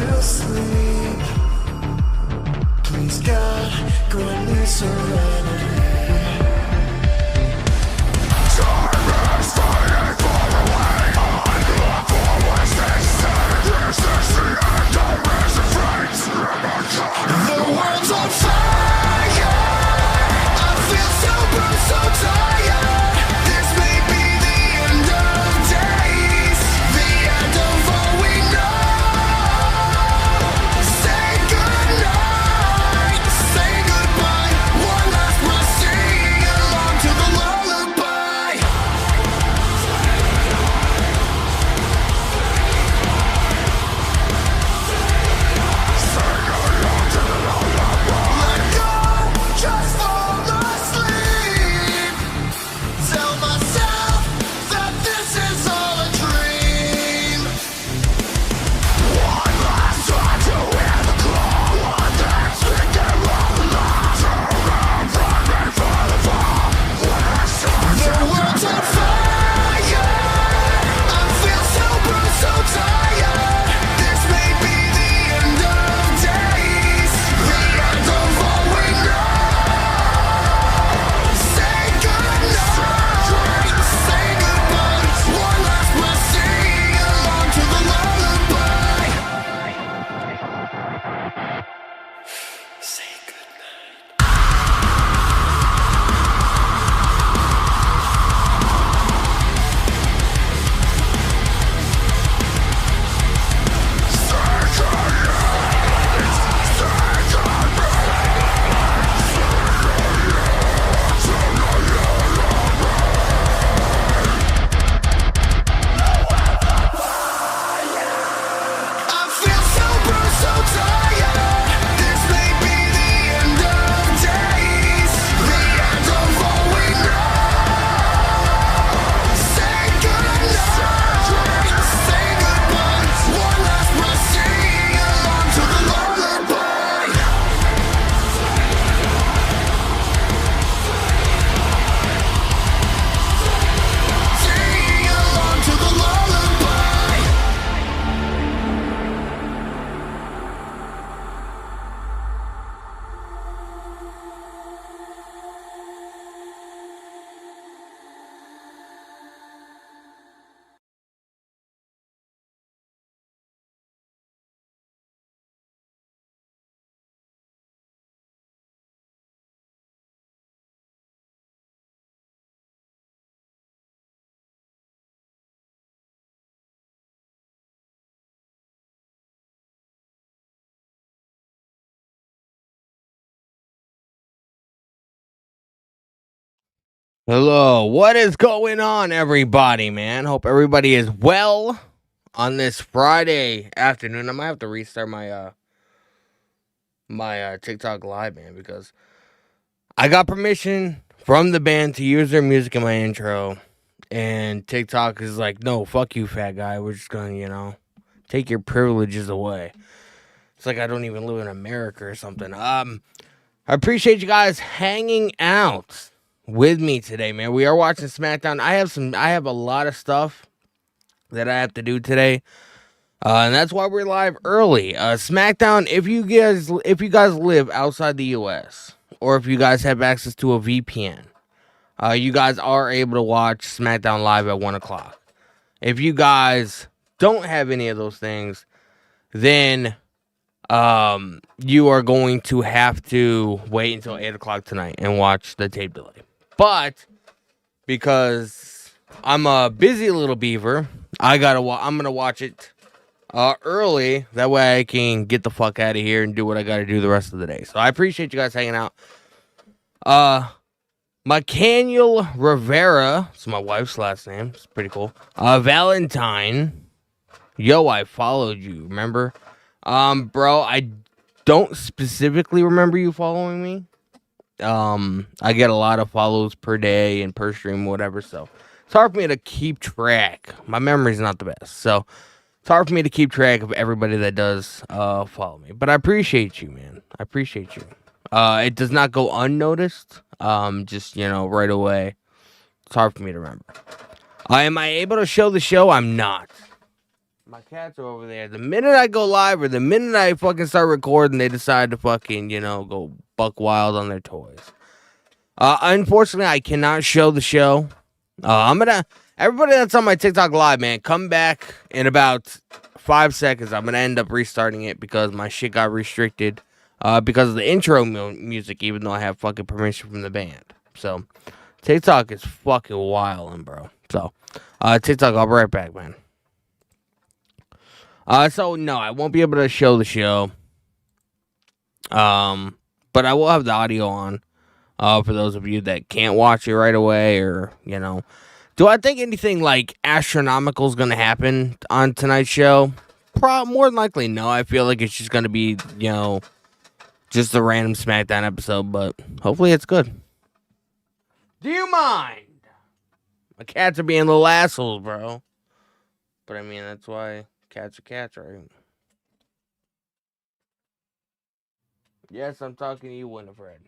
to sleep. Please God, grant me serenity. Time is fading far away. I look for what's missing. This is the end of resurrect. The world's on fire. I feel so bruised, so tired. This may be the end of days, the end of all we know. Say goodnight, say goodbye. One last must sing along to the lullaby. Let go, just fall asleep. Tell myself that this is all a dream. One last time to hear the claw. One last thing to roll along. Turn around, run for the fall. One last time the world's on fire. I feel so bruised, so tired. This may be the end of days, the end of all we know. Say goodnight, say goodbye. One last must sing along to the lullaby. Say goodnight. I feel so bruised, so tired. This may be the end of days, the end of all we know. Say goodnight, say goodbye. One last must sing along to the lullaby. Sing along to the lullaby. Hello, what is going on, everybody, man? Hope everybody is well on this Friday afternoon. I might have to restart my TikTok live, man, because I got permission from the band to use their music in my intro, and TikTok is like, no, fuck you, fat guy. We're just gonna, take your privileges away. It's like I don't even live in America or something. I appreciate you guys hanging out with me today, man. We are watching SmackDown. I have a lot of stuff that I have to do today. And that's why we're live early. SmackDown, if you guys live outside the US, or if you guys have access to a VPN, you guys are able to watch SmackDown live at 1 o'clock. If you guys don't have any of those things, then you are going to have to wait until 8 o'clock tonight and watch the tape delay. But because I'm a busy little beaver, I'm gonna watch it early. That way I can get the fuck out of here and do what I gotta do the rest of the day. So I appreciate you guys hanging out. McCaniel Rivera, it's my wife's last name. It's pretty cool. Valentine. Yo, I followed you, remember? Bro, I don't specifically remember you following me. I get a lot of follows per day and per stream, whatever, so it's hard for me to keep track. My memory's not the best, so it's hard for me to keep track of everybody that does follow me. But I appreciate you, man. I appreciate you. It does not go unnoticed. Just, right away. It's hard for me to remember. Am I able to show the show? I'm not. My cats are over there. The minute I go live or the minute I fucking start recording, they decide to fucking, go buck wild on their toys. Unfortunately, I cannot show the show. Everybody that's on my TikTok live, man, come back in about 5 seconds. I'm gonna end up restarting it because my shit got restricted because of the intro music, even though I have fucking permission from the band. So, TikTok is fucking wildin', bro. So, TikTok, I'll be right back, man. So no, I won't be able to show the show. But I will have the audio on. For those of you that can't watch it right away, or do I think anything like astronomical is gonna happen on tonight's show? More than likely, no. I feel like it's just gonna be, just a random SmackDown episode, but hopefully it's good. Do you mind? My cats are being little assholes, bro. But I mean, that's why cats are cats, right? Yes, I'm talking to you, Winifred.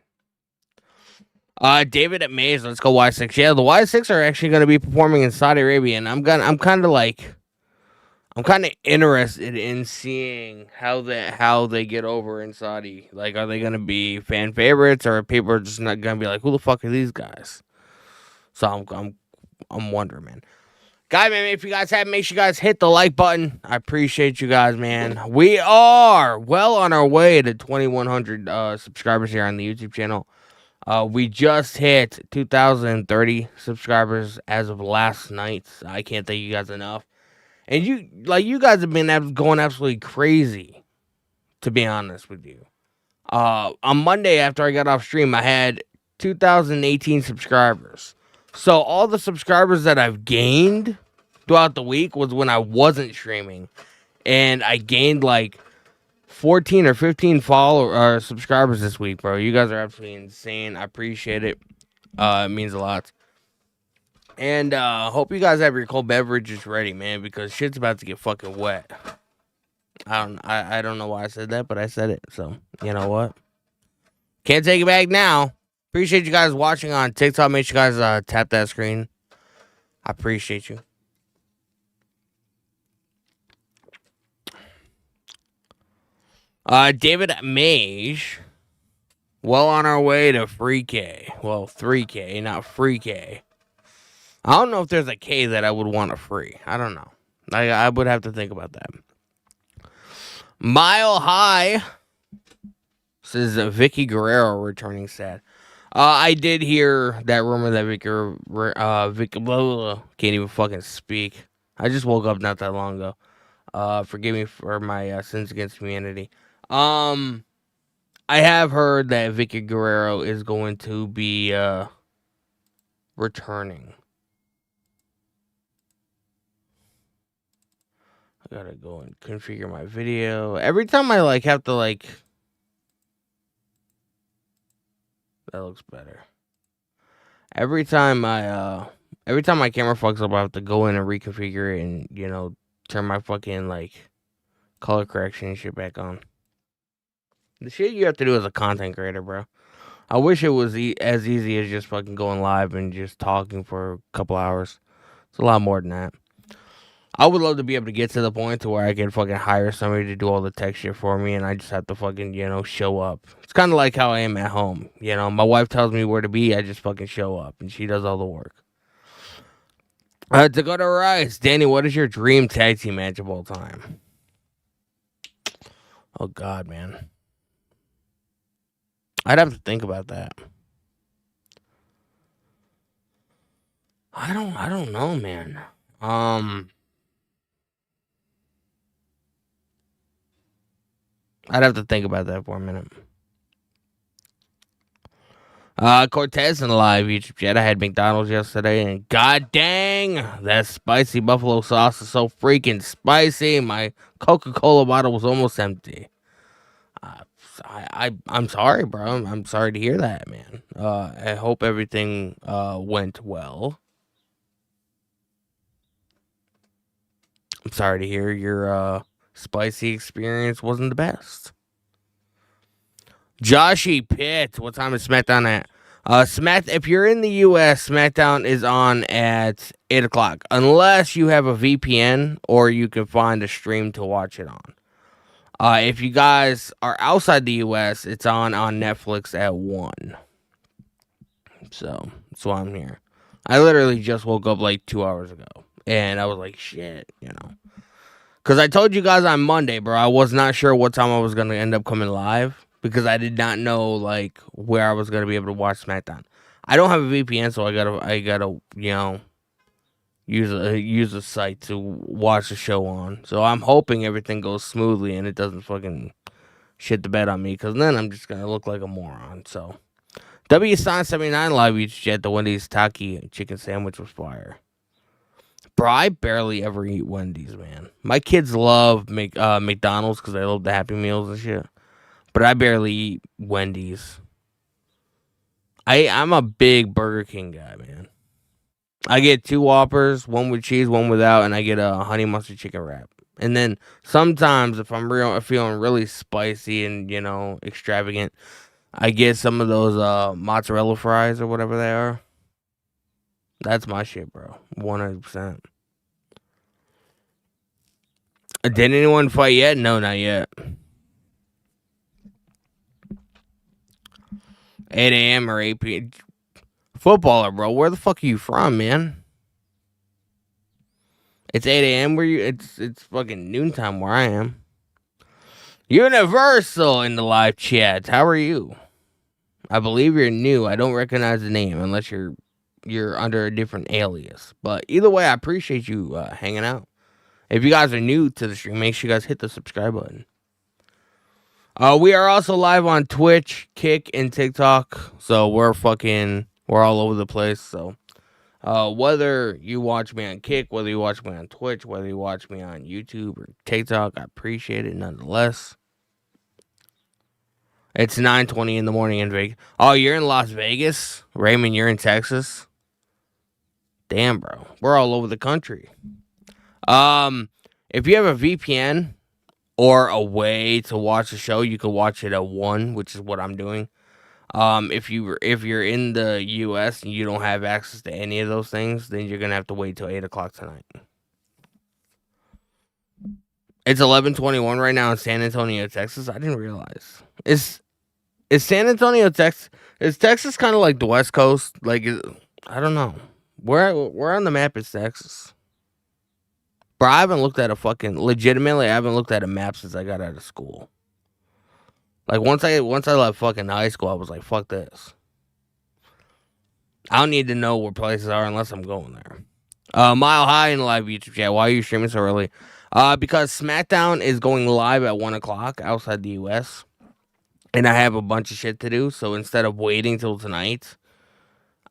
David at Mays, let's go Y6. Yeah, the Y6 are actually going to be performing in Saudi Arabia, and I'm kind of interested in seeing how they get over in Saudi. Like, are they going to be fan favorites, or are people just not going to be like, who the fuck are these guys? So I'm wondering, man. Guys, man, if you guys haven't, make sure you guys hit the like button. I appreciate you guys, man. We are well on our way to 2,100 subscribers here on the YouTube channel. We just hit 2,030 subscribers as of last night. I can't thank you guys enough. And you guys have been going absolutely crazy, to be honest with you. On Monday, after I got off stream, I had 2,018 subscribers. So all the subscribers that I've gained throughout the week was when I wasn't streaming. And I gained like 14 or 15 subscribers this week, bro. You guys are absolutely insane. I appreciate it. It means a lot. And hope you guys have your cold beverages ready, man, because shit's about to get fucking wet. I don't know why I said that, but I said it. So, you know what? Can't take it back now. Appreciate you guys watching on TikTok. Make sure you guys tap that screen. I appreciate you. David Mage. Well on our way to free K. Well, 3K, not free K. I don't know if there's a K that I would want to free. I don't know. I would have to think about that. Mile High says Vicky Guerrero returning sad. I did hear that rumor that Vicky can't even fucking speak. I just woke up not that long ago. Forgive me for my sins against humanity. I have heard that Vicky Guerrero is going to be returning. I gotta go and configure my video. Every time I have to that looks better. Every time my camera fucks up, I have to go in and reconfigure it and turn my fucking color correction and shit back on. The shit you have to do as a content creator, bro. I wish it was as easy as just fucking going live and just talking for a couple hours. It's a lot more than that. I would love to be able to get to the point to where I can fucking hire somebody to do all the tech shit for me, and I just have to fucking, show up. It's kind of like how I am at home. My wife tells me where to be, I just fucking show up, and she does all the work. Dakota Rice. Danny, what is your dream tag team match of all time? Oh, God, man. I'd have to think about that. I don't know, man. I'd have to think about that for a minute. Cortez in the live YouTube chat. I had McDonald's yesterday, and god dang, that spicy buffalo sauce is so freaking spicy. My Coca-Cola bottle was almost empty. I'm sorry, bro. I'm sorry to hear that, man. I hope everything went well. I'm sorry to hear your spicy experience wasn't the best. Joshy Pitt, what time is SmackDown at? If you're in the U.S., SmackDown is on at 8 o'clock. Unless you have a VPN or you can find a stream to watch it on. If you guys are outside the U.S., it's on Netflix at 1. So, that's why I'm here. I literally just woke up like 2 hours ago. And I was like, shit, you know. Because I told you guys on Monday, bro, I was not sure what time I was going to end up coming live. Because I did not know, like, where I was going to be able to watch SmackDown. I don't have a VPN, so I gotta, you know, use a site to watch the show on. So I'm hoping everything goes smoothly and it doesn't fucking shit the bed on me. Because then I'm just going to look like a moron, so... Wwe Smackdown 79 live each jet. The Wendy's Taki chicken sandwich was fire. Bro, I barely ever eat Wendy's, man. My kids love McDonald's because they love the Happy Meals and shit. But I barely eat Wendy's. I'm a big Burger King guy, man. I get 2 Whoppers, 1 with cheese, 1 without, and I get a honey mustard chicken wrap. And then sometimes if I'm feeling really spicy and, you know, extravagant, I get some of those mozzarella fries or whatever they are. That's my shit, bro. 100%. Did anyone fight yet? No, not yet. 8 a.m. or 8 p.m. Footballer, bro. Where the fuck are you from, man? It's 8 a.m. where you? It's fucking noontime where I am. Universal in the live chat. How are you? I believe you're new. I don't recognize the name unless you're under a different alias. But either way, I appreciate you hanging out. If you guys are new to the stream, make sure you guys hit the subscribe button. We are also live on Twitch, Kick, and TikTok. So we're all over the place. So whether you watch me on Kick, whether you watch me on Twitch, whether you watch me on YouTube or TikTok, I appreciate it nonetheless. It's 9:20 in the morning in Vegas. Oh, you're in Las Vegas? Raymond, you're in Texas? Damn, bro. We're all over the country. If you have a VPN or a way to watch the show, you can watch it at 1, which is what I'm doing. If you're in the US and you don't have access to any of those things, then you're gonna have to wait till 8 o'clock tonight. It's 11:21 right now in San Antonio, Texas. I didn't realize. Is San Antonio, Texas? Is Texas kind of like the West Coast? Like, I don't know. Where on the map is Texas? Bro, I haven't looked at legitimately, I haven't looked at a map since I got out of school. Like, once I left fucking high school, I was like, fuck this. I don't need to know where places are unless I'm going there. Mile High in the live YouTube chat. Why are you streaming so early? Because SmackDown is going live at 1 o'clock outside the U.S., and I have a bunch of shit to do, so instead of waiting till tonight,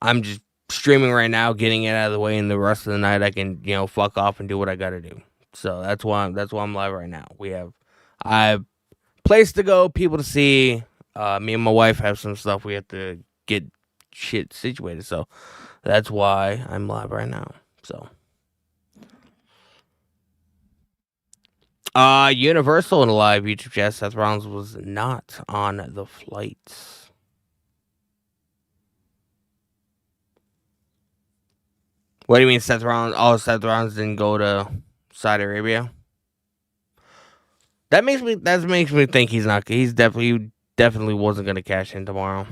I'm just streaming right now, getting it out of the way, and the rest of the night I can, you know, fuck off and do what I gotta do. So that's why I'm live right now. I have place to go, people to see. Me and my wife have some stuff we have to get shit situated, so that's why I'm live right now. So Universal in the live YouTube chat. Seth Rollins was not on the flights. What do you mean Seth Rollins? Oh, Seth Rollins didn't go to Saudi Arabia. That makes me think he's definitely wasn't gonna cash in tomorrow.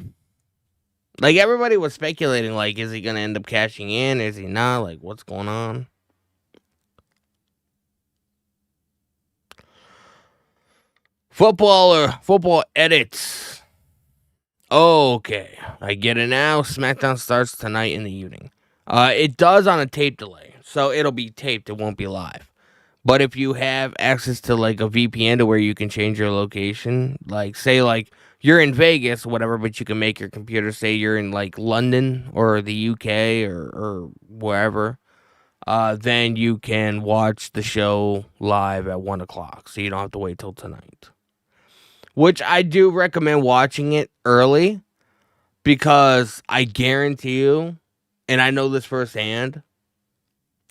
Like, everybody was speculating, like, is he gonna end up cashing in? Is he not? Like, what's going on? Football edits. Okay, I get it now. SmackDown starts tonight in the evening. It does on a tape delay, so it'll be taped. It won't be live. But if you have access to, like, a VPN to where you can change your location, like, say, like, you're in Vegas or whatever, but you can make your computer say you're in, like, London or the UK or wherever, then you can watch the show live at 1 o'clock, so you don't have to wait till tonight. Which I do recommend watching it early, because I guarantee you, and I know this firsthand,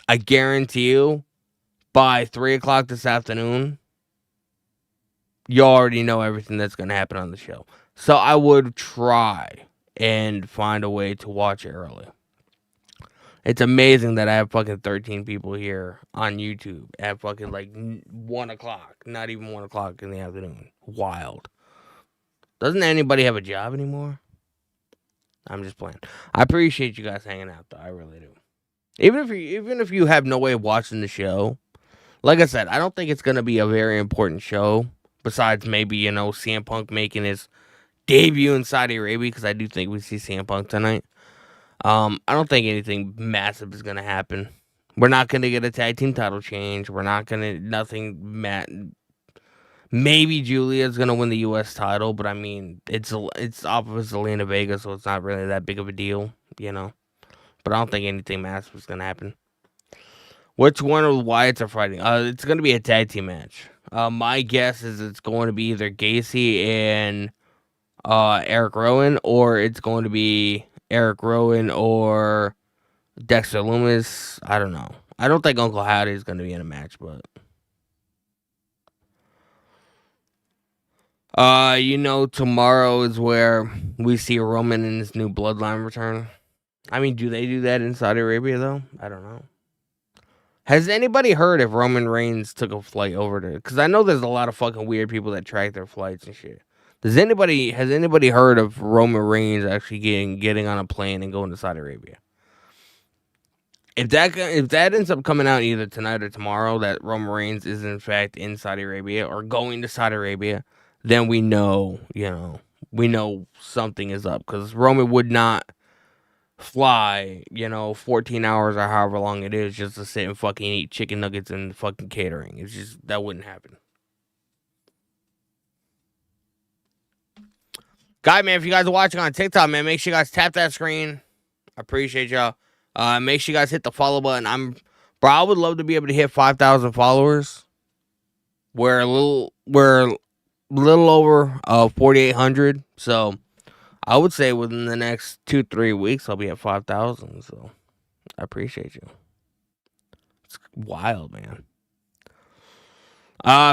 I guarantee you, by 3 o'clock this afternoon, you already know everything that's going to happen on the show. So I would try and find a way to watch it early. It's amazing that I have fucking 13 people here on YouTube at fucking like 1 o'clock. Not even 1 o'clock in the afternoon. Wild. Doesn't anybody have a job anymore? I'm just playing. I appreciate you guys hanging out, though. I really do. Even if you have no way of watching the show, like I said, I don't think it's gonna be a very important show. Besides maybe CM Punk making his debut in Saudi Arabia, because I do think we see CM Punk tonight. I don't think anything massive is gonna happen. We're not gonna get a tag team title change. We're not gonna maybe Julia's gonna win the U.S. title, but I mean it's off of Zelina Vega, so it's not really that big of a deal, But I don't think anything massive is gonna happen. Which one of the Wyatts are fighting? It's gonna be a tag team match. My guess is it's going to be either Gacy and Eric Rowan, or it's going to be Eric Rowan or Dexter Lumis. I don't know. I don't think Uncle Howdy is going to be in a match, but tomorrow is where we see Roman and his new bloodline return. I mean, do they do that in Saudi Arabia though? I don't know. Has anybody heard if Roman Reigns took a flight over there? Because I know there's a lot of fucking weird people that track their flights and shit. Has anybody heard of Roman Reigns actually getting on a plane and going to Saudi Arabia? If that ends up coming out either tonight or tomorrow, that Roman Reigns is in fact in Saudi Arabia or going to Saudi Arabia, then we know something is up, because Roman would not fly 14 hours or however long it is just to sit and fucking eat chicken nuggets and fucking catering. It's just, that wouldn't happen. Guy, man, if you guys are watching on TikTok, man, make sure you guys tap that screen. I appreciate y'all. Make sure you guys hit the follow button. I would love to be able to hit 5,000 followers. We're a little over 4,800. So I would say within the next 2-3 weeks, I'll be at 5,000. So I appreciate you. It's wild, man.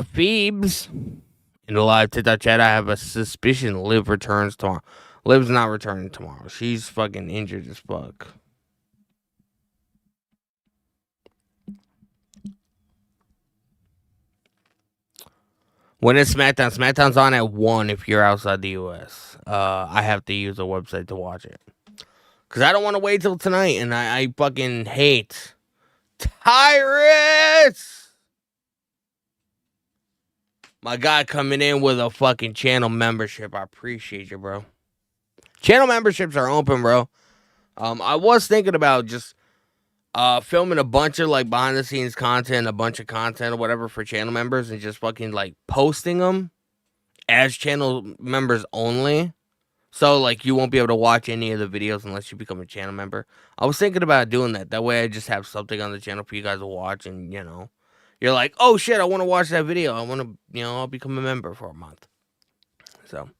Phoebes. In the live TikTok chat, I have a suspicion Liv returns tomorrow. Liv's not returning tomorrow. She's fucking injured as fuck. When is SmackDown? SmackDown's on at 1 if you're outside the U.S. I have to use a website to watch it. Because I don't want to wait till tonight, and I fucking hate Tyrus! My guy coming in with a fucking channel membership. I appreciate you, bro. Channel memberships are open, bro. I was thinking about just filming a bunch of like behind the scenes content, a bunch of content or whatever for channel members, and just fucking like posting them as channel members only. So like you won't be able to watch any of the videos unless you become a channel member. I was thinking about doing that. That way I just have something on the channel for you guys to watch, and you're like, oh shit, I want to watch that video. I want to, I'll become a member for a month. So,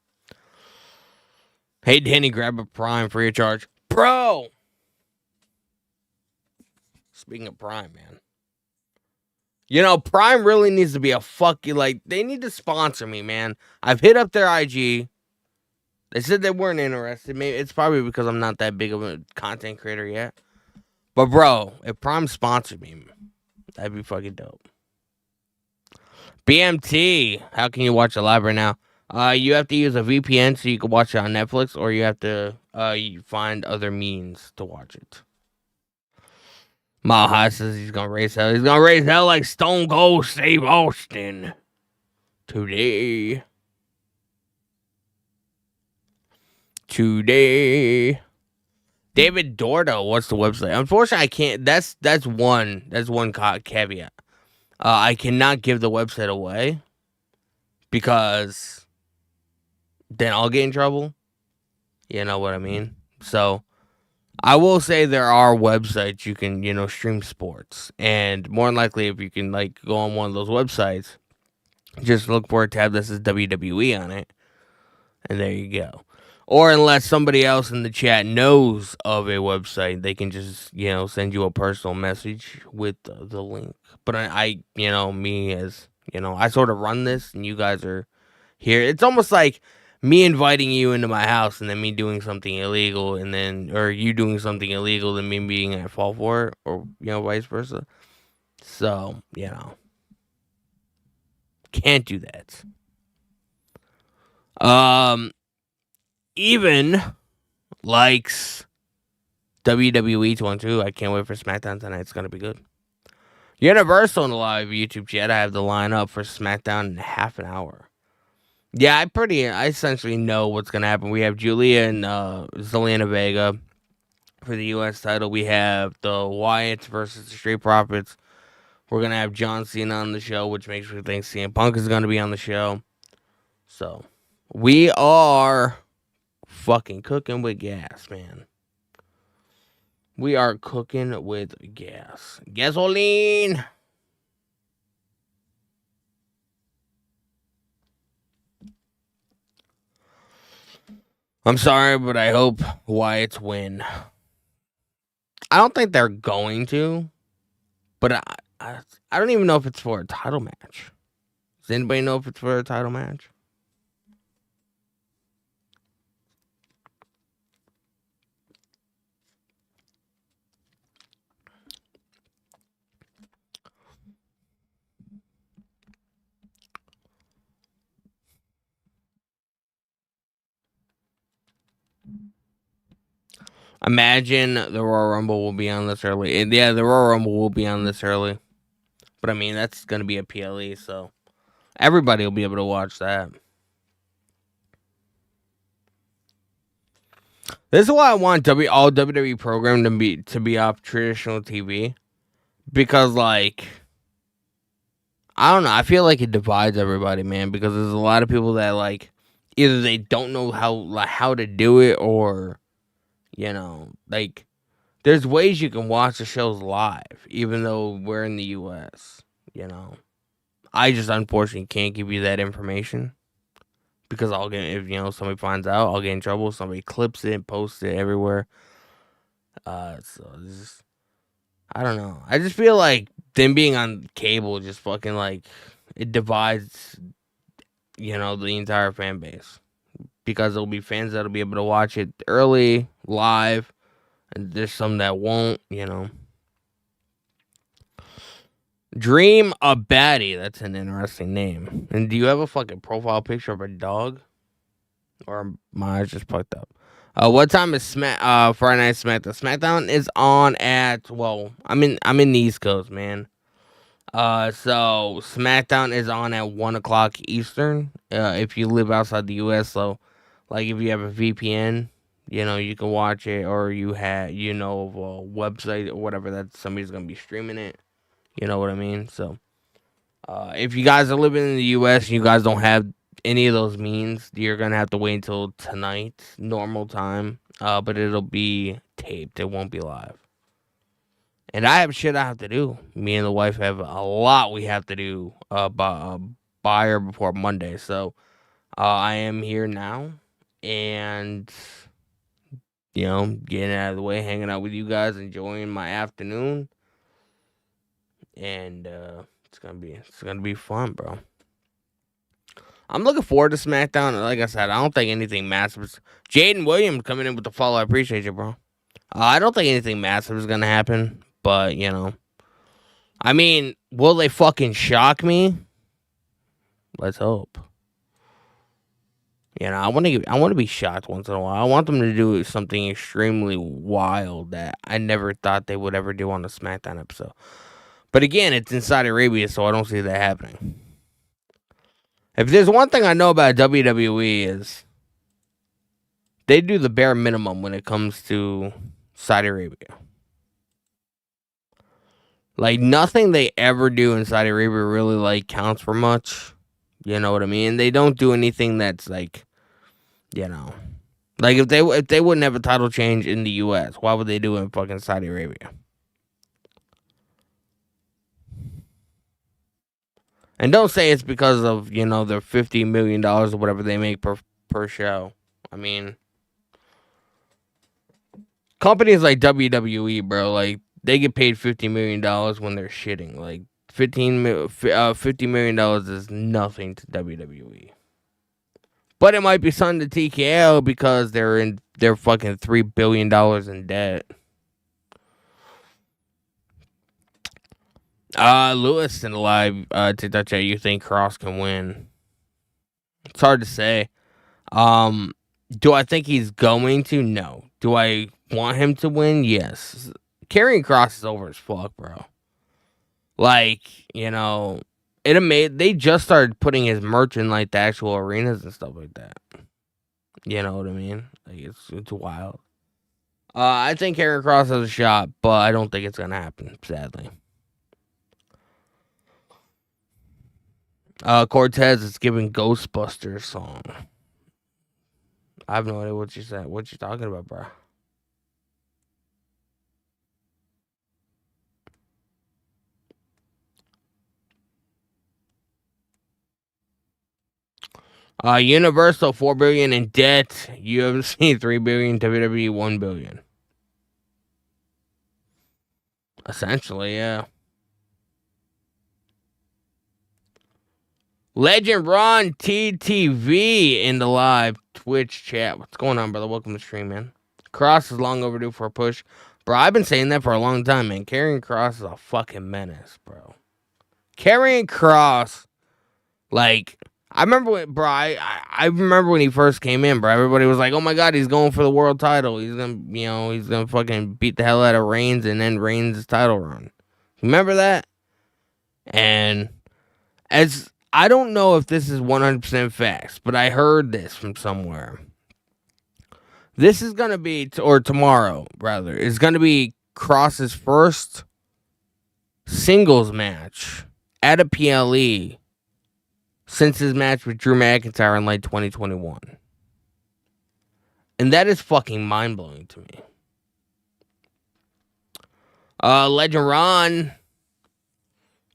hey Danny, grab a Prime free of charge, bro. Speaking of Prime, man, Prime really needs to be a they need to sponsor me, man. I've hit up their IG. They said they weren't interested. Maybe it's probably because I'm not that big of a content creator yet. But bro, if Prime sponsored me, that'd be fucking dope. BMT, how can you watch it live right now? You have to use a VPN so you can watch it on Netflix, or you have to find other means to watch it. Mile High says he's gonna raise hell. He's gonna raise hell like Stone Cold Steve Austin today. David Dordo, what's the website? Unfortunately, I can't. That's one caveat. I cannot give the website away because then I'll get in trouble. You know what I mean? So I will say there are websites you can, stream sports. And more than likely, if you can go on one of those websites, just look for a tab that says WWE on it. And there you go. Or unless somebody else in the chat knows of a website, they can just, send you a personal message with the link. But I me as, I sort of run this and you guys are here. It's almost like me inviting you into my house and then me doing something illegal and then or you doing something illegal and me being at fault for it or vice versa. So, can't do that. Even likes WWE 22. I can't wait for SmackDown tonight. It's gonna be good. Universal in the live YouTube chat. I have the lineup for SmackDown in half an hour. Yeah, I essentially know what's gonna happen. We have Julia and Zelina Vega for the U.S. title. We have the Wyatts versus the Street Profits. We're gonna have John Cena on the show, which makes me think CM Punk is gonna be on the show. So we are fucking cooking with gas, man. We are cooking with gas. Gasoline. I'm sorry, but I hope Wyatts win. I don't think they're going to, but I don't even know if it's for a title match. Does anybody know if it's for a title match? Imagine the Royal Rumble will be on this early. And yeah, the Royal Rumble will be on this early. But I mean, that's going to be a PLE, so everybody will be able to watch that. This is why I want all WWE program to be off traditional TV. Because, like, I don't know. I feel like it divides everybody, man. Because there's a lot of people that, like, either they don't know how to do it or, like, there's ways you can watch the shows live, even though we're in the U.S., I just unfortunately can't give you that information. Because I'll get, if, somebody finds out, I'll get in trouble. Somebody clips it, posts it everywhere. So, I don't know. I just feel like them being on cable just fucking, like, it divides, the entire fan base. Because there'll be fans that'll be able to watch it early, live, and there's some that won't, Dream a Baddie. That's an interesting name. And do you have a fucking profile picture of a dog? Or my eyes just fucked up. What time is Friday Night SmackDown? SmackDown is on at I'm in the East Coast, man. So SmackDown is on at 1:00 Eastern. If you live outside the US, so like if you have a VPN, you can watch it, or you have a website or whatever that somebody's gonna be streaming it. You know what I mean? So, if you guys are living in the U.S. and you guys don't have any of those means, you're going to have to wait until tonight, normal time. But it'll be taped. It won't be live. And I have shit I have to do. Me and the wife have a lot we have to do by or before Monday. So, I am here now. And, getting out of the way, hanging out with you guys, enjoying my afternoon. And it's gonna be fun, bro. I'm looking forward to SmackDown. Like I said, I don't think anything massive. Jaden Williams coming in with the follow. I appreciate you, bro. I don't think anything massive is gonna happen, but I mean, will they fucking shock me? Let's hope. I want to be shocked once in a while. I want them to do something extremely wild that I never thought they would ever do on a SmackDown episode. But again, it's in Saudi Arabia, so I don't see that happening. If there's one thing I know about WWE is they do the bare minimum when it comes to Saudi Arabia. Like, nothing they ever do in Saudi Arabia really, like, counts for much. You know what I mean? They don't do anything that's, like, like, if they wouldn't have a title change in the U.S., why would they do it in fucking Saudi Arabia? And don't say it's because of, their $50 million or whatever they make per show. I mean, companies like WWE, bro, like, they get paid $50 million when they're shitting. Like, $50 million is nothing to WWE. But it might be something to TKO because they're fucking $3 billion in debt. Lewis in the live TikTok chat, you think Cross can win? It's hard to say. Do I think he's going to? No. Do I want him to win? Yes. Karrion Kross is over as fuck, bro. Like, they just started putting his merch in like the actual arenas and stuff like that. You know what I mean? Like it's wild. I think Karrion Kross has a shot, but I don't think it's gonna happen, sadly. Cortez is giving Ghostbusters song. I have no idea what you said. What you talking about, bro? Universal $4 billion in debt. UFC $3 billion. WWE $1 billion. Essentially, yeah. Legend Ron TTV in the live Twitch chat. What's going on, brother? Welcome to the stream, man. Cross is long overdue for a push. Bro, I've been saying that for a long time, man. Karrion Kross is a fucking menace, bro. Karrion Kross, like, I remember when, bro, I remember when he first came in, bro. Everybody was like, oh my God, he's going for the world title. He's gonna fucking beat the hell out of Reigns and then Reigns' title run. Remember that? And I don't know if this is 100% facts, but I heard this from somewhere. This is going to be, or tomorrow, rather, is going to be Cross's first singles match at a PLE since his match with Drew McIntyre in like 2021. And that is fucking mind-blowing to me. Legend Ron.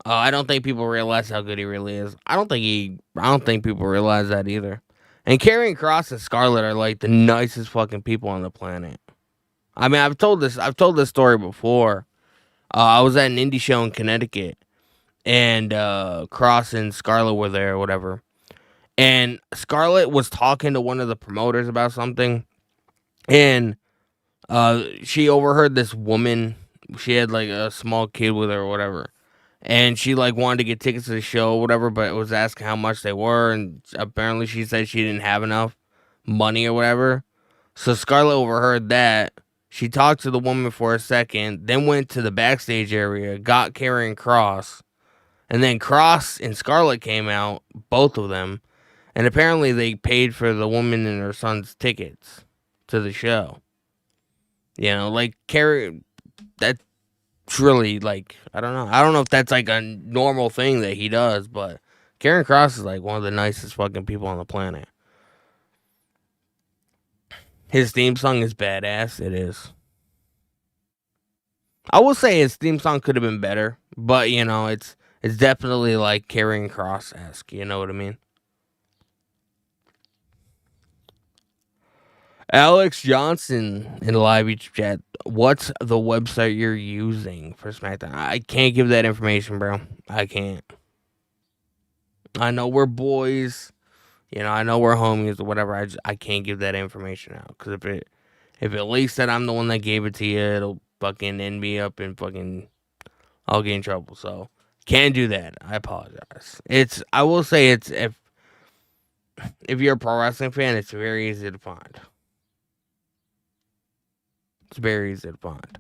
I don't think people realize how good he really is. I don't think people realize that either. And Karrion Kross and Scarlett are like the nicest fucking people on the planet. I mean, I've told this story before. I was at an indie show in Connecticut, and Kross and Scarlett were there or whatever. And Scarlett was talking to one of the promoters about something, and she overheard this woman. She had like a small kid with her or whatever. And she, like, wanted to get tickets to the show or whatever, but was asking how much they were. And apparently she said she didn't have enough money or whatever. So Scarlett overheard that. She talked to the woman for a second, then went to the backstage area, got Karrion Kross. And then Kross and Scarlett came out, both of them. And apparently they paid for the woman and her son's tickets to the show. Like, that... It's really, like, I don't know if that's like a normal thing that he does, but Karrion Kross is like one of the nicest fucking people on the planet. His theme song is badass. It is. I will say his theme song could have been better, but it's definitely like Karrion Kross-esque. You know what I mean? Alex Johnson in the live YouTube chat. What's the website you're using for SmackDown? I can't give that information, bro. I can't. I know we're boys. I know we're homies or whatever. I can't give that information out. Because if it leaks that I'm the one that gave it to you, it'll fucking end me up and fucking I'll get in trouble. So can't do that. I apologize. I will say it's if you're a pro wrestling fan, it's very easy to find. It's very easy to find.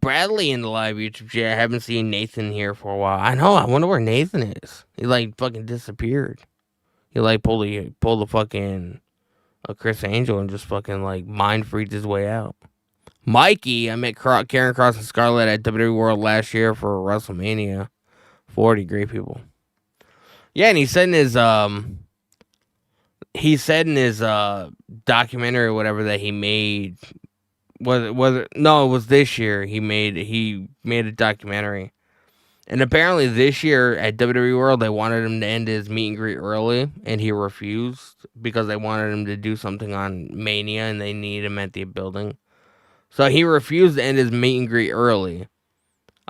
Bradley in the live YouTube chat. I haven't seen Nathan here for a while. I know. I wonder where Nathan is. He like fucking disappeared. He like pulled the fucking Chris Angel and just fucking like mind freaked his way out. Mikey, I met Karrion Kross and Scarlett at WWE World last year for WrestleMania 40. Great people. Yeah, and he said in his documentary or whatever that he made, it was this year he made a documentary. And apparently this year at WWE World they wanted him to end his meet and greet early, and he refused because they wanted him to do something on Mania and they needed him at the building. So he refused to end his meet and greet early.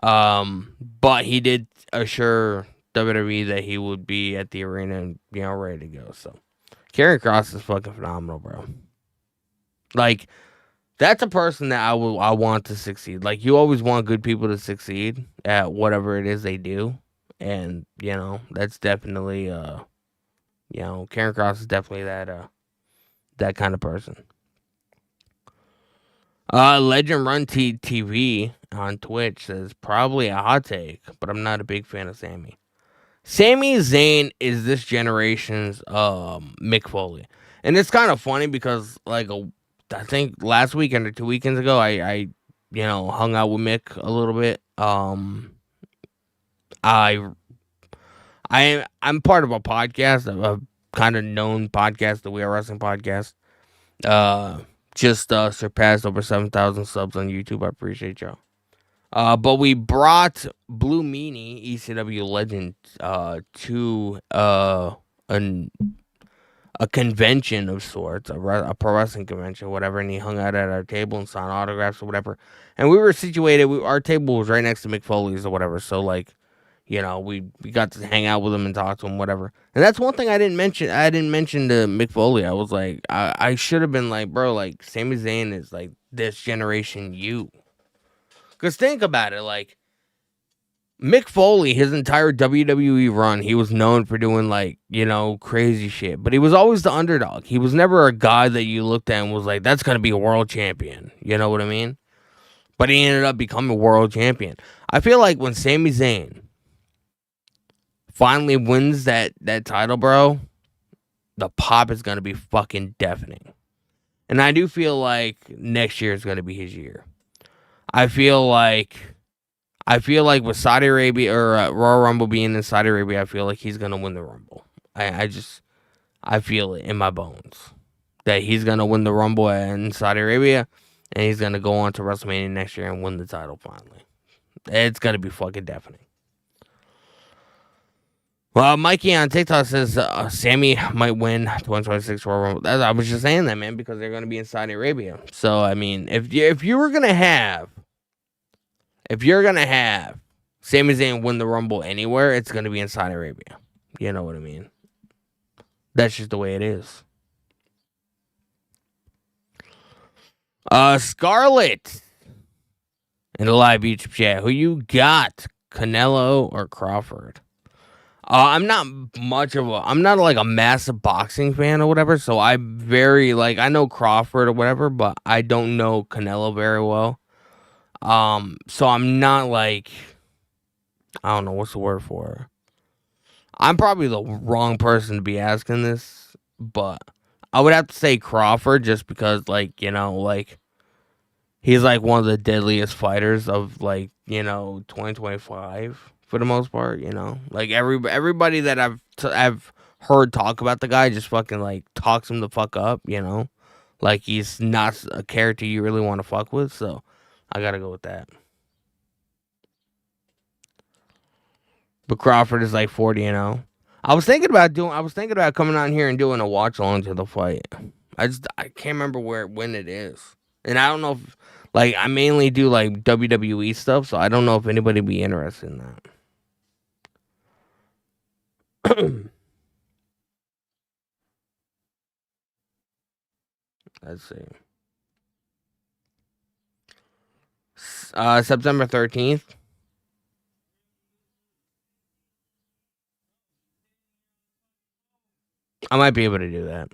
But he did assure WWE that he would be at the arena and ready to go. So Karrion Kross is fucking phenomenal, bro. Like that's a person that I want to succeed. Like you always want good people to succeed at whatever it is they do, and that's definitely Karrion Kross is definitely that kind of person. Legend Run TV on Twitch says probably a hot take, but I'm not a big fan of Sami. Sami Zayn is this generation's Mick Foley, and it's kind of funny because I think last weekend or 2 weekends ago, I hung out with Mick a little bit. I'm part of a podcast, a kind of known podcast, the We Are Wrestling podcast. Just surpassed over 7,000 subs on YouTube. I appreciate y'all. But we brought Blue Meanie, ECW legend, to a convention of sorts, a pro wrestling convention, whatever, and he hung out at our table and signed autographs or whatever. And we were situated, our table was right next to Mick Foley's or whatever, so we got to hang out with him and talk to him, whatever. And that's one thing I didn't mention. I didn't mention to Mick Foley. I was like, I should have been like, bro, like Sami Zayn is like this generation you. Because think about it, like Mick Foley, his entire WWE run, he was known for doing crazy shit. But he was always the underdog. He was never a guy that you looked at and was like, that's going to be a world champion. You know what I mean? But he ended up becoming a world champion. I feel like when Sami Zayn finally wins that title, bro, the pop is going to be fucking deafening. And I do feel like next year is going to be his year. I feel like with Saudi Arabia or Royal Rumble being in Saudi Arabia, I feel like he's going to win the Rumble. I feel it in my bones that he's going to win the Rumble in Saudi Arabia and he's going to go on to WrestleMania next year and win the title finally. It's going to be fucking deafening. Well, Mikey on TikTok says Sami might win 2026 Royal Rumble. I was just saying that, man, because they're going to be in Saudi Arabia. So, I mean, if you're going to have Sami Zayn win the Rumble anywhere, it's going to be in Saudi Arabia. You know what I mean? That's just the way it is. Scarlett in the live YouTube chat. Who you got, Canelo or Crawford? I'm not like a massive boxing fan or whatever, so I know Crawford or whatever, but I don't know Canelo very well. So I'm not like, I don't know what's the word for it. I'm probably the wrong person to be asking this, but I would have to say Crawford just because he's like one of the deadliest fighters of 2025. For the most part, like everybody that I've heard talk about the guy just fucking talks him the fuck up, like he's not a character you really want to fuck with. So I gotta go with that. But Crawford is 40-0. I was thinking about coming on here and doing a watch along to the fight. I can't remember when it is, and I don't know if I mainly do WWE stuff, so I don't know if anybody would be interested in that. Let's see. September 13th. I might be able to do that.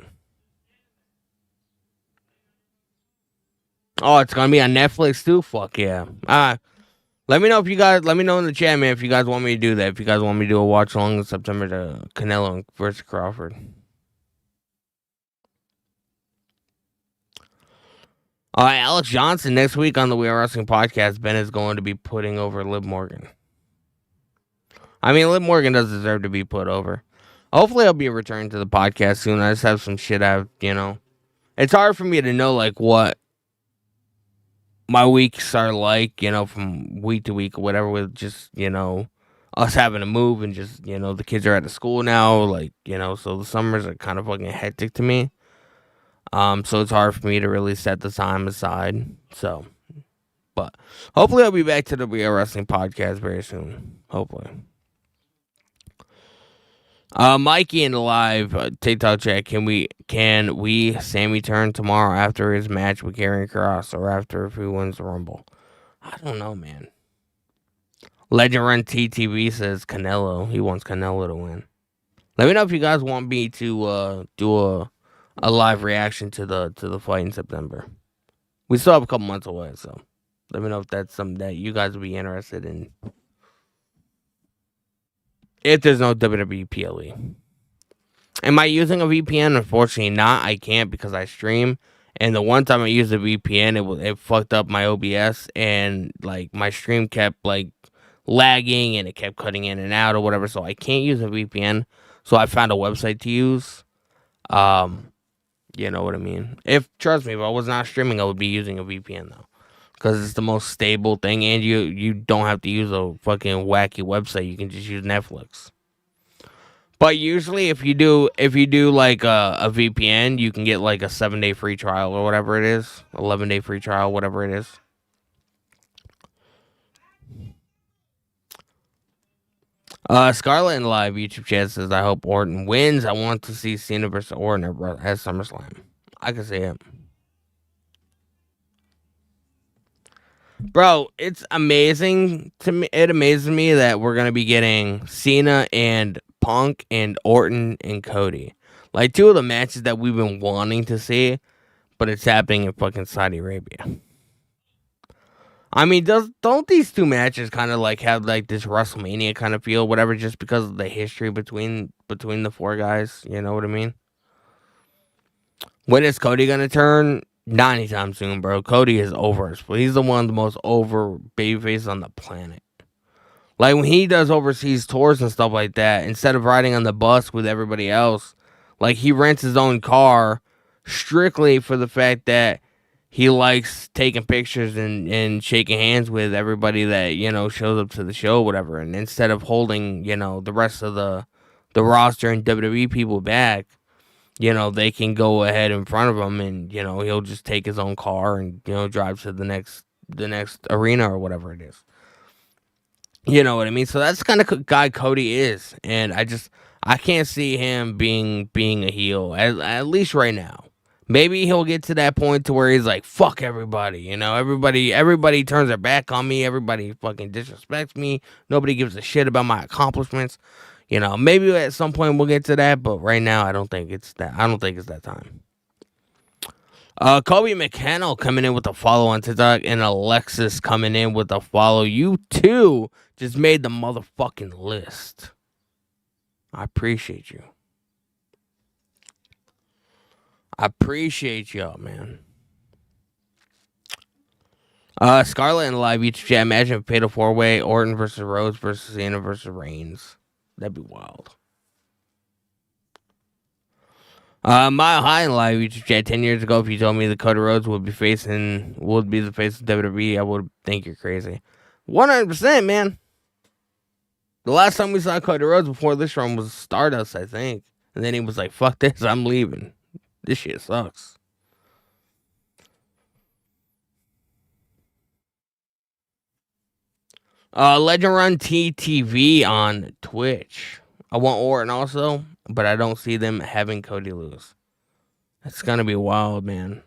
Oh, it's gonna be on Netflix too? Fuck yeah. Let me know in the chat, man, if you guys want me to do that. If you guys want me to do a watch along in September to Canelo versus Crawford. Alex Johnson next week on the We Are Wrestling podcast. Ben is going to be putting over Liv Morgan. I mean, Liv Morgan does deserve to be put over. Hopefully, I'll be returning to the podcast soon. I just have some shit It's hard for me to know what my weeks are from week to week or whatever, with just, us having to move and just, the kids are out of school now, so the summers are kind of fucking hectic to me. So it's hard for me to really set the time aside. So, but hopefully I'll be back to the We Are Wrestling podcast very soon. Hopefully. Mikey in the live TikTok chat. Can we Sammy turn tomorrow after his match with Karrion Kross or after if he wins the Rumble? I don't know, man. Legend Run TTV says Canelo. He wants Canelo to win. Let me know if you guys want me to do a live reaction to the fight in September. We still have a couple months away, so let me know if that's something that you guys would be interested in. If there's no WWE PLE. Am I using a VPN? Unfortunately not. I can't because I stream. And the one time I used a VPN, it fucked up my OBS and like my stream kept like lagging and it kept cutting in and out or whatever. So I can't use a VPN. So I found a website to use. You know what I mean? Trust me, if I was not streaming, I would be using a VPN though, because it's the most stable thing, and you don't have to use a fucking wacky website. You can just use Netflix. But usually, if you do like a VPN, you can get like a 7-day free trial or whatever it is, 11-day free trial, whatever it is. Scarlett in live YouTube chat says, "I hope Orton wins. I want to see Cena versus Orton at SummerSlam." I can see it, bro. It's amazing to me. It amazes me that we're gonna be getting Cena and Punk and Orton and Cody, like two of the matches that we've been wanting to see, but it's happening in fucking Saudi Arabia. I mean, don't these two matches kind of like have like this WrestleMania kind of feel, whatever, just because of the history between the four guys? You know what I mean? When is Cody gonna turn? Not anytime soon, bro. Cody is over. He's the one of the most over babyfaces on the planet. Like when he does overseas tours and stuff like that, instead of riding on the bus with everybody else, like he rents his own car strictly for the fact that he likes taking pictures and shaking hands with everybody that, shows up to the show, whatever. And instead of holding, the rest of the roster and WWE people back, they can go ahead in front of him and, he'll just take his own car and, drive to the next arena or whatever it is. You know what I mean? So that's the kind of guy Cody is. And I can't see him being a heel, at least right now. Maybe he'll get to that point to where he's like, fuck everybody, everybody turns their back on me, everybody fucking disrespects me, nobody gives a shit about my accomplishments. Maybe at some point we'll get to that, but right now I don't think it's that time. Kobe McCannell coming in with a follow on TikTok, and Alexis coming in with a follow. You too just made the motherfucking list. I appreciate you. I appreciate y'all, man. Scarlett in the live YouTube chat. Imagine if Fatal 4-Way, Orton versus Rhodes versus Cena versus Reigns. That'd be wild. Mile High in live YouTube chat. 10 years ago, if you told me that Cody Rhodes would be the face of WWE, I would think you're crazy. 100%, man. The last time we saw Cody Rhodes before this run was Stardust, I think. And then he was like, fuck this, I'm leaving. This shit sucks. Legend Run TTV on Twitch. I want Orton also, but I don't see them having Cody lose. It's gonna be wild, man.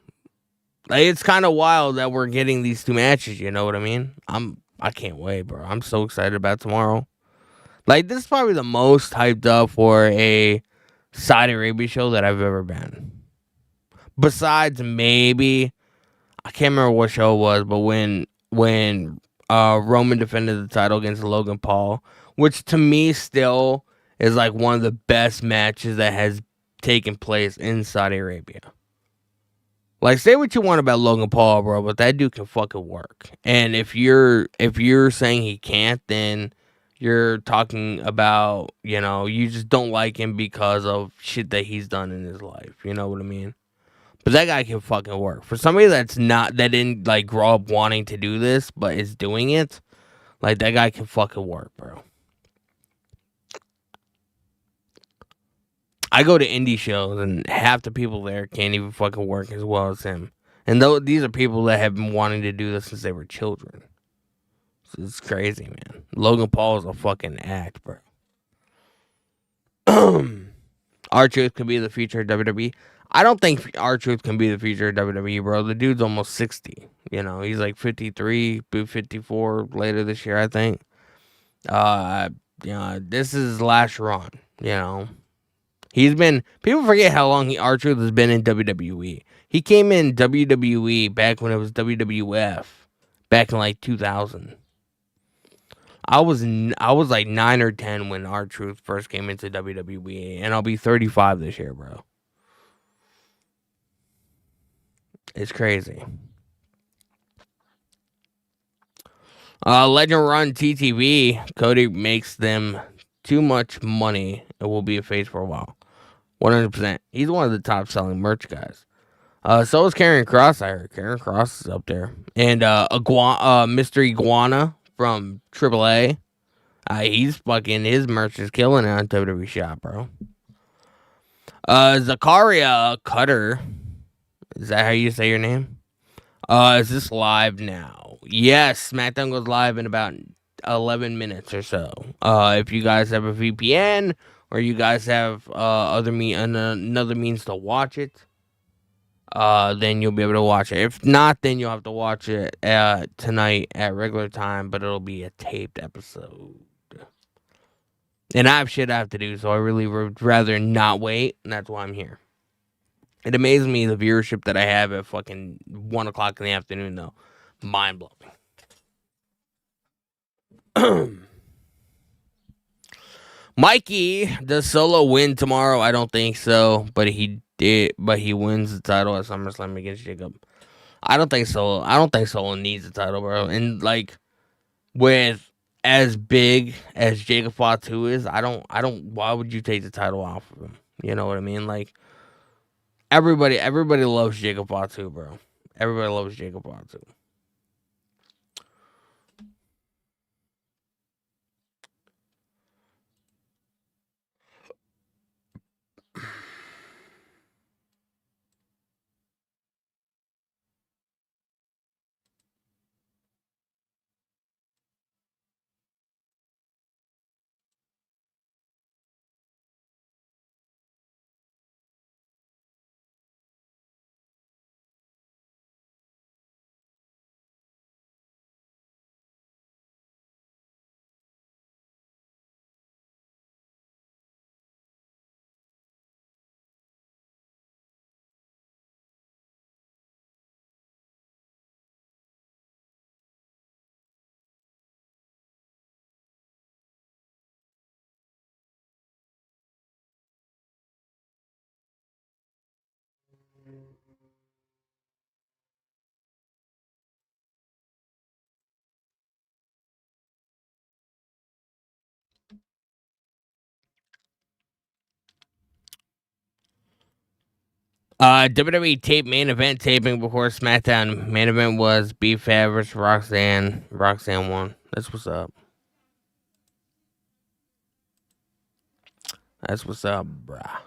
Like, it's kind of wild that we're getting these two matches. You know what I mean? I can't wait, bro. I'm so excited about tomorrow. Like, this is probably the most hyped up for a Saudi Arabia show that I've ever been. Besides maybe, I can't remember what show it was, but when Roman defended the title against Logan Paul, which to me still is like one of the best matches that has taken place in Saudi Arabia. Like, say what you want about Logan Paul, bro, but that dude can fucking work. And if you're saying he can't, then you're talking about, you just don't like him because of shit that he's done in his life. You know what I mean? But that guy can fucking work. For somebody that didn't like grow up wanting to do this, but is doing it, like, that guy can fucking work, bro. I go to indie shows and half the people there can't even fucking work as well as him. And these are people that have been wanting to do this since they were children. So it's crazy, man. Logan Paul is a fucking act, bro. R-Truth could be the future of WWE. I don't think R-Truth can be the future of WWE, bro. The dude's almost 60. You know, he's like 53, be 54 later this year, I think. Uh, this is his last run. You know, people forget how long R-Truth has been in WWE. He came in WWE back when it was WWF, back in like 2000. I was like 9 or 10 when R-Truth first came into WWE, and I'll be 35 this year, bro. It's crazy. Legend Run TTV. Cody makes them too much money and will be a face for a while. 100%. He's one of the top selling merch guys. So is Karen Cross. I heard Karen Cross is up there, and Mr. Iguana from AAA. He's fucking his merch is killing it on WWE Shop, bro. Zakaria Cutter. Is that how you say your name? Is this live now? Yes, SmackDown goes live in about 11 minutes or so. If you guys have a VPN or you guys have another means to watch it, then you'll be able to watch it. If not, then you'll have to watch it tonight at regular time, but it'll be a taped episode. And I have shit I have to do, so I really would rather not wait, and that's why I'm here. It amazes me the viewership that I have at fucking 1 o'clock in the afternoon, though. Mind blowing. Mikey, does Solo win tomorrow? I don't think so, but he wins the title at SummerSlam against Jacob. I don't think Solo needs the title, bro. And like with as big as Jacob Fatu is, I don't. Why would you take the title off of him? You know what I mean? Like everybody loves Jacob Fatu, bro. Everybody loves Jacob Fatu. WWE tape main event taping before SmackDown. Main event was B Fab versus Roxanne. Roxanne won. That's what's up. That's what's up, bruh.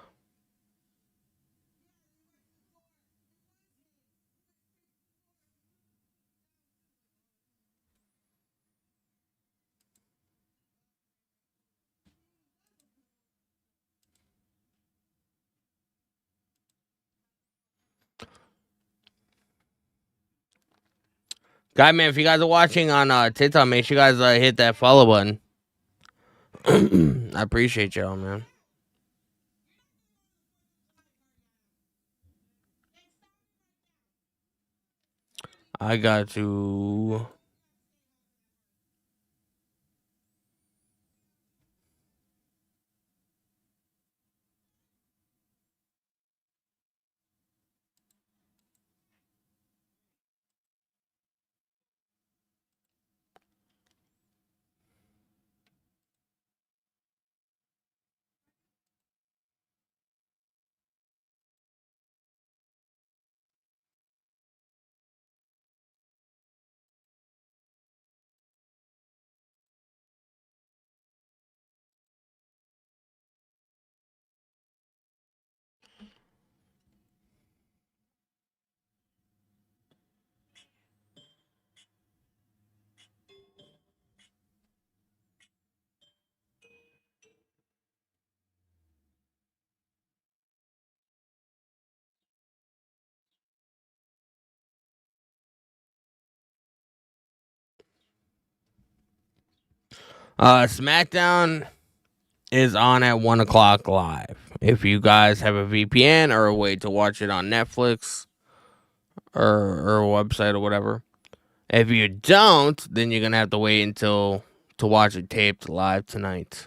Guy, man, if you guys are watching on TikTok, make sure you guys hit that follow button. I appreciate y'all, man. I got to. SmackDown is on at 1 o'clock live. If you guys have a VPN or a way to watch it on Netflix or a website or whatever. If you don't, then you're gonna have to wait until to watch it taped live tonight.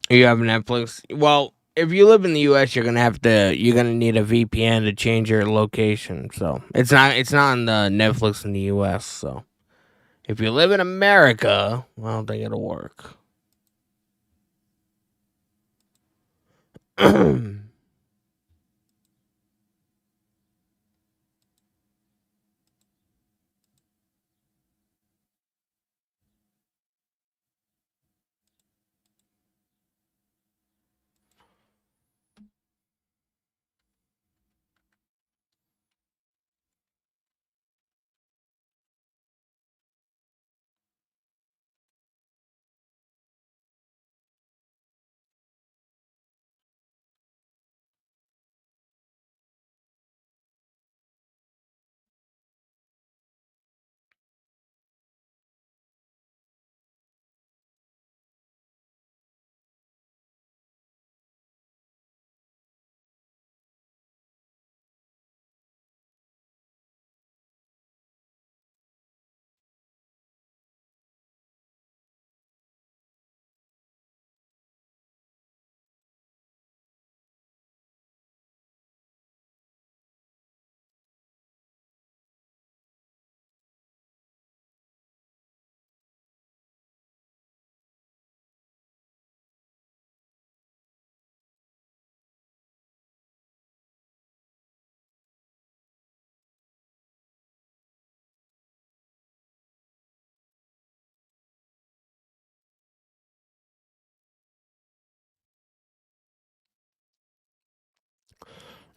You have Netflix. Well, if you live in the US, you're gonna need a VPN to change your location. So it's not on the Netflix in the US. So if you live in America, I don't think it'll work.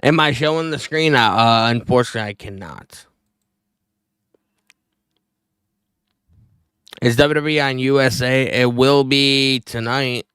Am I showing the screen? Unfortunately, I cannot. Is WWE on USA? It will be tonight.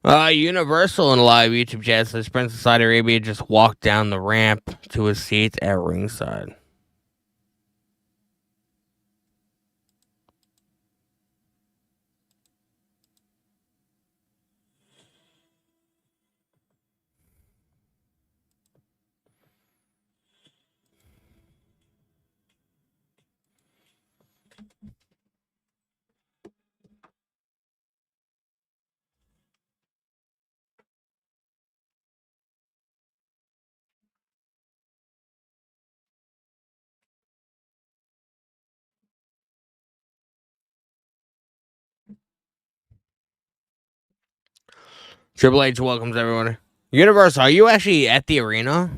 Universal in a live YouTube chat says Prince of Saudi Arabia just walked down the ramp to his seat at ringside. Triple H welcomes everyone. Universe, are you actually at the arena?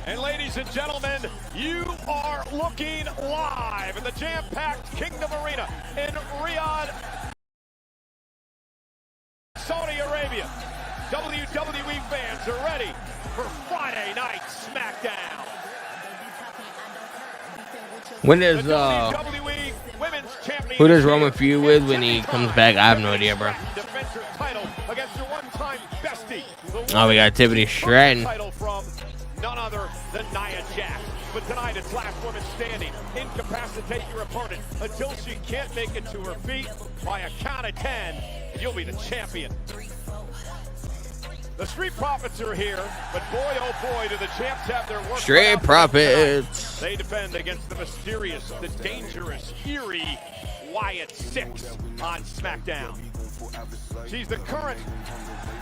And ladies and gentlemen, you are looking live in the jam-packed Kingdom Arena in Riyadh, Saudi Arabia. WWE fans are ready for Friday Night Smackdown. When does who does Roman feud with when he comes back? I have no idea, bro. Oh, we got Tiffany Stratton. None other than Nia Jax. But tonight it's last woman standing. Incapacitate your opponent until she can't make it to her feet. By a count of 10, and you'll be the champion. The Street Profits are here, but boy, oh boy, do the champs have their work. Street Profits. They defend against the mysterious, the dangerous, eerie Wyatt Six on SmackDown. She's the current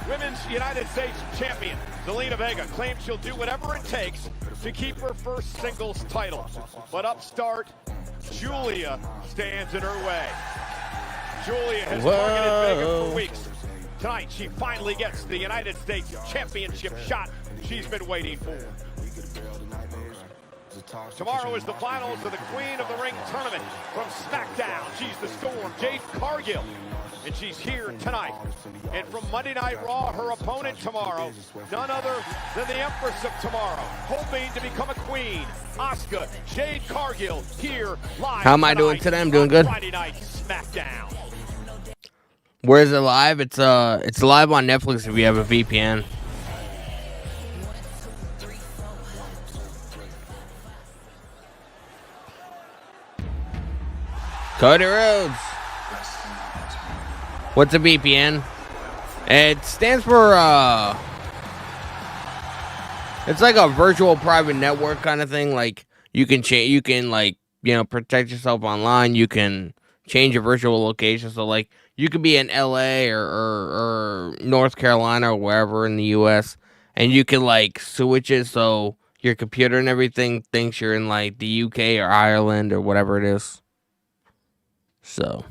Women's United States Champion. Zelina Vega claims she'll do whatever it takes to keep her first singles title. But upstart Julia stands in her way. Julia has targeted Megan for weeks. Tonight, she finally gets the United States Championship shot she's been waiting for. Tomorrow is the finals of the Queen of the Ring tournament from SmackDown. She's the Storm, Jade Cargill, and she's here tonight. And from Monday Night Raw, her opponent tomorrow, none other than the Empress of Tomorrow, hoping to become a queen, Asuka, Jade Cargill, here live. How am I doing today? I'm doing good. Friday Night SmackDown. Where is it live? It's live on Netflix if you have a VPN. Cody Rhodes. What's a VPN? It stands for it's like a virtual private network kind of thing. Like you can protect yourself online. You can change your virtual location. So like you could be in LA or North Carolina or wherever in the US, and you can like switch it so your computer and everything thinks you're in like the UK or Ireland or whatever it is. So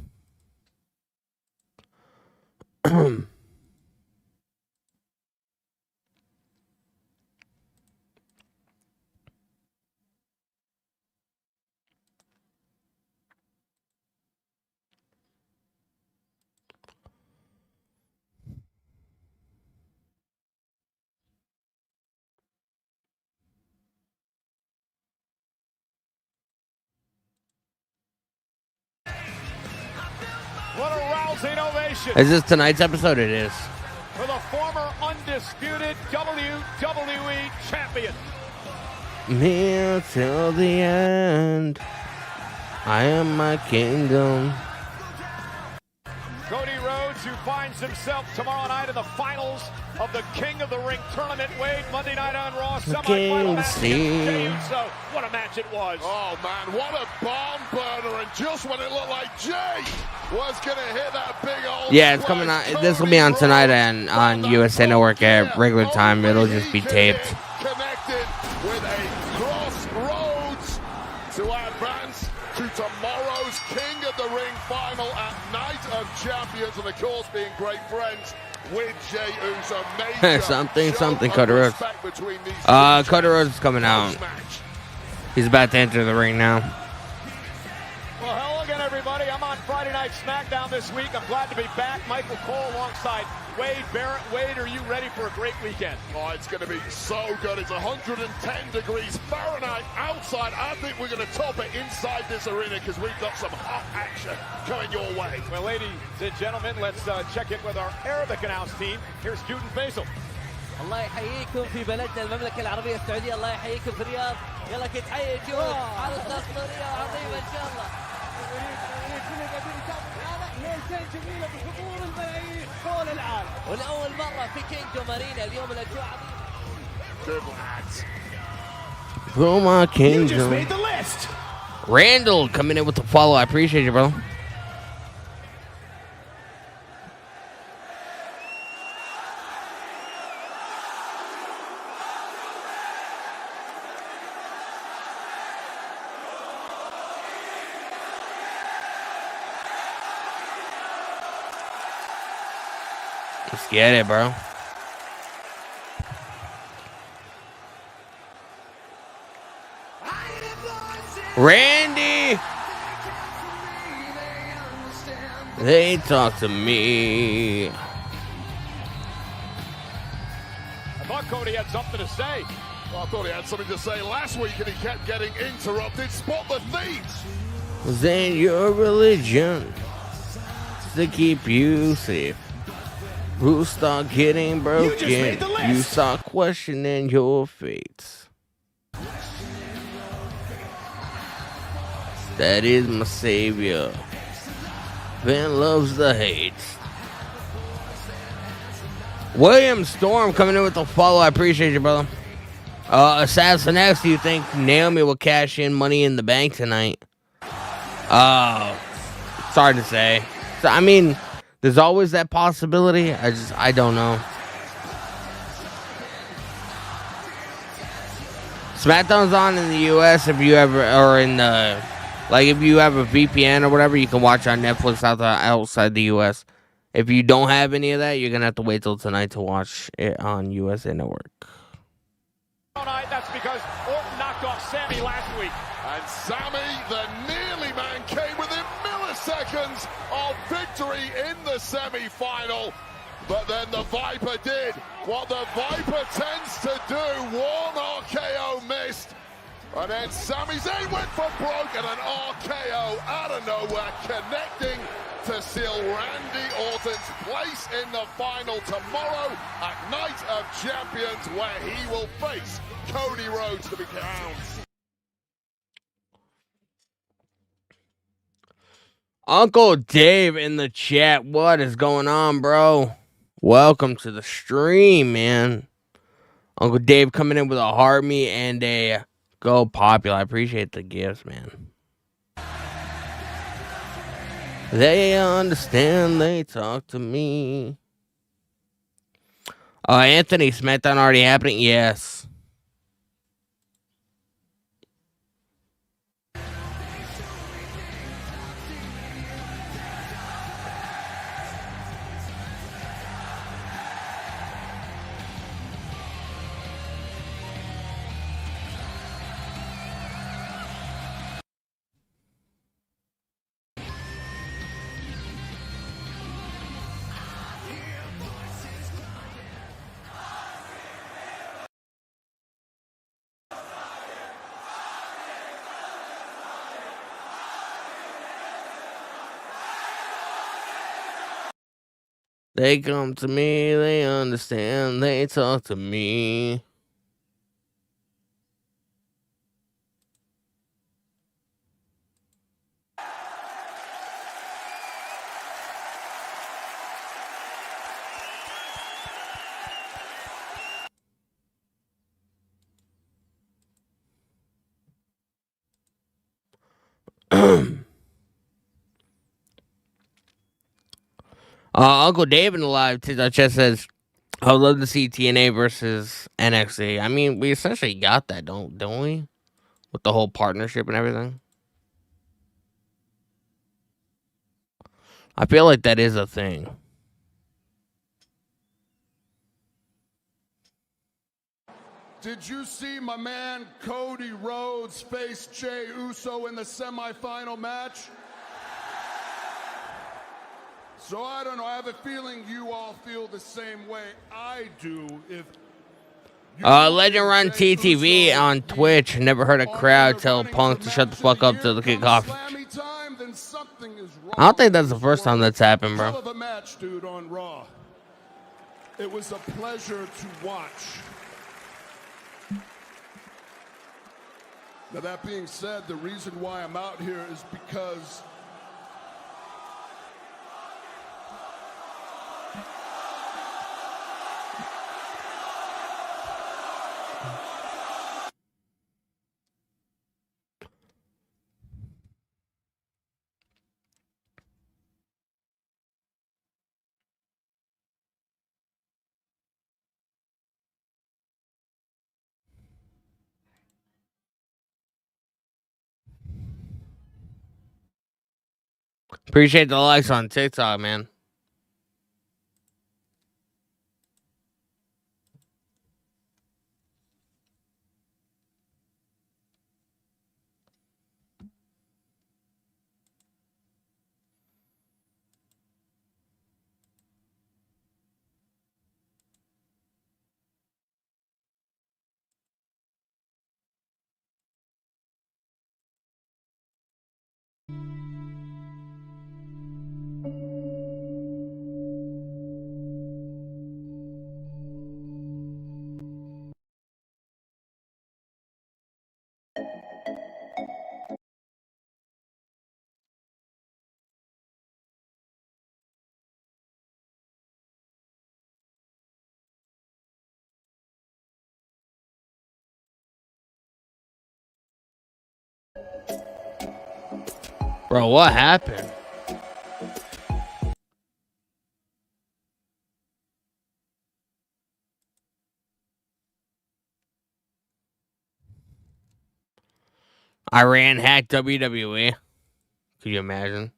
What a rousing ovation. is this tonight's episode? It is. For the former undisputed WWE champion. Me till the end. I am my kingdom. Cody Rhodes, who finds himself tomorrow night in the finals of the King of the Ring tournament. Wade, Monday night on Raw, semifinal match against Jey Uso. What a match it was. Oh, man, what a barn burner. And just when it looked like Jay was going to hit that big old... Yeah, it's coming on. This will be on tonight and on USA Network at regular time. It'll just be taped. Connected with a crossroads to advance to tomorrow's King of the Ring final at Night of Champions, and of course being great friends with Jey Uso. something Cody Rhodes. Cody Rhodes is coming out. He's about to enter the ring now. Well, hello again, everybody. I'm on Friday Night SmackDown this week. I'm glad to be back. Michael Cole alongside Wade Barrett. Wade, are you ready for a great weekend? Oh, it's going to be so good. It's 110 degrees Fahrenheit outside. I think we're going to top it inside this arena because we've got some hot action coming your way. Well, ladies and gentlemen, let's check in with our Arabic announce team. Here's Jude and Faisal. الله يحييكم في بلدنا المملكة العربية السعودية. الله يحييكم في الرياض. يلا كتحيي جود على التصويرية عظيمة إن شاء الله. جميلة بحضور الملايين حول العالم. ولأول مرة في كينجدوم أرينا اليوم الأجواء عظيمة. Good lads. From my kingdom. You just made the list. Randall coming in with the follow. I appreciate you, bro. Let's get it, bro. Randy! They talk to me. I thought Cody had something to say. Well, I thought he had something to say last week and he kept getting interrupted. Spot the thieves. Was in your religion to keep you safe. Rules start getting broken. You start questioning your fates. That is my savior. Van loves the hate. William Storm coming in with the follow. I appreciate you, brother. Assassin X, do you think Naomi will cash in Money in the Bank tonight? It's hard to say. So, I mean, there's always that possibility. I don't know. SmackDown's on in the U.S. if you ever, or in the, like if you have a VPN or whatever, you can watch on Netflix outside the U.S. If you don't have any of that, you're gonna have to wait till tonight to watch it on USA Network. That's because Orton knocked off Sammy last week. And Sammy, the nearly man, came within milliseconds of victory in the semi-final. But then the Viper did what the Viper tends to do. One RKO missed. And then Sami Zayn went for broke and an RKO out of nowhere, connecting to seal Randy Orton's place in the final tomorrow at Night of Champions, where he will face Cody Rhodes to be crowned. Uncle Dave in the chat. What is going on, bro? Welcome to the stream, man. Uncle Dave coming in with a heart me and a go popular. I appreciate the gifts, man. They understand, they talk to me. Anthony, SmackDown already happening? Yes. They come to me, they understand, they talk to me. Uncle Dave in the live TikTok chat says, I would love to see TNA versus NXT. I mean, we essentially got that, don't we? With the whole partnership and everything. I feel like that is a thing. Did you see my man Cody Rhodes face Jey Uso in the semifinal match? So I don't know, I have a feeling you all feel the same way I do. If Legend Run TTV on Twitch. Never heard a crowd tell Punk to shut the fuck up till the kickoff. I don't think that's the first time that's happened, bro. Hell of a match, dude, on Raw. It was a pleasure to watch. Now that being said, the reason why I'm out here is because Appreciate the likes on TikTok, man. Bro, what happened? Iran hacked WWE. Could you imagine?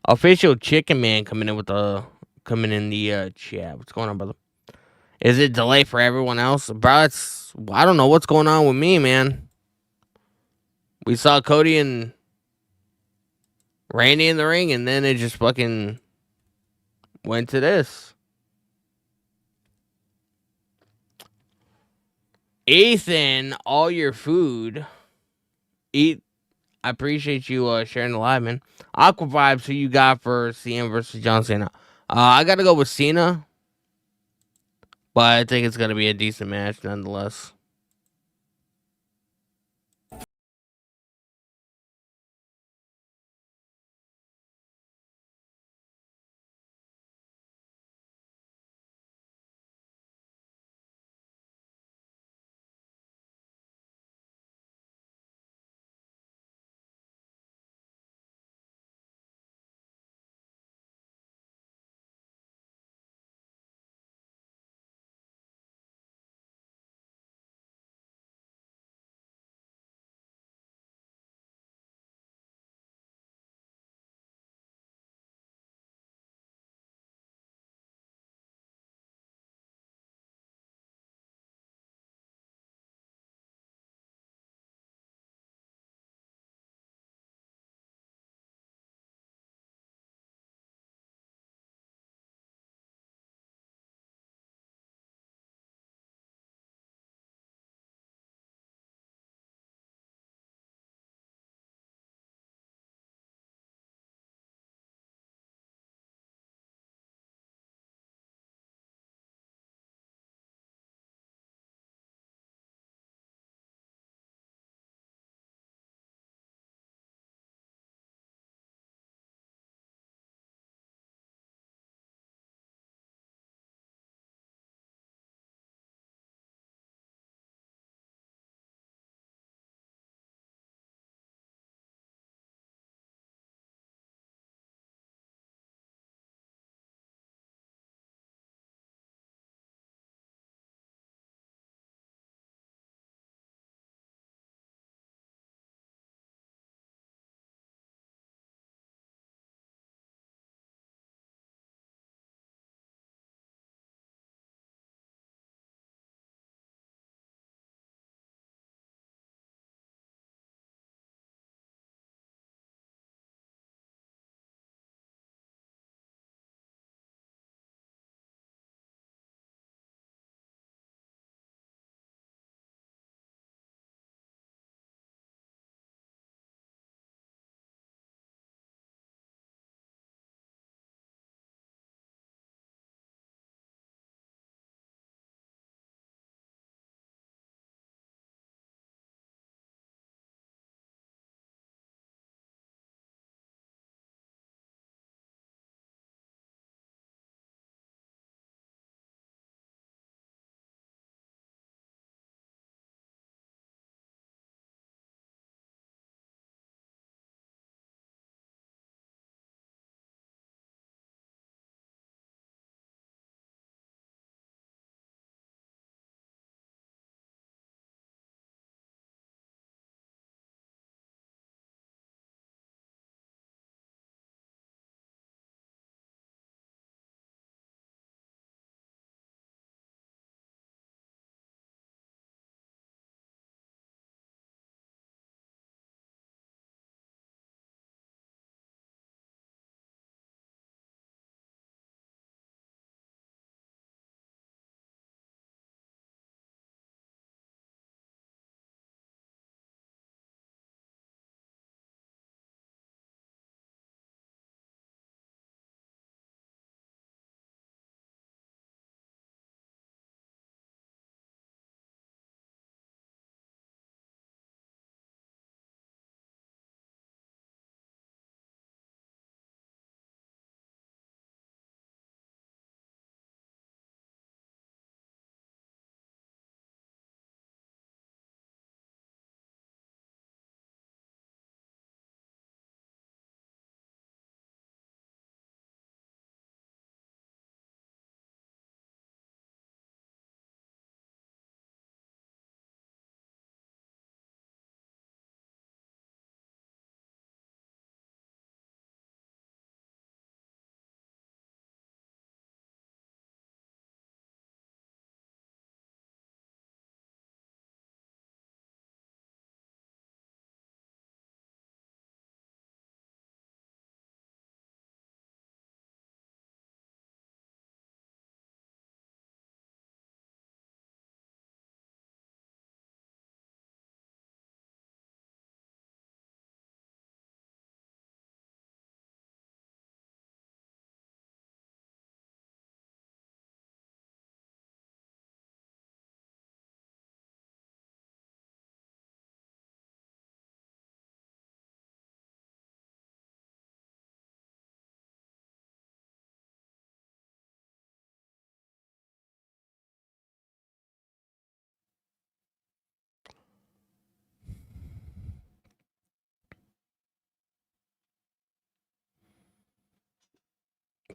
Official Chicken Man coming in the chat. What's going on, brother? Is it delay for everyone else, bro? I don't know what's going on with me, man. We saw Cody and Randy in the ring, and then it just fucking went to this. Ethan, all your food. Eat. I appreciate you sharing the live, man. Aqua vibes. Who you got for CM versus John Cena? I got to go with Cena, but I think it's gonna be a decent match nonetheless.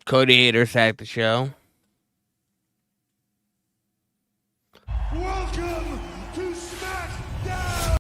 Cody Hater sacked the show. Welcome to SmackDown!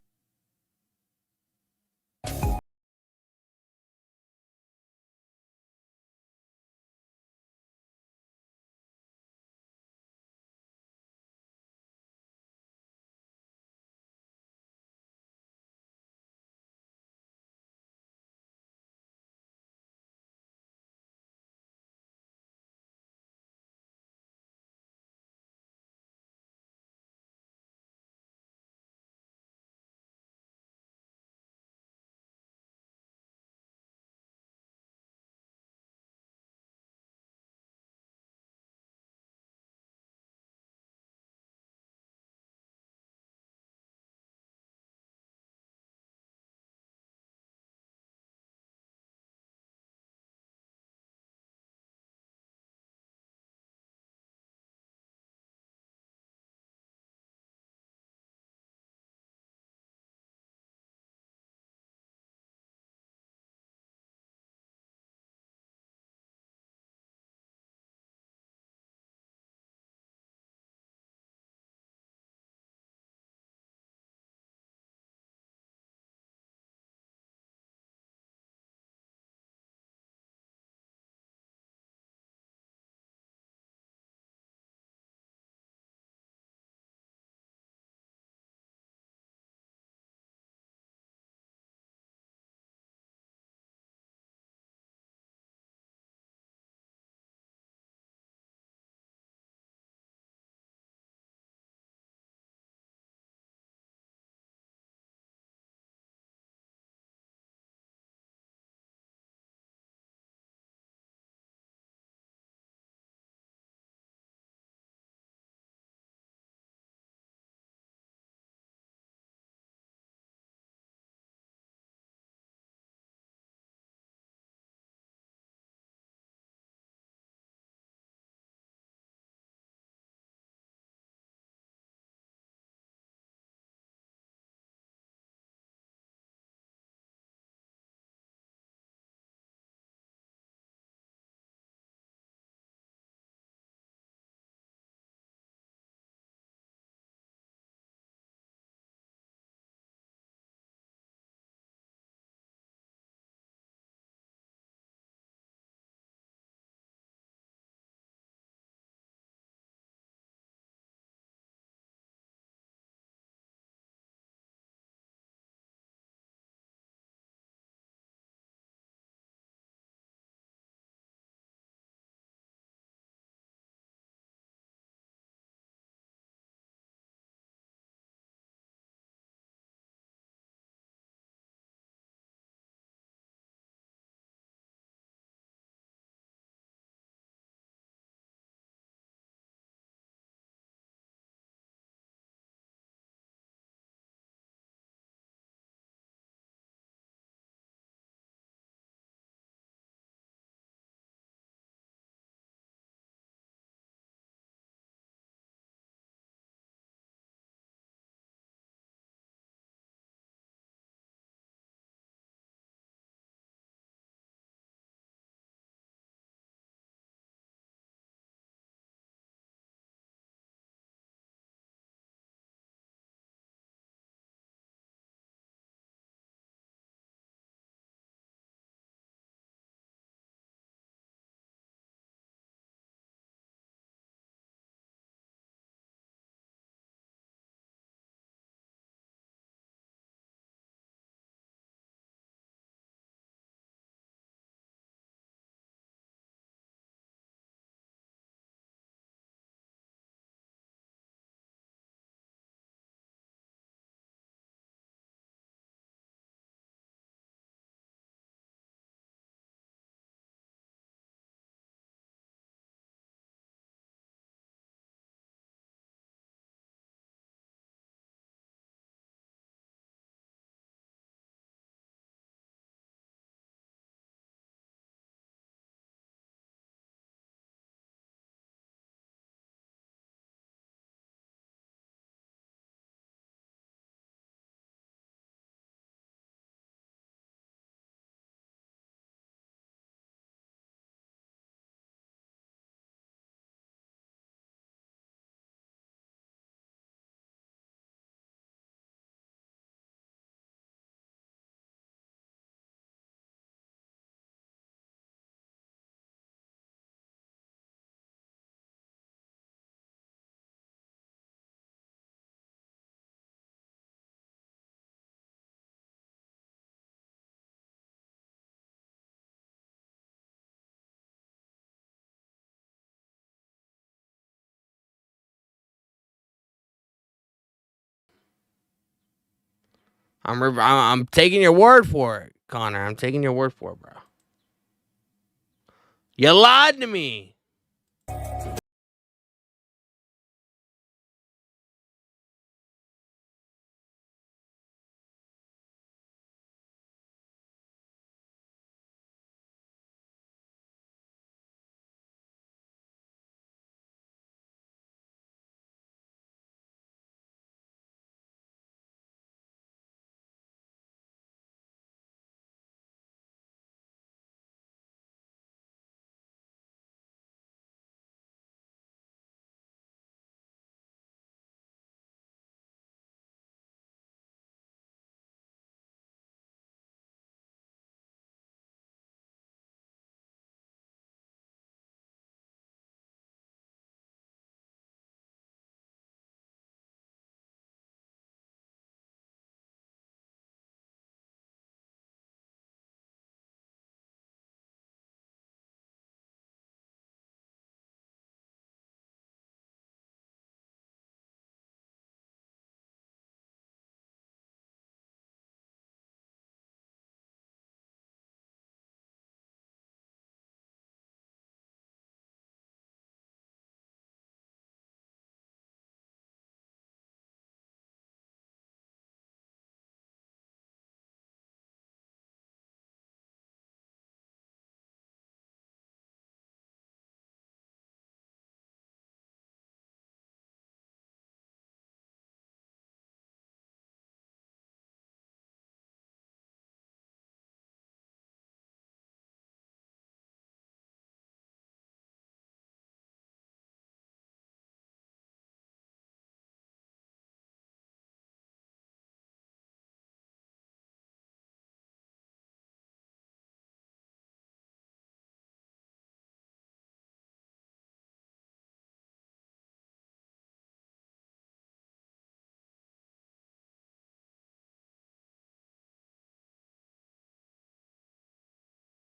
I'm taking your word for it, Connor. I'm taking your word for it, bro. You lied to me.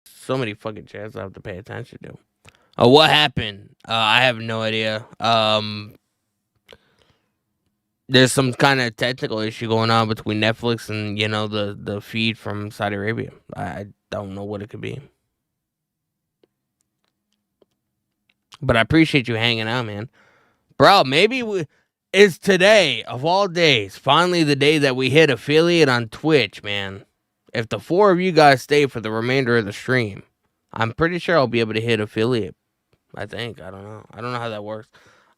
So many fucking chats I have to pay attention to. What happened? I have no idea. There's some kind of technical issue going on between Netflix and the feed from Saudi Arabia. I don't know what it could be, but I appreciate you hanging out, man. Bro, maybe it's today of all days, finally the day that we hit affiliate on Twitch, man. If the four of you guys stay for the remainder of the stream, I'm pretty sure I'll be able to hit affiliate. I think. I don't know. I don't know how that works.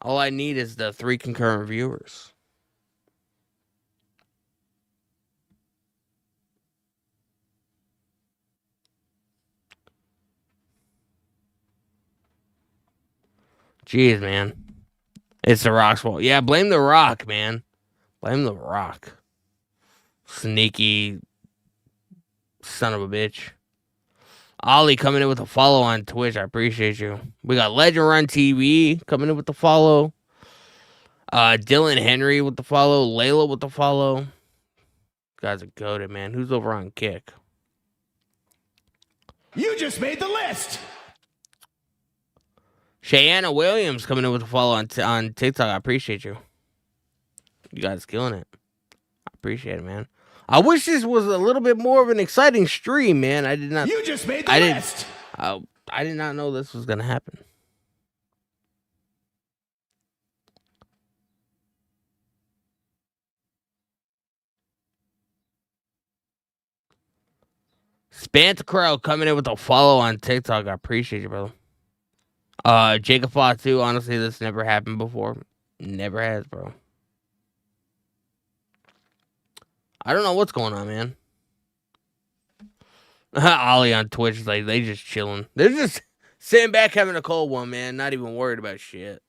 All I need is the 3 concurrent viewers. Jeez, man. It's The Rock's fault. Yeah, blame The Rock, man. Blame The Rock. Sneaky son of a bitch. Ollie coming in with a follow on Twitch. I appreciate you. We got Legend Run TV coming in with the follow. Dylan Henry with the follow. Layla with the follow. You guys are goated, man. Who's over on Kick? You just made the list. Cheyanna Williams coming in with a follow on TikTok. I appreciate you. You guys killing it. I appreciate it, man. I wish this was a little bit more of an exciting stream, man. I did not. You just made the list. I did not know this was gonna happen. Spantacrow coming in with a follow on TikTok. I appreciate you, brother. Jacob Fatu. Honestly, this never happened before. Never has, bro. I don't know what's going on, man. Ollie on Twitch is like, they just chilling. They're just sitting back having a cold one, man. Not even worried about shit.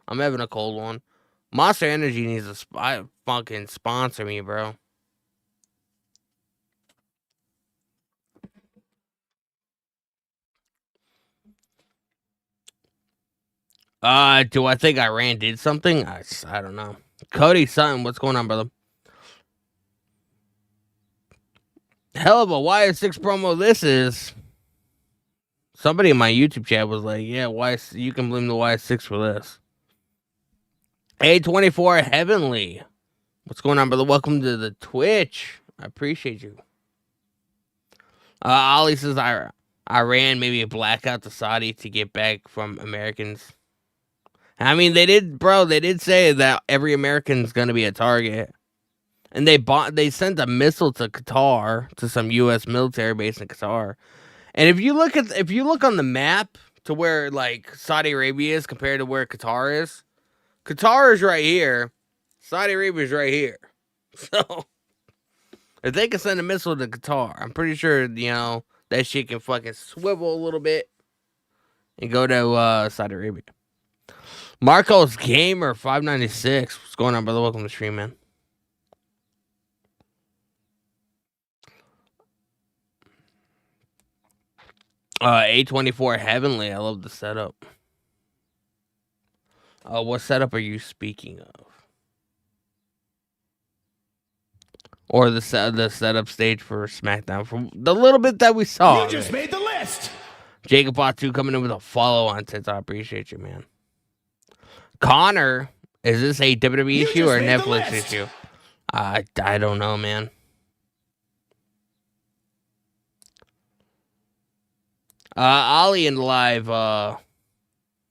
I'm having a cold one. Monster Energy needs to fucking sponsor me, bro. Do I think Iran did something? I don't know. Cody Sutton, what's going on, brother? Hell of a YS6 promo this is. Somebody in my YouTube chat was like, yeah, you can blame the YS6 for this. A24 Heavenly What's going on, brother? Welcome to the Twitch. I appreciate you. Ollie says Iran maybe a blackout to Saudi to get back from Americans. I mean, they did say that every American's going to be a target. And they sent a missile to Qatar, to some U.S. military base in Qatar. And if you look on the map to where like Saudi Arabia is compared to where Qatar is right here. Saudi Arabia is right here. So if they can send a missile to Qatar, I'm pretty sure that shit can fucking swivel a little bit and go to Saudi Arabia. Marcos Gamer 596. What's going on, brother? Welcome to the stream, man. A24 Heavenly. I love the setup. What setup are you speaking of? Or the setup stage for SmackDown from the little bit that we saw. You just made the list. Jacob Bot2 coming in with a follow on TikTok. I appreciate you, man. Connor, is this a WWE issue or a Netflix issue? I don't know, man. Ollie in live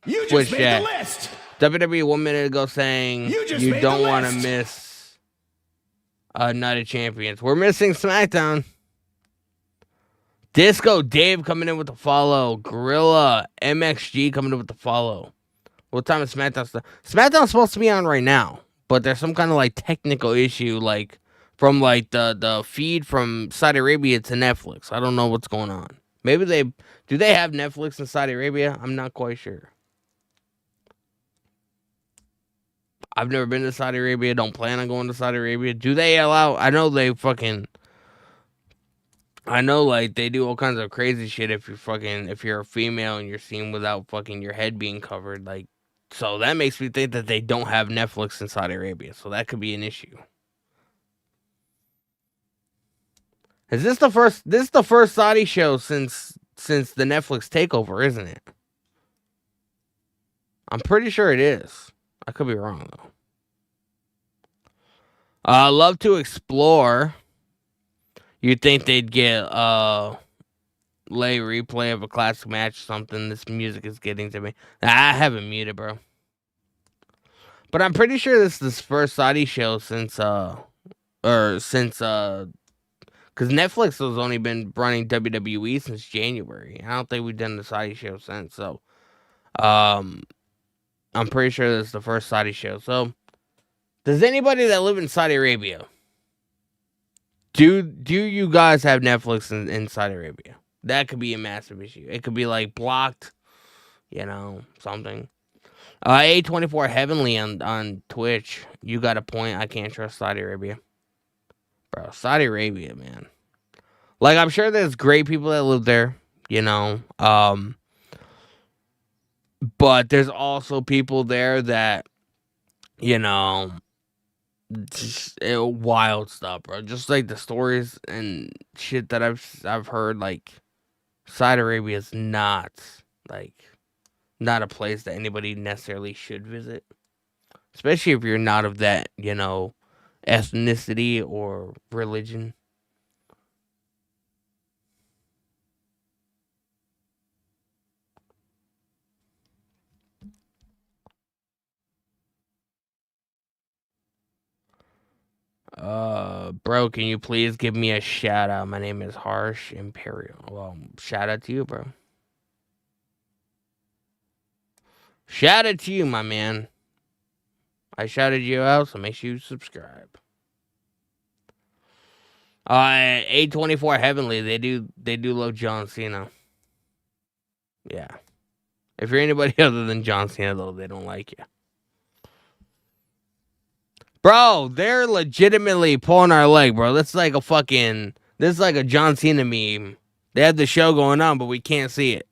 You Twitch just made chat. the list. WWE 1 minute ago saying you don't want to miss Night of Champions. We're missing SmackDown. Disco Dave coming in with the follow. Gorilla MXG coming in with the follow. What time is SmackDown stuff? SmackDown's supposed to be on right now, but there's some kind of like technical issue, like from like the feed from Saudi Arabia to Netflix. I don't know what's going on. Maybe do they have Netflix in Saudi Arabia? I'm not quite sure. I've never been to Saudi Arabia. Don't plan on going to Saudi Arabia. Do they allow? I know they do all kinds of crazy shit if you're a female and you're seen without fucking your head being covered. Like, so that makes me think that they don't have Netflix in Saudi Arabia. So that could be an issue. Is this the first? This is the first Saudi show since the Netflix takeover, isn't it? I'm pretty sure it is. I could be wrong though. Love to explore. You'd think they'd get lay replay of a classic match or something. This music is getting to me. I haven't muted, bro. But I'm pretty sure this is the first Saudi show since because Netflix has only been running WWE since January. I don't think we've done the Saudi show since. So, I'm pretty sure this is the first Saudi show. So, does anybody that live in Saudi Arabia, do you guys have Netflix in Saudi Arabia? That could be a massive issue. It could be like blocked, something. A24 Heavenly on Twitch. You got a point. I can't trust Saudi Arabia. Bro, Saudi Arabia, man. Like, I'm sure there's great people that live there, but there's also people there that, just wild stuff, bro. Just like the stories and shit that I've heard, like, Saudi Arabia is not a place that anybody necessarily should visit. Especially if you're not of that, ethnicity or religion. Bro, can you please give me a shout out? My name is Harsh Imperial. Well, shout out to you, bro. Shout out to you, my man. I shouted you out, so make sure you subscribe. A24 Heavenly, they do love John Cena. Yeah. If you're anybody other than John Cena, though, they don't like you. Bro, they're legitimately pulling our leg, bro. This is like a John Cena meme. They have the show going on, but we can't see it.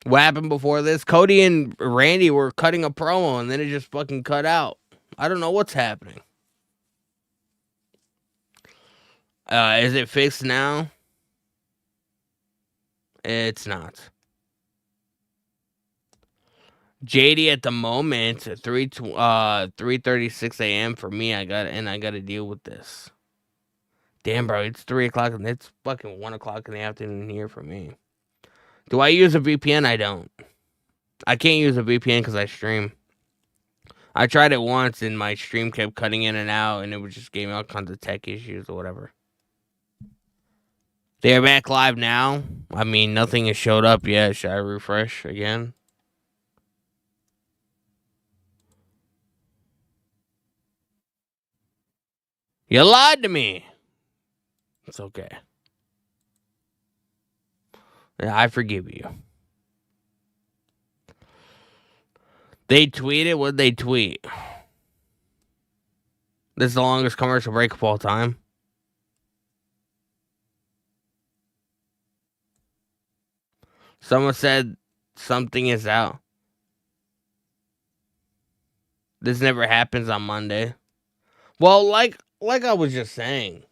What happened before this? Cody and Randy were cutting a promo, and then it just fucking cut out. I don't know what's happening. Is it fixed now? It's not. JD at the moment, 3:36 a.m. for me. I got to deal with this. Damn, bro, it's 3 o'clock and it's fucking 1 o'clock in the afternoon here for me. Do I use a VPN? I don't. I can't use a VPN because I stream. I tried it once and my stream kept cutting in and out and it was just giving me all kinds of tech issues or whatever. They're back live now. I mean, nothing has showed up yet. Should I refresh again? You lied to me. It's okay. Yeah, I forgive you. They tweeted what they tweet. This is the longest commercial break of all time. Someone said something is out. This never happens on Monday. Well, like I was just saying.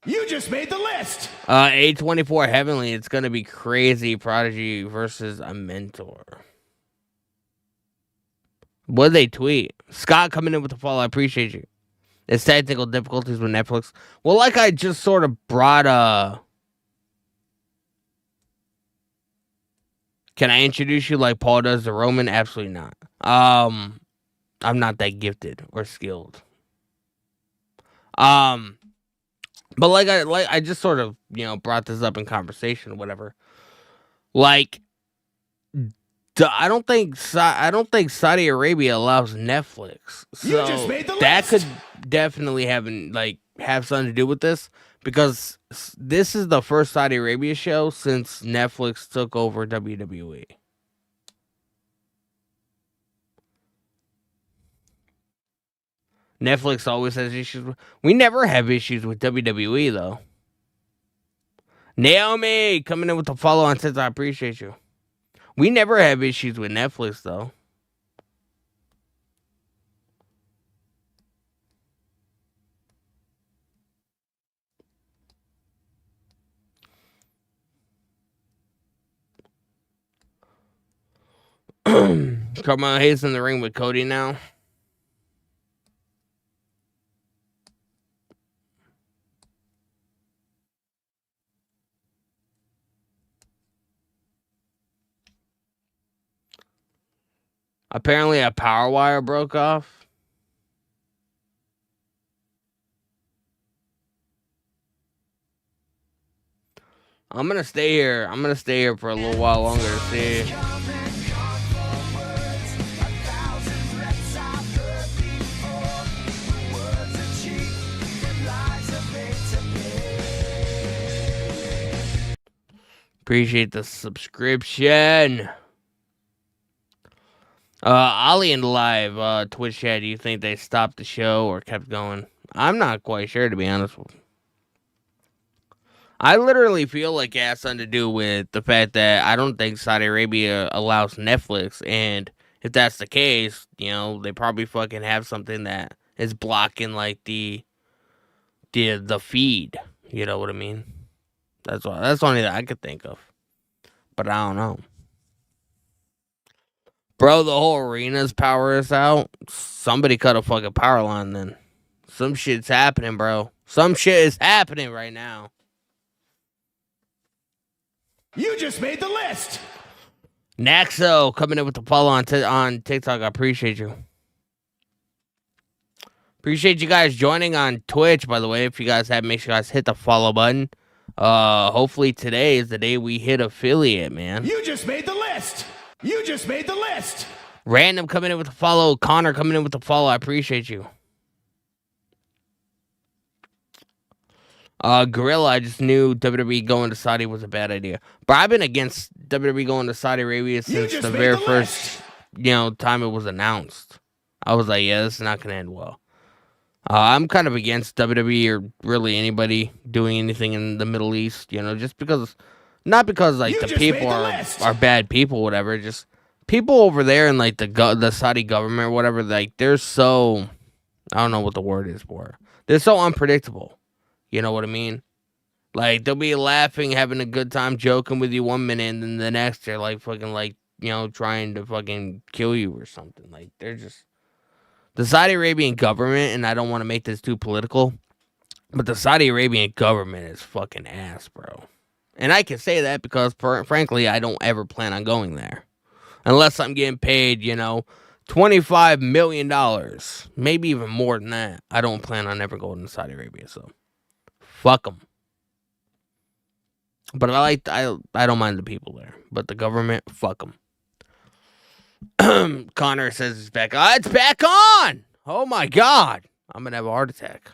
You just made the list. A24 Heavenly, it's gonna be crazy. Prodigy versus a mentor. What did they tweet? Scott coming in with the follow. I appreciate you. It's technical difficulties with Netflix. Well, like I just sort of brought Can I introduce you like Paul does to Roman? Absolutely not. I'm not that gifted or skilled. But I just sort of, brought this up in conversation or whatever. Like, I don't think Saudi Arabia allows Netflix. So You just made the that list. could definitely have something to do with this, because this is the first Saudi Arabia show since Netflix took over WWE. Netflix always has issues. We never have issues with WWE, though. Naomi coming in with the follow on since I appreciate you. We never have issues with Netflix, though. Carmelo Hayes in the ring with Cody now. Apparently a power wire broke off. I'm gonna stay here. I'm gonna stay here for a little while longer to see. Appreciate the subscription. Ollie in the live Twitch chat, do you think they stopped the show or kept going? I'm not quite sure, to be honest with you. I literally feel like it has something to do with the fact that I don't think Saudi Arabia allows Netflix, and if that's the case, they probably fucking have something that is blocking like the feed. You know what I mean? That's only that I could think of. But I don't know. Bro, the whole arena's power is out. Somebody cut a fucking power line then. Some shit's happening, bro. Some shit is happening right now. You just made the list. Naxo coming in with the follow on TikTok. I appreciate you. Appreciate you guys joining on Twitch, by the way. If you guys have, make sure you guys hit the follow button. Hopefully today is the day we hit affiliate, man. You just made the list. You just made the list. Random coming in with the follow. Connor coming in with the follow. I appreciate you. Gorilla, I just knew WWE going to Saudi was a bad idea. But I've been against WWE going to Saudi Arabia since the very first, time it was announced. I was like, yeah, this is not going to end well. I'm kind of against WWE or really anybody doing anything in the Middle East, just because, not because like the people are bad people, whatever. Just people over there in like the Saudi government or whatever, like they're so, I don't know what the word is for. They're so unpredictable. You know what I mean? Like, they'll be laughing, having a good time, joking with you one minute, and then the next, they're like fucking like trying to fucking kill you or something. Like, they're just... The Saudi Arabian government, and I don't want to make this too political, but the Saudi Arabian government is fucking ass, bro. And I can say that because, frankly, I don't ever plan on going there. Unless I'm getting paid, $25 million. Maybe even more than that. I don't plan on ever going to Saudi Arabia, so fuck them. But I don't mind the people there. But the government, fuck them. Connor says it's back on. It's back on! Oh my God. I'm going to have a heart attack.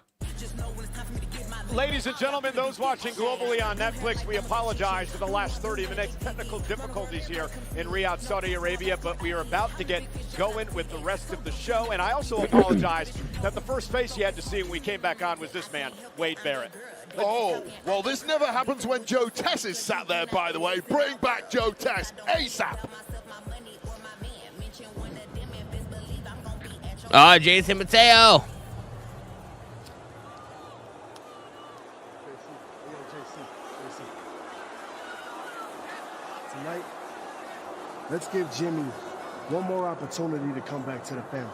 Ladies and gentlemen, those watching globally on Netflix, we apologize for the last 30 minutes. Technical difficulties here in Riyadh, Saudi Arabia, but we are about to get going with the rest of the show. And I also apologize that the first face you had to see when we came back on was this man, Wade Barrett. Oh, well, this never happens when Joe Tess is sat there, by the way. Bring back Joe Tess ASAP. Oh, Jason Mateo. Tonight, let's give Jimmy one more opportunity to come back to the family,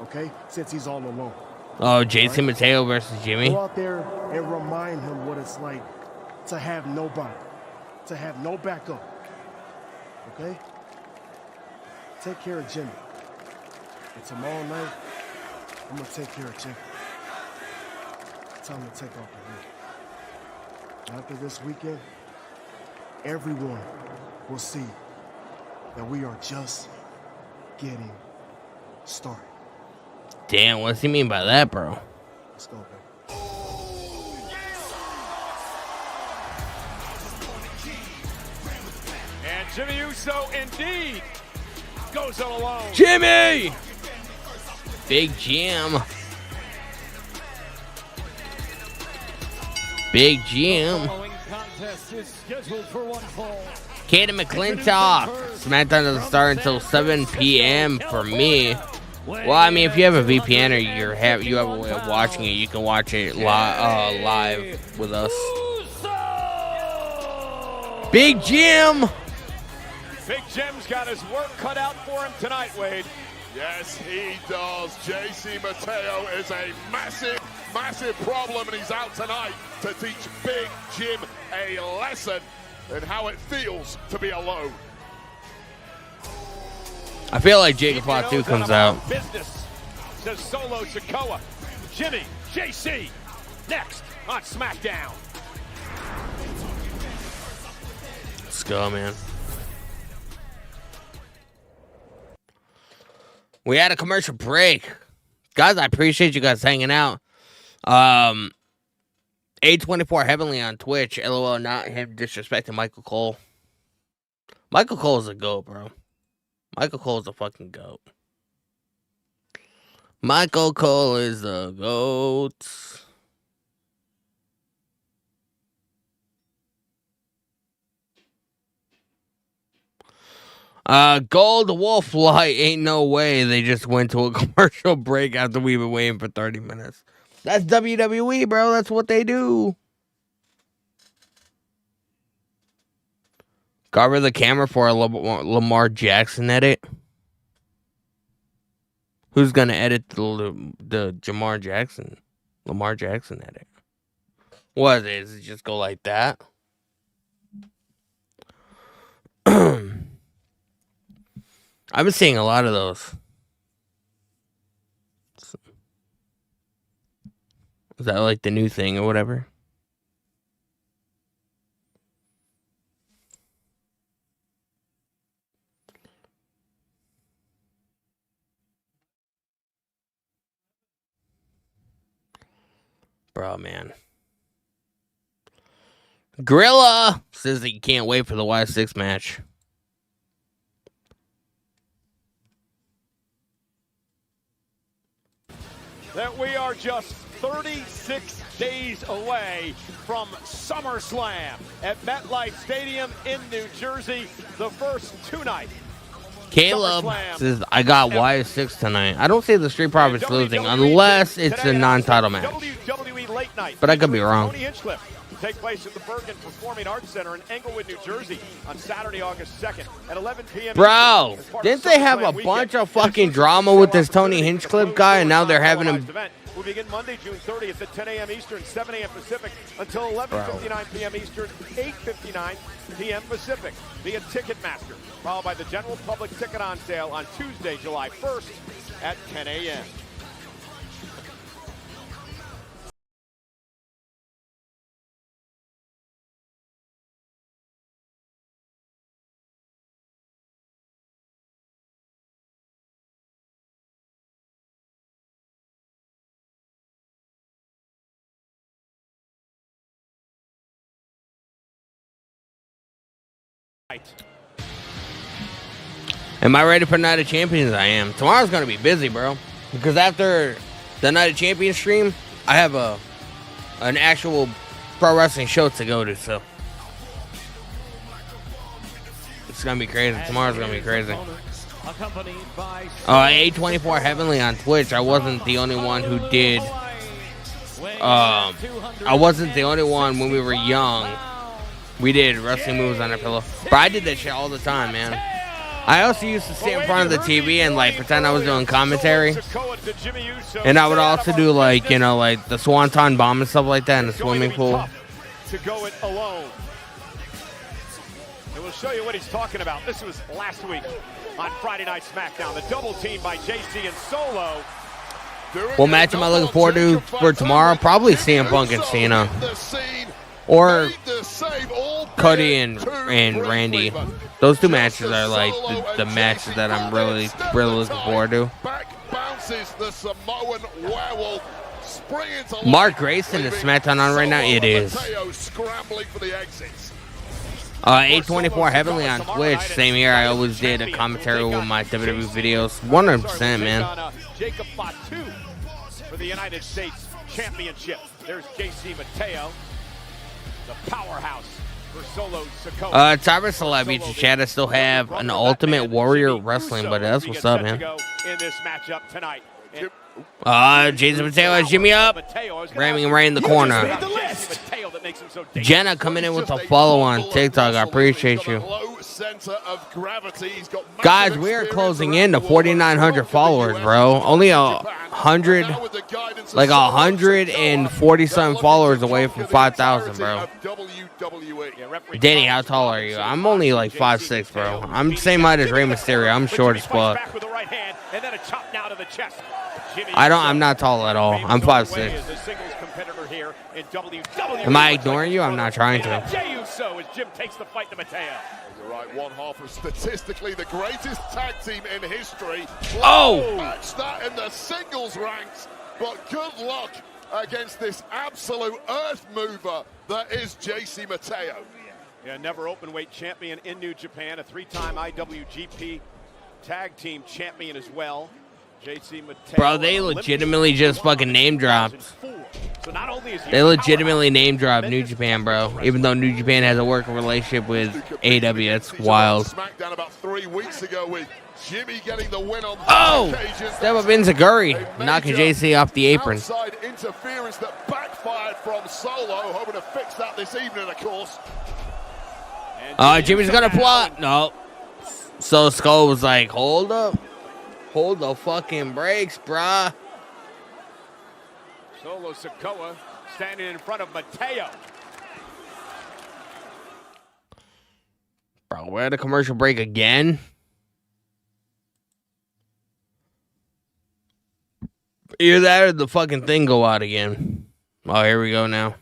okay? Since he's all alone. Oh, Jason Mateo versus Jimmy. Go out there and remind him what it's like to have nobody, to have no backup, okay? Take care of Jimmy. And tomorrow night, I'm gonna take care of Jimmy. Time to take off the wheel. After this weekend, everyone will see that we are just getting started. Damn, what's he mean by that, bro? Let's go, baby. And Jimmy Uso indeed goes it alone. Jimmy! Big Jim. Big Jim. Contest is scheduled for one fall. Kaden McClintock. SmackDown doesn't start until 7 p.m. for me. Well, I mean, if you have a VPN or you have a way of watching it, you can watch it live with us. Big Jim. Big Jim's got his work cut out for him tonight, Wade. Yes, he does. JC Mateo is a massive, massive problem, and he's out tonight to teach Big Jim a lesson in how it feels to be alone. I feel like Jacob Fatu comes out. Business, says Solo Sikoa. Jimmy, JC, next on SmackDown. Let's go, man. We had a commercial break. Guys, I appreciate you guys hanging out. A24 Heavenly on Twitch. LOL, not him disrespecting Michael Cole. Michael Cole is a GOAT, bro. Michael Cole is a fucking GOAT. Michael Cole is a GOAT. Gold Wolf Light, ain't no way they just went to a commercial break after we've been waiting for 30 minutes. That's WWE, bro. That's what they do. Cover the camera for a Lamar Jackson edit. Who's gonna edit the Lamar Jackson edit? What is it? Just go like that? I've been seeing a lot of those. Is that like the new thing or whatever? Bro, man. Gorilla says that you can't wait for the Y6 match. That we are just 36 days away from SummerSlam at MetLife Stadium in New Jersey. The first two-night Caleb says, I got Y6 tonight. I don't see the Street Profits losing unless it's a non-title match. WWE Late Night. But I could be wrong. Tony Hinchcliffe, take place at the Bergen Performing Arts Center in Englewood, New Jersey on Saturday, August 2nd at 11 p.m. Bro, didn't they have a bunch of fucking drama with this Tony Hinchcliffe guy, and now they're having him... Will begin Monday, June 30th at 10 a.m. Eastern, 7 a.m. Pacific until 11:59 p.m. Eastern, 8:59 p.m. Pacific via Ticketmaster, followed by the general public ticket on sale on Tuesday, July 1st at 10 a.m. Am I ready for Night of Champions? I am. Tomorrow's going to be busy, bro. Because after the Night of Champions stream, I have an actual pro wrestling show to go to, so. It's going to be crazy. Tomorrow's going to be crazy. A24 Heavenly on Twitch. I wasn't the only one who did. I wasn't the only one when we were young. We did wrestling moves on our pillow. But I did that shit all the time, man. I also used to sit in front of the TV and, like, pretend I was doing commentary. And I would also do, like, you know, like the Swanton Bomb and stuff like that in the swimming pool. To go it alone. And we'll show you what he's talking about. This was last week on Friday Night SmackDown. The double team by JC and Solo. What match am I looking forward to for tomorrow? Probably CM Punk and Cena. Or Cody and Randy. Those two matches are like the matches that I'm really looking forward to. Mark Grayson is SmackDown on right now. It is. A24 Heavenly on Twitch. Same here. I always did a commentary with my WWE videos. 100%, man. Jacob Fatu for the United States Championship. There's JC Mateo, the powerhouse for Solo Sikoa. Tyrus Celebi chat. I still have an Ultimate Warrior Wrestling, but that's what's up, man. In this matchup tonight. Jason Mateo has Jimmy up, ramming him right in the corner. Jenna coming in with a follow on TikTok. I appreciate you. Guys, we are closing in to 4,900 followers, bro. Only 140-something followers away from 5,000, bro. Danny, how tall are you? I'm only like 5'6", bro. I'm the same height as Rey Mysterio. I'm short as fuck. I'm not tall at all. I'm 5'6". Am I ignoring you? I'm not trying to. You're right, one half of statistically the greatest tag team in history. Oh! Match that in the singles ranks, but good luck against this absolute earth mover that is JC Mateo. Yeah, never openweight champion in New Japan, a three-time IWGP tag team champion as well. JC Mateo. Bro, they legitimately just fucking name dropped. They legitimately name dropped New Japan, bro. Even though New Japan has a working relationship with AW, it's wild. SmackDown about 3 weeks ago with Jimmy getting the win on step up Enziguri, knocking JC off the apron. Outside interference that backfired from Solo, hoping to fix that this evening, of course. Jimmy's gonna plot. No. So Skull was like, hold up. Hold the fucking brakes, bruh. Solo Sikoa standing in front of Mateo. Bro, we're at a commercial break again. Either that or the fucking thing go out again. Oh, here we go now.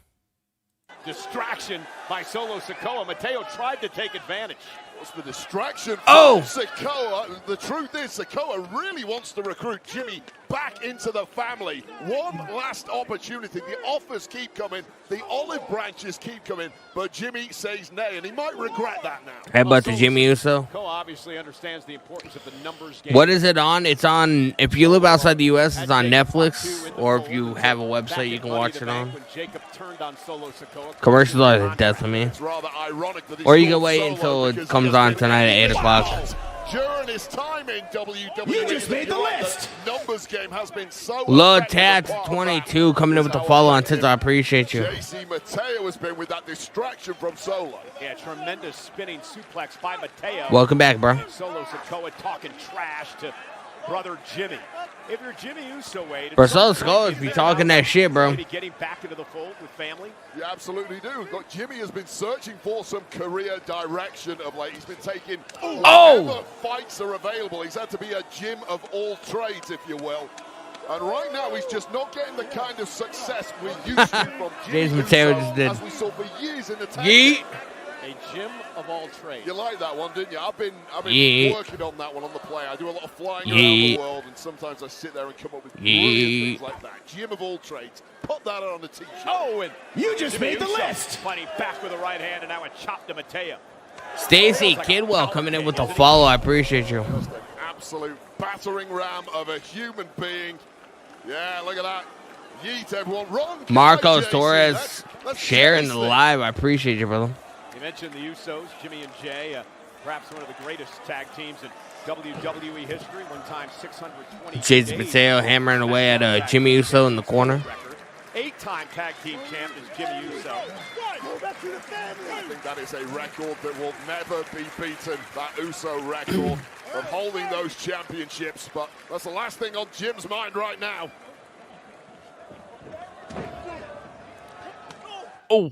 Distraction by Solo Sikoa. Mateo tried to take advantage. What's the distraction from Oh! Sikoa? The truth is, Sikoa really wants to recruit Jimmy back into the family. One last opportunity. The offers keep coming. The olive branches keep coming. But Jimmy says nay, and he might regret that now. Headbutt to Jimmy Uso. Sikoa obviously understands the importance of the numbers game. What is it on? It's on, if you live outside the U.S., it's on Netflix. Or if you have a website, you can watch it on. Commercials are the death of me. It's rather ironic that Or you can wait until it comes on tonight at 8 o'clock. during his time in WWE. You just made the list. The numbers game has been so Lord effective. Tats 22 coming in with the follow on TikTok. I appreciate you. JC Mateo has been with that distraction from Solo. Yeah, tremendous spinning suplex by Mateo. Welcome back, bro. Solo Sikoa talking trash to brother Jimmy. If you're Jimmy Uso, Wade, Bro, Solo Sikoa be talking that shit, bro. maybe getting back into the fold with family. You absolutely do. Look, Jimmy has been searching for some career direction of late. He's been taking whatever fights are available. He's had to be a Jim of all trades, if you will. And right now, he's just not getting the kind of success we're used to from Jimmy Mateo Uso, just did. as we saw for years in the tag. Yeet. A Jim of all trades. You like that one, didn't you? I've been Yeet. working on that one on the play. I do a lot of flying around Yeet. the world, and sometimes I sit there and come up with Yeet. brilliant things like that. Jim of all trades. Put that on a t-shirt. Oh, and You just Jimmy made the Uso list. fighting back with a right hand, and now a chop to Mateo. Stacy Kidwell coming in with the follow. I appreciate you. Just an absolute battering ram of a human being. Yeah, look at that. Yeet, everyone. Wrong. Marcos JC. Torres Let's sharing chase the this. live. I appreciate you, brother. You mentioned the Usos, Jimmy and Jay, perhaps one of the greatest tag teams in WWE history. One time 620. Jason Mateo hammering away at Jimmy Uso in the corner. 8-time tag team champ is Jimmy Uso. I think that is a record that will never be beaten, that Uso record of holding those championships. But that's the last thing on Jim's mind right now. Oh.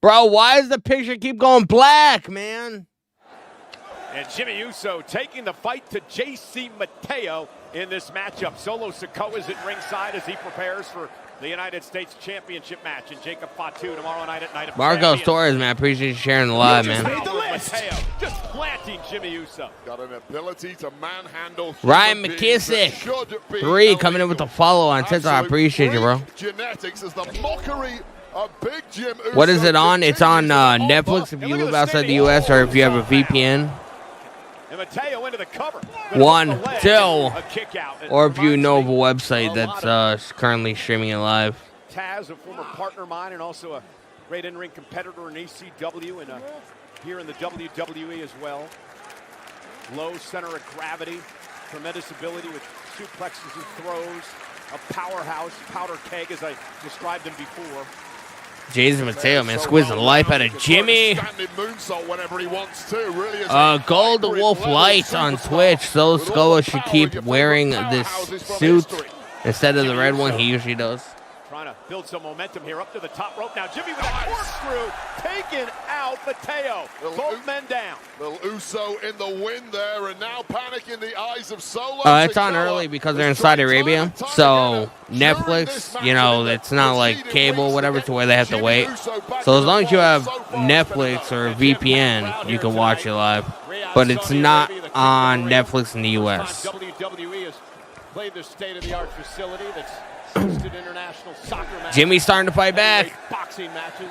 Bro, why does the picture keep going black, man? And Jimmy Uso taking the fight to JC Mateo in this matchup. Solo Sikoa is at ringside as he prepares for the United States Championship match. And Jacob Fatu tomorrow night at Night of Marcos Champions. Torres, man. I appreciate you sharing the live, just man. made the list. Mateo just planting Jimmy Uso. Got an ability to manhandle. Ryan human beings that McKissick, should be 3 coming in with the illegal. follow on TikTok. I Absolute appreciate you, bro. freak genetics is the mockery of Big Jim Uso. What is it on? It's on continues to Netflix offer. if you live outside the U.S. or if you have a VPN. And Mateo into the cover. 1, 2. A kick out. Or if you know of a website that's currently streaming it live. Taz, a former partner of mine and also a great in-ring competitor in ECW and here in the WWE as well. Low center of gravity, tremendous ability with suplexes and throws, a powerhouse, powder keg as I described him before. Jason Mateo, man, squeezing the life out of Jimmy. Standing moonsault whenever he wants to. Really is a Gold hybrid Wolf level Lights on superstar. Twitch. So With all the Sikoa should power keep your wearing favorite this powerhouses from suit history. instead of the red one he usually does. Trying to build some momentum here up to the top rope. Now Jimmy with a corkscrew, taking out Mateo. Both men down. Little Uso in the wind there, and now panic in the eyes of Solo. It's on Sikoa early because they're in is Saudi trying Arabia. time and time So again during this Netflix, match, you know, and it's not like proceeded cable, weeks whatever, again. to where they have to Jimmy wait. Uso back So in as the long as you fold. have So far, it's been Netflix or enough. VPN, you can watch it live. But it's not on Netflix in the U.S. WWE has played this state-of-the-art facility that's hosted international soccer matches. Jimmy's starting to fight back. Boxing matches.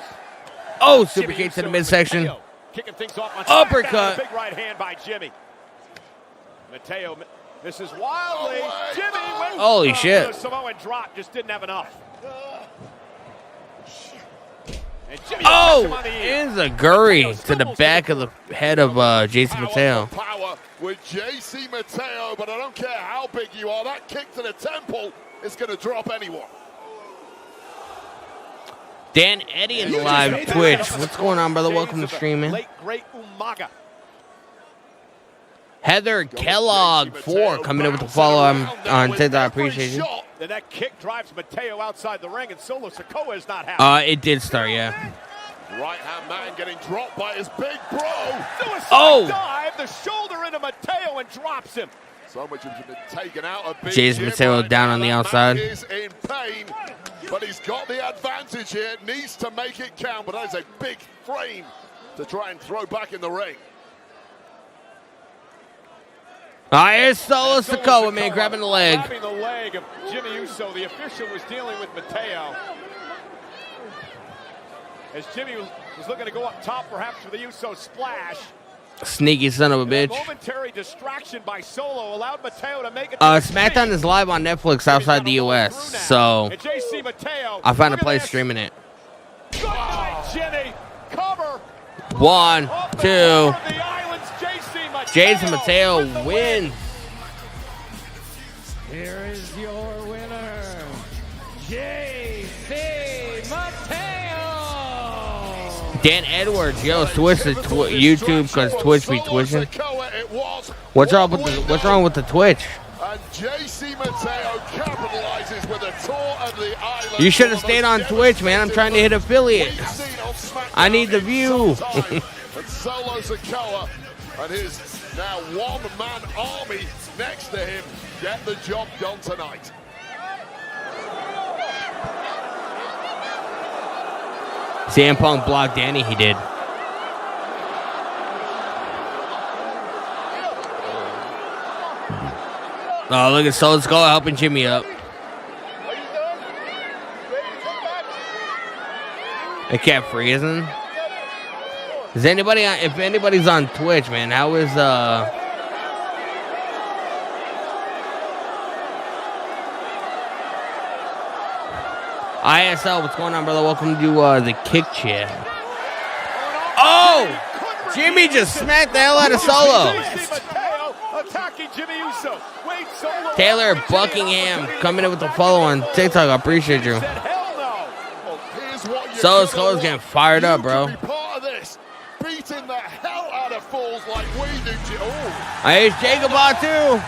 Oh, super Jimmy kick to the Uso and midsection. Mateo kicking things off on Uppercut. SmackDown. Big right hand by Jimmy. Mateo misses wildly. Jimmy went Holy shit. The Samoan drop, just didn't have enough. And Jimmy him Oh, on the ear. is a gurry to the back of the head of Jason Mateo. Power with JC Mateo, but I don't care how big you are. That kick to the temple is going to drop anyone. Dan Eddy in the live Twitch. What's going on, brother? Welcome to stream, man. Late great Umaga. Heather Kellogg 4 coming in with the follow on TikTok. I appreciate you. Then that kick drives Mateo outside the ring, and Solo Sikoa is not happy. It did start, yeah. Right hand man getting dropped by his big bro. Suicide Oh. dive, the shoulder into Mateo and drops him. So much has been taken out of Big Jason Jim Mateo right down now. on the That outside. man is in pain, but he's got the advantage here. Needs to make it count, but that is a big frame to try and throw back in the ring. Here's Solo Sikoa, man, grabbing the leg. Grabbing the leg of Jimmy Uso. The official was dealing with Mateo. As Jimmy was looking to go up top, perhaps for the Uso splash. Sneaky son of a bitch. Momentary distraction by Solo allowed Mateo to make it. SmackDown is live on Netflix outside the U.S., so And JC Mateo, I found a look at place this. streaming it. Good night, Jimmy. Cover. 1, Off the 2. cover of the islands, JC Mateo. Jason Mateo wins. Here is your winner, J.C. Mateo. Dan Edwards, yo, switch to YouTube because Twitch be twitching. What's wrong with the Twitch? And JC Mateo capitalizes with a tour of the island. You should have stayed on Twitch, man. I'm trying to hit affiliate. I need the view. And Solo Sikoa and his now one-man army next to him get the job done tonight. CM Punk blocked Danny, he did. Oh, look at Solo Sikoa helping Jimmy up. It kept freezing. Is anybody if anybody's on Twitch, man, how is ISL, what's going on, brother? Welcome to the Kick Chat. Oh! Jimmy just smacked the hell out of Solo. Taylor Buckingham coming in with the follow on TikTok. I appreciate you. Solo Sikoa's getting fired up, bro. Beating the hell out of fools like we do. Hey, it's Jacob too.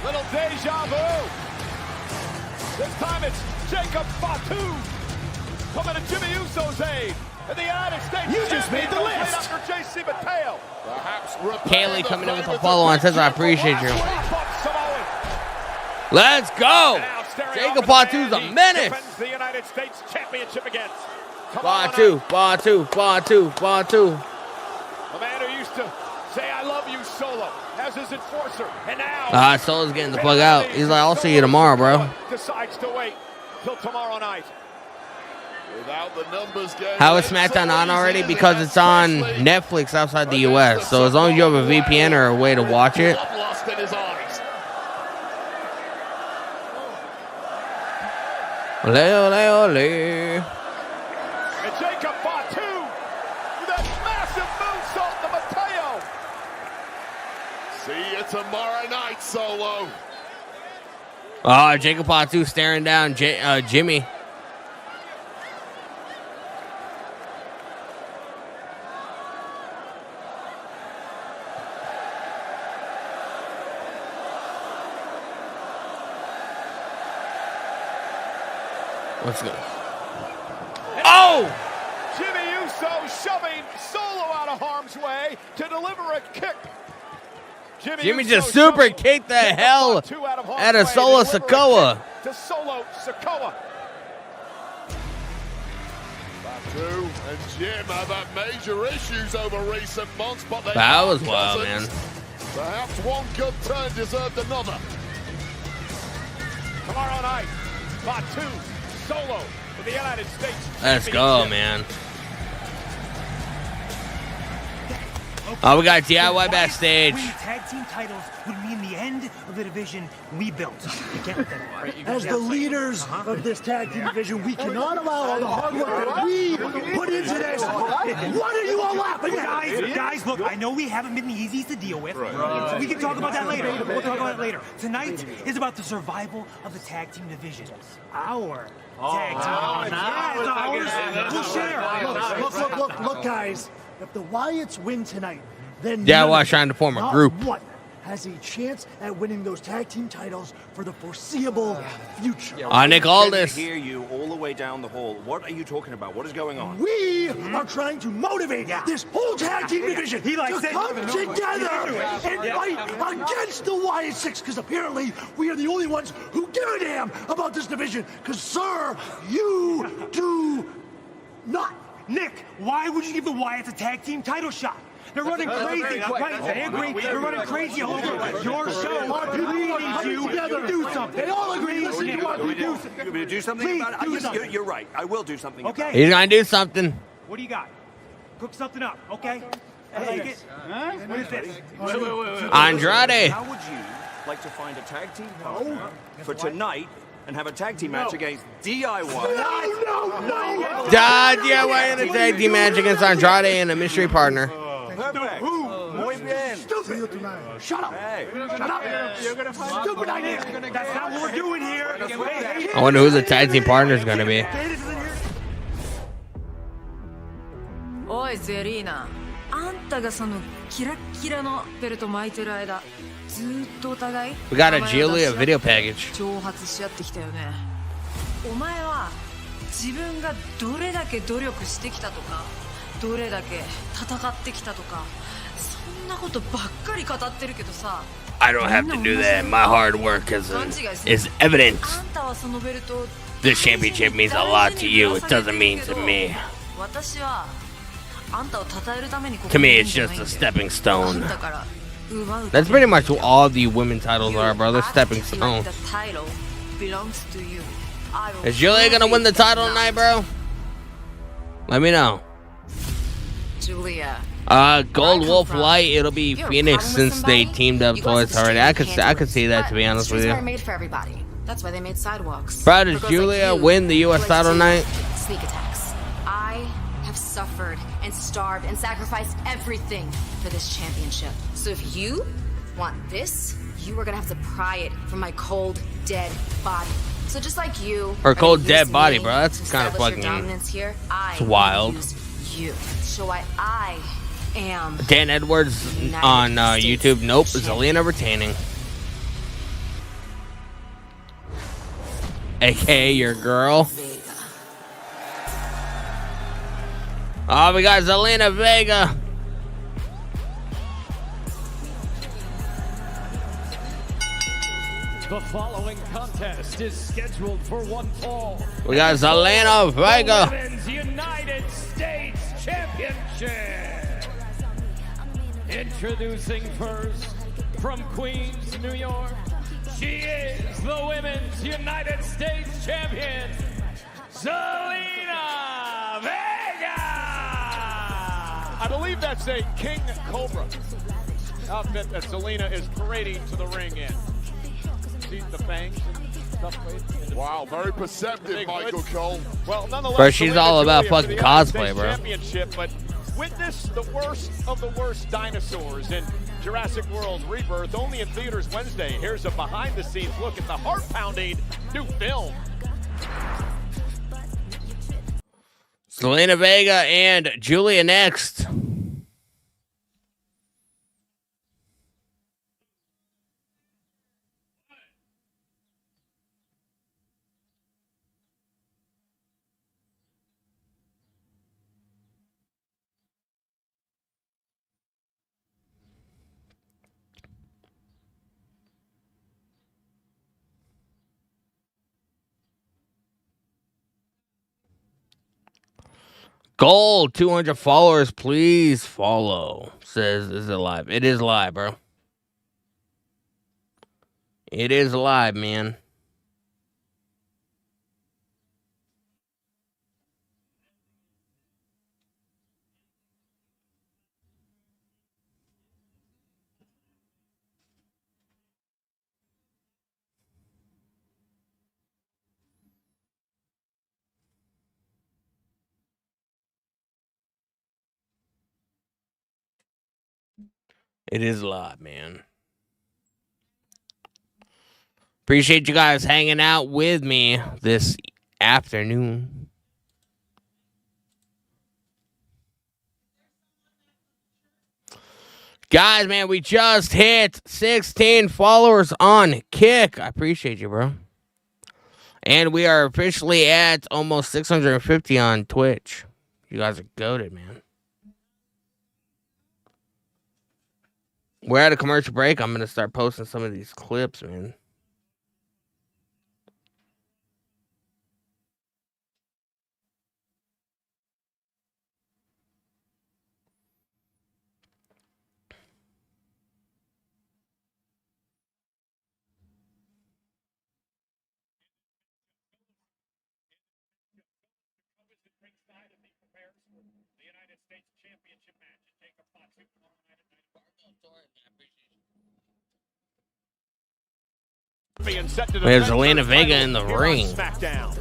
Little deja vu. This time it's Jacob Fatu coming to Jimmy Uso's aid in the United States. You just made the list. Right under JC Mateo. Kaylee coming in with a follow on says I appreciate you. Let's go. Jacob Fatu's a menace. The United States Championship against. Fatu. The man who used to say I love you, Solo, as his enforcer, and now Solo's getting the fuck out. He's like, I'll see you tomorrow, bro. Decides to wait till tomorrow night. Without the numbers game. How is SmackDown on already? Because it's on Netflix outside the US. So as long as you have a VPN or a way to watch it. Lost in his eyes. Ole, ole, ole. And Jacob Fatu with that massive moonsault to Mateo. See you tomorrow night, Solo. Oh, Jacob Fatu staring down Jimmy. Let's go. Oh! Jimmy Uso shoving Solo out of harm's way to deliver a kick. Jimmy just super kicked the hell out of Solo Sikoa. To Solo Sikoa. Batu and Jim have had major issues over recent months, but they That are was wild, man. cousins. Perhaps one good turn deserved another. Tomorrow night, Batu, Solo for the United States. Let's go, man. Oh, we got DIY backstage. Winning tag team titles would mean the end of the division we built. You can't let that happen. As the leaders of this tag team division, we cannot allow all the hard work that we put into this. What are you all laughing at? Guys, look, I know we haven't been the easiest to deal with. We can talk about that later. We'll talk about it later. Tonight is about the survival of the tag team division. Our tag team division. We'll share. Look, guys. If the Wyatts win tonight, then Yeah, none well, of trying to form a not group. one has a chance at winning those tag team titles for the foreseeable future. Nick I Aldis. hear you all the way down the hall. What are you talking about? What is going on? We are trying to motivate this whole tag team division to come together and fight against the Wyatt Six, because apparently we are the only ones who give a damn about this division. Because, sir, you do not. Nick, why would you give the Wyatts a tag team title shot? They're running crazy. Right, they agree. They're running crazy over your show. We need you to do something. They all agree. Listen to what we do. You want me to do something Please, about it? do something. You're right. I will do something about it. He's gonna do something. What do you got? Cook something up, okay? I like it. What is this? Andrade. How would you like to find a tag team partner for tonight and have a tag team match against DIY? No. DIY in a tag team match against Andrade and a mystery partner. Perfect. Who? again. Stupid. Shut up. Hey. Shut up. You're gonna find stupid idea. That's not what we're doing here. I wonder who the tag team partner is gonna be. おいゼリーナ、あんたがそのキラッキラのベルト巻いてる間、ずーっとお互い We got a Julia video package. 挑発し合ってきたよね。お前は自分がどれだけ努力してきたとか、どれだけ戦ってきたとか、そんなことばっかり語ってるけどさ。I don't have to do that. My hard work is evident. あんたはそのベルトを This championship means a lot to you. It doesn't mean to me. 私はあんたを称えるためにここ To に me, いるん it's じゃ just ないん a だよ。 stepping あん stone. たから奪う That's pretty much what all the women titles are, bro. They're stepping stones. The title belongs to you. I will Is Julia gonna win the title tonight, bro? Let me know. Julia. Gold Wolf Light, it'll be Phoenix since they teamed up twice already. I could see that, to be honest with you. Streets weren't made for everybody. That's why they made sidewalks. Bro, does For girls Julia like you, win the US who like title to tonight? Sneak attacks. I have suffered and starved and sacrificed everything for this championship. So if you want this, you are gonna have to pry it from my cold, dead body. So just like you, Her are gonna cold, use dead body, me bro. That's to kinda establish your fucking- dominance here. I it's wild. use you. Show why I am. Dan Edwards on YouTube. Nope, Zelina retaining. AKA your girl. Oh, we got Zelina Vega. The following contest is scheduled for one fall. We got Zelina Vega. The Women's United States Championship. Introducing first, from Queens, New York, she is the Women's United States Champion, Zelina Vega. I believe that's a King Cobra outfit that Zelina is parading to the ring in. See the fangs and stuff. Wow, very perceptive, Michael Cole. Well, nonetheless, Bro, she's all about Julia for fucking the United cosplay, States bro. Championship, but witness the worst of the worst dinosaurs in Jurassic World Rebirth, only in theaters Wednesday. Here's a behind-the-scenes look at the heart-pounding new film. Zelina Vega and Julia next. Gold, 200 followers, please follow. Says, is it live? It is live, bro. It is live, man. It is live, man. Appreciate you guys hanging out with me this afternoon. Guys, man, we just hit 16 followers on Kick. I appreciate you, bro. And we are officially at almost 650 on Twitch. You guys are goated, man. We're at a commercial break. I'm going to start posting some of these clips, man. There's Zelina Vega in the ring. Smackdown.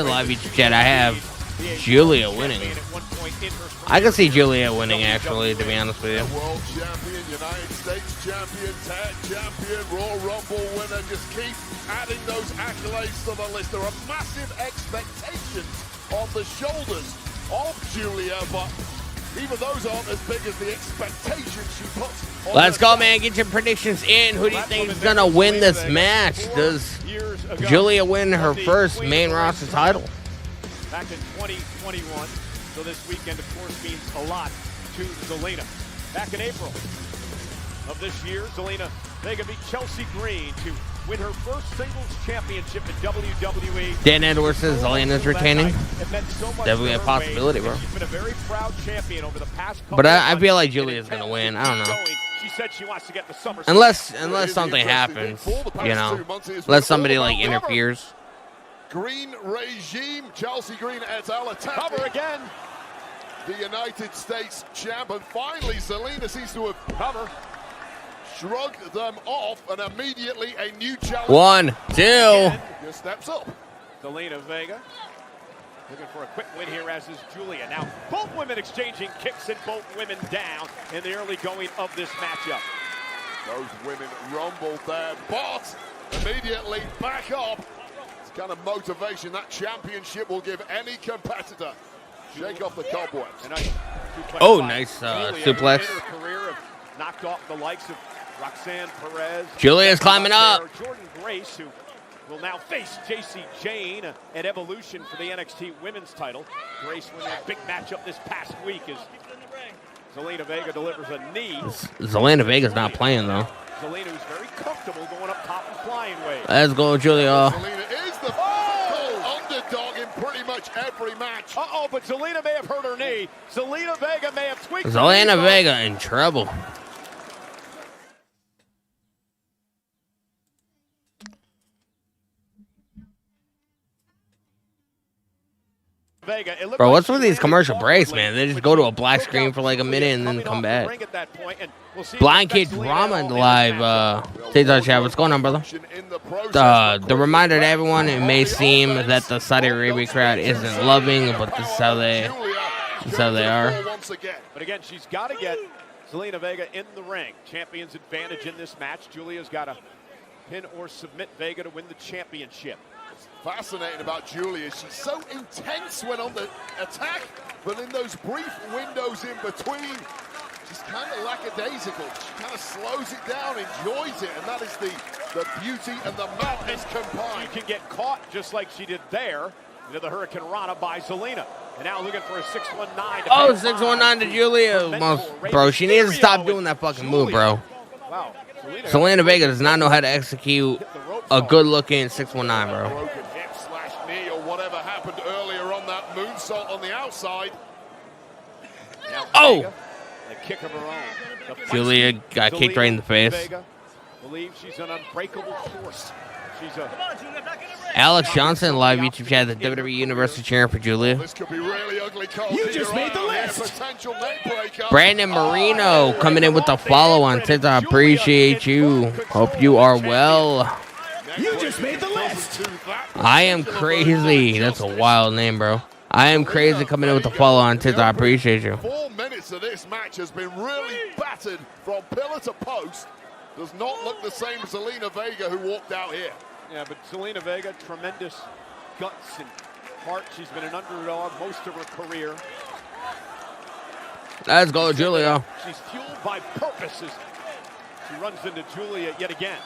live YouTube chat, I have Julia winning. I can see Julia winning, actually, to be honest with you. World champion, United States champion, tag champion, Royal Rumble winner. Just keep adding those accolades to the list. There are massive expectations on the shoulders of Julia, but even those aren't as big as the expectations she puts on. Let's go, man. Get your predictions in. Who do you think is going to win this match? Does Julia win her first main roster title? Back in 2021. So this weekend, of course, means a lot to Zelina. Back in April of this year, Zelina Vega beat Chelsea Green to win her first singles championship in WWE. Dan Edwards says Zelina's retaining. Definitely a possibility, bro. She's been a very proud champion over the past couple But I of feel months. like Julia's going to win. I don't know. She said she wants to get the summer. Unless something happens, you know. Unless somebody, like, interferes. Green regime, Chelsea Green et al. Attack. Cover again. The United States champ, and finally Zelina seems to have shrugged them off, and immediately a new challenge. 1, 2. Just steps up. Zelina Vega looking for a quick win here, as is Julia. Now both women exchanging kicks and both women down in the early going of this matchup. Both women rumbled there, but immediately back up. It's kind of motivation that championship will give any competitor. Shake off the cobwebs. Oh, nice suplex. In her career have knocked off the likes of Roxanne Perez. Julia's climbing up. Jordan Grace, who will now face JC Jane at Evolution for the NXT Women's title. Grace winning a big matchup this past week as Zelina Vega delivers a knee. Zelina Vega's not playing, though. Zelina, who's very comfortable going up top and flying ways. Let's go, Julia. Zelina is the underdog in pretty much every match. Uh-oh, but Zelina may have hurt her knee. Zelina Vega may have tweaked. Zelina Vega in trouble. Vega, bro, what's with these commercial breaks, man? They just go to a black screen for like a minute and then come back. Blind Kid Drama in the live TikTok chat. What's going on, brother? The reminder to everyone, it may seem that the Saudi Arabia crowd isn't loving, but this is how they are. But again, she's got to get Zelina Vega in the ring. Champion's advantage in this match. Julia's got to pin or submit Vega to win the championship. Fascinating about Julia. She's so intense when on the attack, but in those brief windows in between, she's kind of lackadaisical. She kind of slows it down, enjoys it, and that is the beauty and the madness combined. She can get caught just like she did there into the Hurricane Rana by Zelina. And now looking for a 619. Oh, 619 to Julia. Bro, she needs to stop doing that fucking move, bro. Wow. Zelina Vega does not know how to execute a good-looking 619, bro. Broken hip slash knee or whatever happened earlier on that moonsault on the outside. Oh! A kick of her own. Julia got kicked right in the face. Vega believes she's an unbreakable force. She's a Alex Johnson, live YouTube chat, the WWE Universal cheering for Julia. This could be really ugly. You just made the list. Potential neck breaker. Brandon Marino coming in with the follow on TikTok. Appreciate you. Hope you are well. You just made the list. I am crazy. That's a wild name, bro. I am crazy coming in with the follow on TikTok. Appreciate you. 4 minutes of this match has been really battered from pillar to post. Does not look the same as Zelina Vega, who walked out here. Yeah, but Zelina Vega, tremendous guts and heart. She's been an underdog most of her career. Let's go, Julia. She's fueled by purpose as she runs into Julia yet again.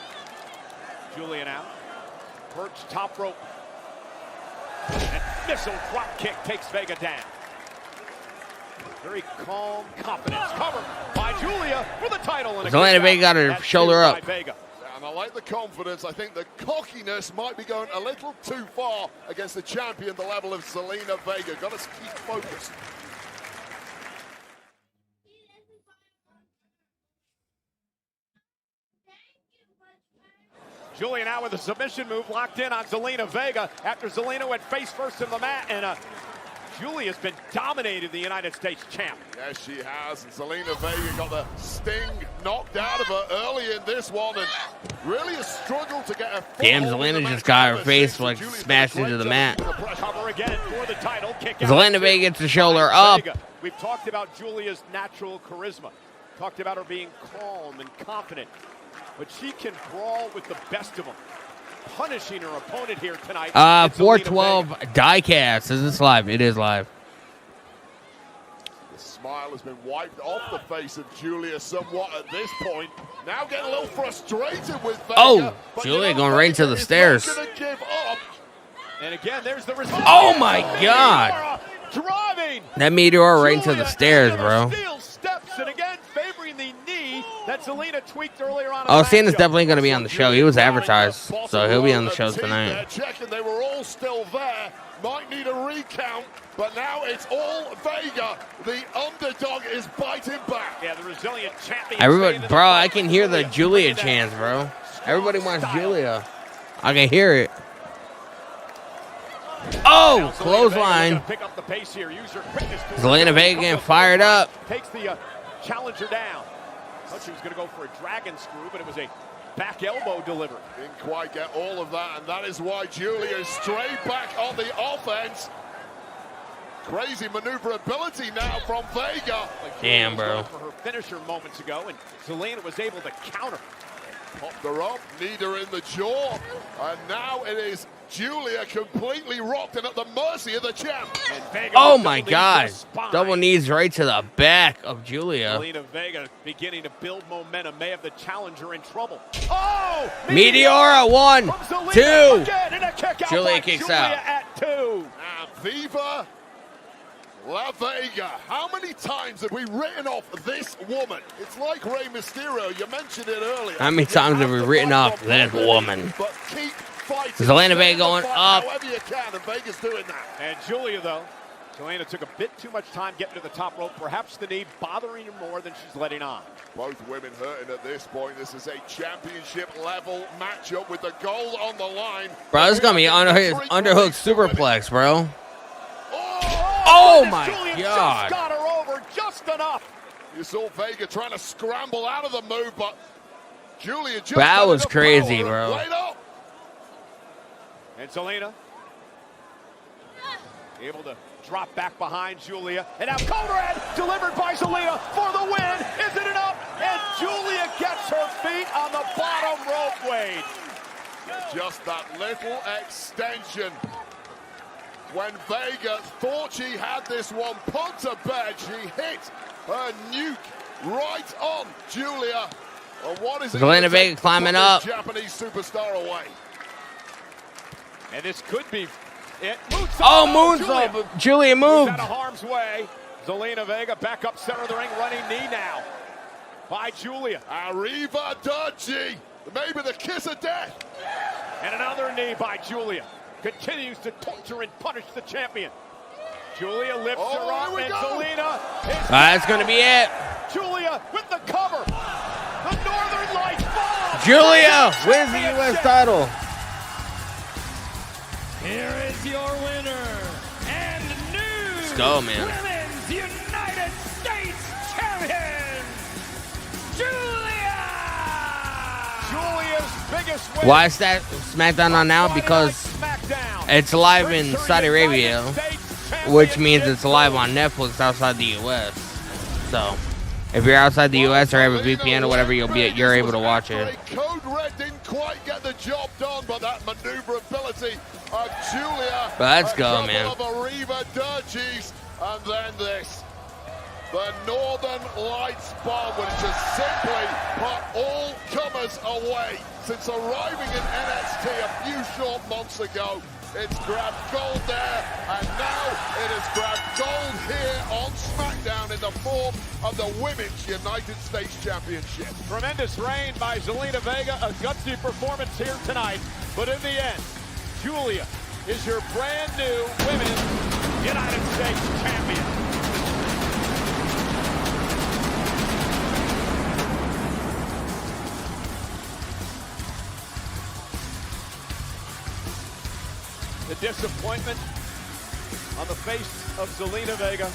Julia now. Perch top rope. And missile drop kick takes Vega down. Very calm confidence. Covered by Julia for the title. And Zelina Vega got her shoulder up. And I like the confidence. I think the cockiness might be going a little too far against the champion, the level of Zelina Vega. Got to keep focused. Julia now with a submission move locked in on Zelina Vega after Zelina went face first in the mat, and Julia's been dominating the United States champ. Yes, she has. And Zelina Vega got the sting knocked out of her early in this one, and really a struggle to get her. Damn, Zelina just got her face like smashed into the mat. again for the title. Kick out. Zelina Vega gets the shoulder up. We've talked about Julia's natural charisma. Talked about her being calm and confident. But she can brawl with the best of them. Punishing her opponent here tonight. 412 diecast. Is this live? It is live. The smile has been wiped off the face of Julia somewhat at this point. Now getting a little frustrated with Vega. Oh, Julia going right into the stairs. Give up. And again, there's the result. Oh my God. Driving. That meteor right into the stairs, bro. Steel steps and again favoring the knee that Zelina tweaked earlier on. Oh, Cena's definitely going to be on the show. He was advertised, so he'll be on the show tonight. They're checking. They were all still there. Might need a recount, but now it's all Vega. The underdog is biting back. Yeah, the resilient champion. Everybody, bro, I can hear the Julia chants, bro. Everybody wants Julia. I can hear it. Oh, clothesline. Zelina Vega getting fired up. Takes the challenger down. Thought she was going to go for a dragon screw, but it was a back elbow delivered. Didn't quite get all of that, and that is why Julia is straight back on the offense. Crazy maneuverability now from Vega. Damn, bro. For her finisher moments ago, and Zelina was able to counter. Popped her up, kneed her in the jaw, and now it is Julia completely rocked and at the mercy of the champ. Oh my God. Double knees right to the back of Julia. Zelina Vega beginning to build momentum, may have the challenger in trouble. Oh! Meteora 1, 2. Julia kicks Julia out. At 2. And Viva La Vega. How many times have we written off this woman? It's like Rey Mysterio. You mentioned it earlier. How many times have we written off this woman? But keep fighting. Zelina Vega going up. However you can, and Vega's doing that. And Julia, though, Zelina took a bit too much time getting to the top rope. Perhaps the knee bothering her more than she's letting on. Both women hurting at this point. This is a championship level matchup with the gold on the line. Bro, this is going to be underhook superplex, bro. Oh my Julia God. just got her over just enough. You saw Vega trying to scramble out of the move, but Julia just That was enough crazy, power. bro. Wait up. And Zelina able to drop back behind Julia. And now Coderhead delivered by Zelina for the win. Is it enough? And Julia gets her feet on the bottom rope, Wade. Just that little extension. When Vega thought she had this one put to bed, she hit her nuke right on Julia. And what is it? Zelina Vega climbing up. Japanese superstar away. And this could be it. Oh, moonsault, but Julia moved. Out of harm's way. Zelina Vega back up center of the ring, running knee now by Julia. Arriva Dutchy. Maybe the kiss of death. And another knee by Julia. Continues to torture and punish the champion. Julia lifts her up, and Zelina is That's going to be it. Julia with the cover. The Northern Lights bomb. Julia wins the U.S. title. Here is your winner and new Let's go, man. Women's United States Champion, Julia! Julia's biggest win. Why is that SmackDown on now? Because it's live in Saudi Arabia, which means it's live on Netflix outside the U.S. So, if you're outside the U.S. or have a VPN or whatever, you're able to watch it. Code Red didn't quite get the job done, but that maneuverability of Julia. Let's go, man. Of Arriva Dutchies, and then this. The Northern Lights bomb, which just simply put all comers away. Since arriving in NXT a few short months ago, it's grabbed gold there, and now it has grabbed gold here on SmackDown in the form of the Women's United States Championship. Tremendous reign by Zelina Vega, a gutsy performance here tonight. But in the end, Julia is your brand new Women's United States Champion. The disappointment on the face of Zelina Vega.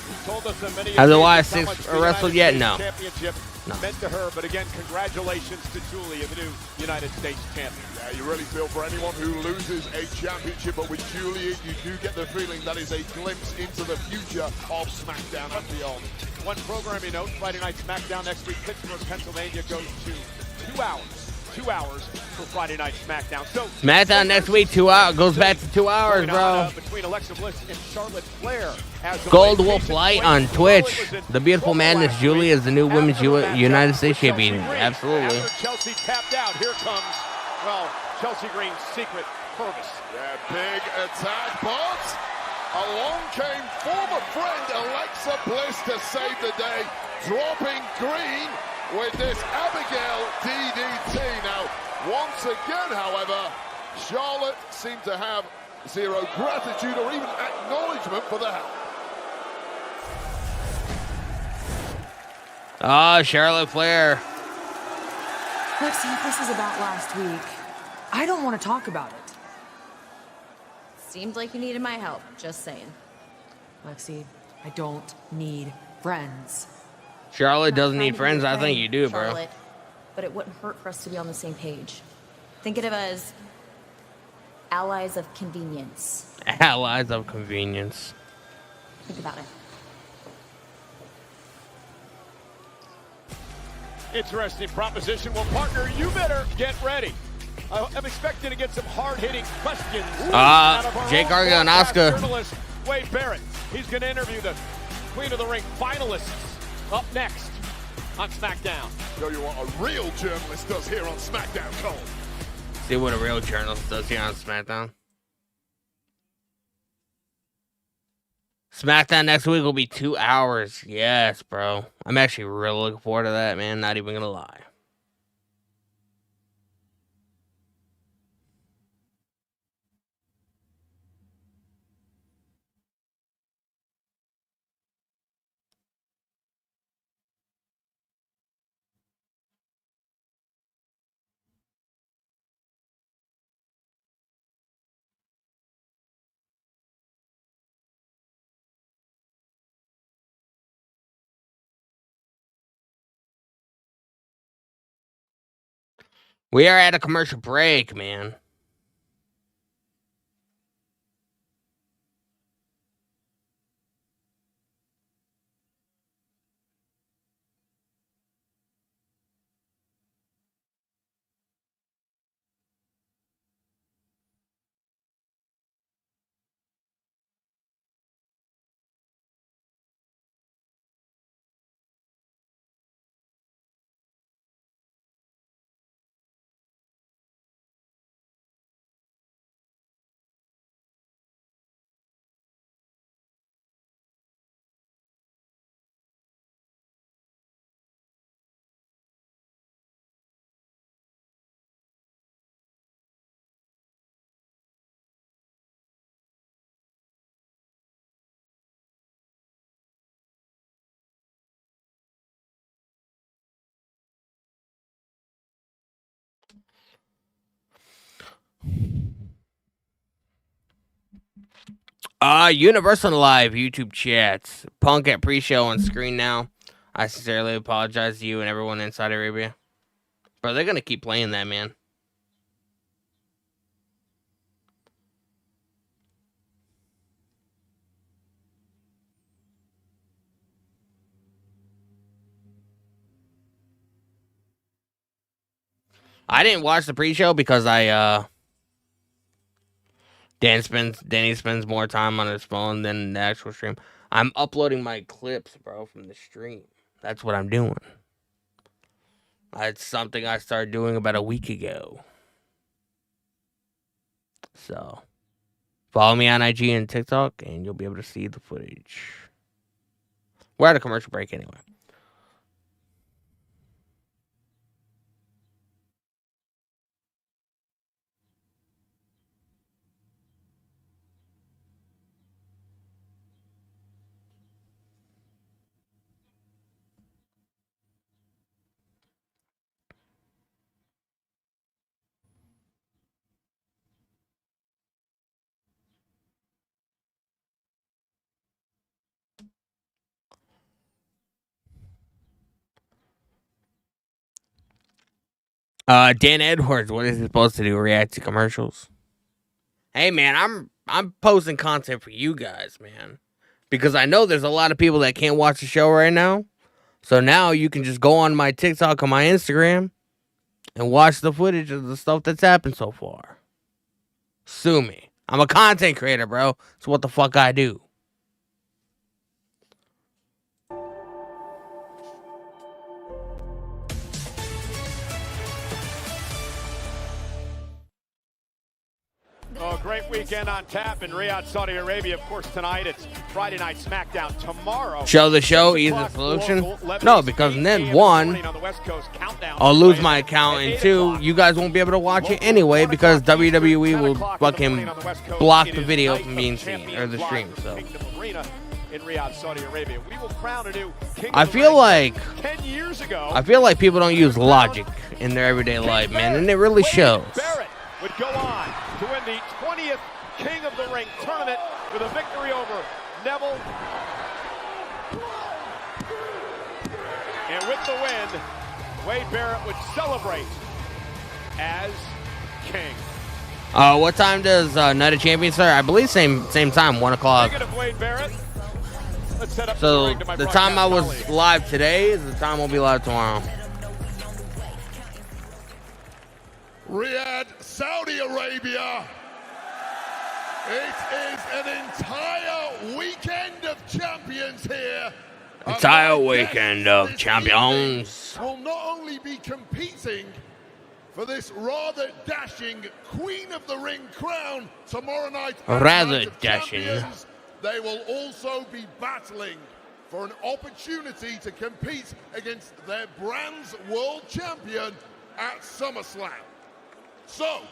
He told us in many Has the occasions how Y6 much the wrestled United yet? States No. Championship meant to her. But again, congratulations to Julia, the new United States champion. Yeah, you really feel for anyone who loses a championship, but with Julia, you do get the feeling that is a glimpse into the future of SmackDown and beyond. One programming note, Friday Night SmackDown next week, Pittsburgh, Pennsylvania, goes to 2 hours. 2 hours for Friday Night SmackDown. So SmackDown next week, 2 hours. Goes back to 2 hours, bro. Between Alexa Bliss and Charlotte Flair. Gold Wolf Light on Twitch. The Beautiful Madness Julie is the new Women's United States Champion. Absolutely. After Chelsea tapped out, here comes, well, Chelsea Green's secret Purvis. Yeah, big attack, but along came former friend Alexa Bliss to save the day, dropping Green with this Abigail DDT. Now, once again, however, Charlotte seemed to have zero gratitude or even acknowledgement for the help. Ah, Charlotte Flair. Lexi, if this is about last week, I don't want to talk about it. Seemed like you needed my help, just saying. Lexi, I don't need friends. Charlotte doesn't need friends. I think you do, bro. Charlotte, but it wouldn't hurt for us to be on the same page. Think of it as allies of convenience. Allies of convenience. Think about it. Interesting proposition. Well, partner, you better get ready. I'm expecting to get some hard-hitting questions. Out of our Jake own Gargano and broadcast Asuka. Journalist Wade Barrett. He's going to interview the Queen of the Ring finalists up next on SmackDown. Show you what a real journalist does here on SmackDown, Cole. See what a real journalist does here on SmackDown. SmackDown next week will be 2 hours. Yes, bro. I'm actually really looking forward to that, man. Not even gonna lie. We are at a commercial break, man. Universal Live YouTube chats. Punk at pre-show on screen now. I sincerely apologize to you and everyone in Saudi Arabia. Bro, they're gonna keep playing that, man. I didn't watch the pre-show because Danny spends more time on his phone than the actual stream. I'm uploading my clips, bro, from the stream. That's what I'm doing. It's something I started doing about a week ago. So, follow me on IG and TikTok, and you'll be able to see the footage. We're at a commercial break anyway. Dan Edwards, what is he supposed to do? React to commercials? Hey man, I'm posting content for you guys, man. Because I know there's a lot of people that can't watch the show right now. So now you can just go on my TikTok or my Instagram and watch the footage of the stuff that's happened so far. Sue me. I'm a content creator, bro. That's what the fuck I do. Oh, great weekend on tap in Riyadh, Saudi Arabia. Of course, tonight it's Friday Night Smackdown. Tomorrow, Show the show, easy solution. No, because then one, I'll lose my account, and two, you guys won't be able to watch it anyway because WWE will fucking block the video from being seen or the stream. So in Riyadh, Saudi Arabia, we will crown a new king. I feel like 10 years ago, people don't use logic in their everyday life, man, and it really shows. Barrett would go on to win the 20th King of the Ring tournament with a victory over Neville. And with the win, Wade Barrett would celebrate as king. What time does Night of Champions start? I believe same time, 1 o'clock. Speaking of Wade Barrett, let's head up So to the ring to my the time I was broadcast live today is the time we'll be live tomorrow. Riyadh, Saudi Arabia. It is an entire weekend of champions here. Entire weekend of champions. Will not only be competing for this rather dashing Queen of the Ring crown tomorrow night. Rather dashing. They will also be battling for an opportunity to compete against their brand's world champion at SummerSlam. So,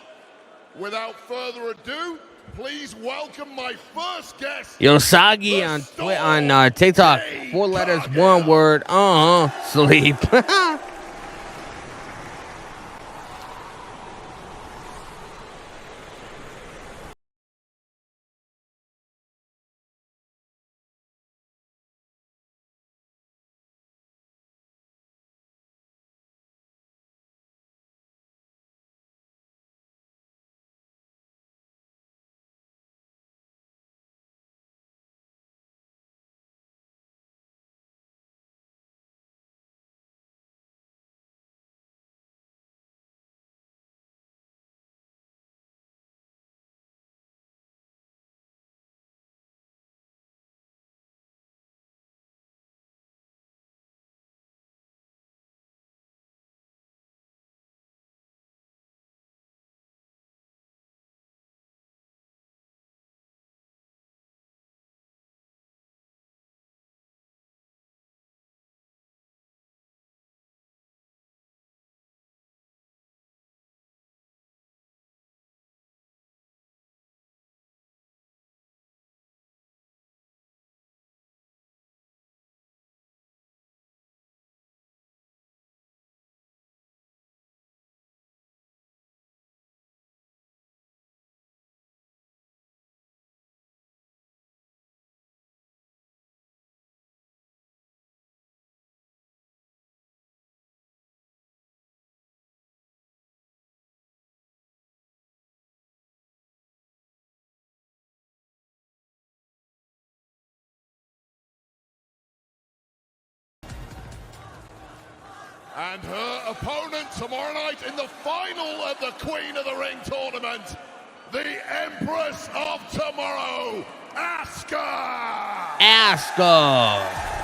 without further ado, please welcome my first guest. Yosagi on TikTok. 4 letters, 1 word. Sleep. And her opponent tomorrow night in the final of the Queen of the Ring tournament, the Empress of Tomorrow, Asuka! Asuka.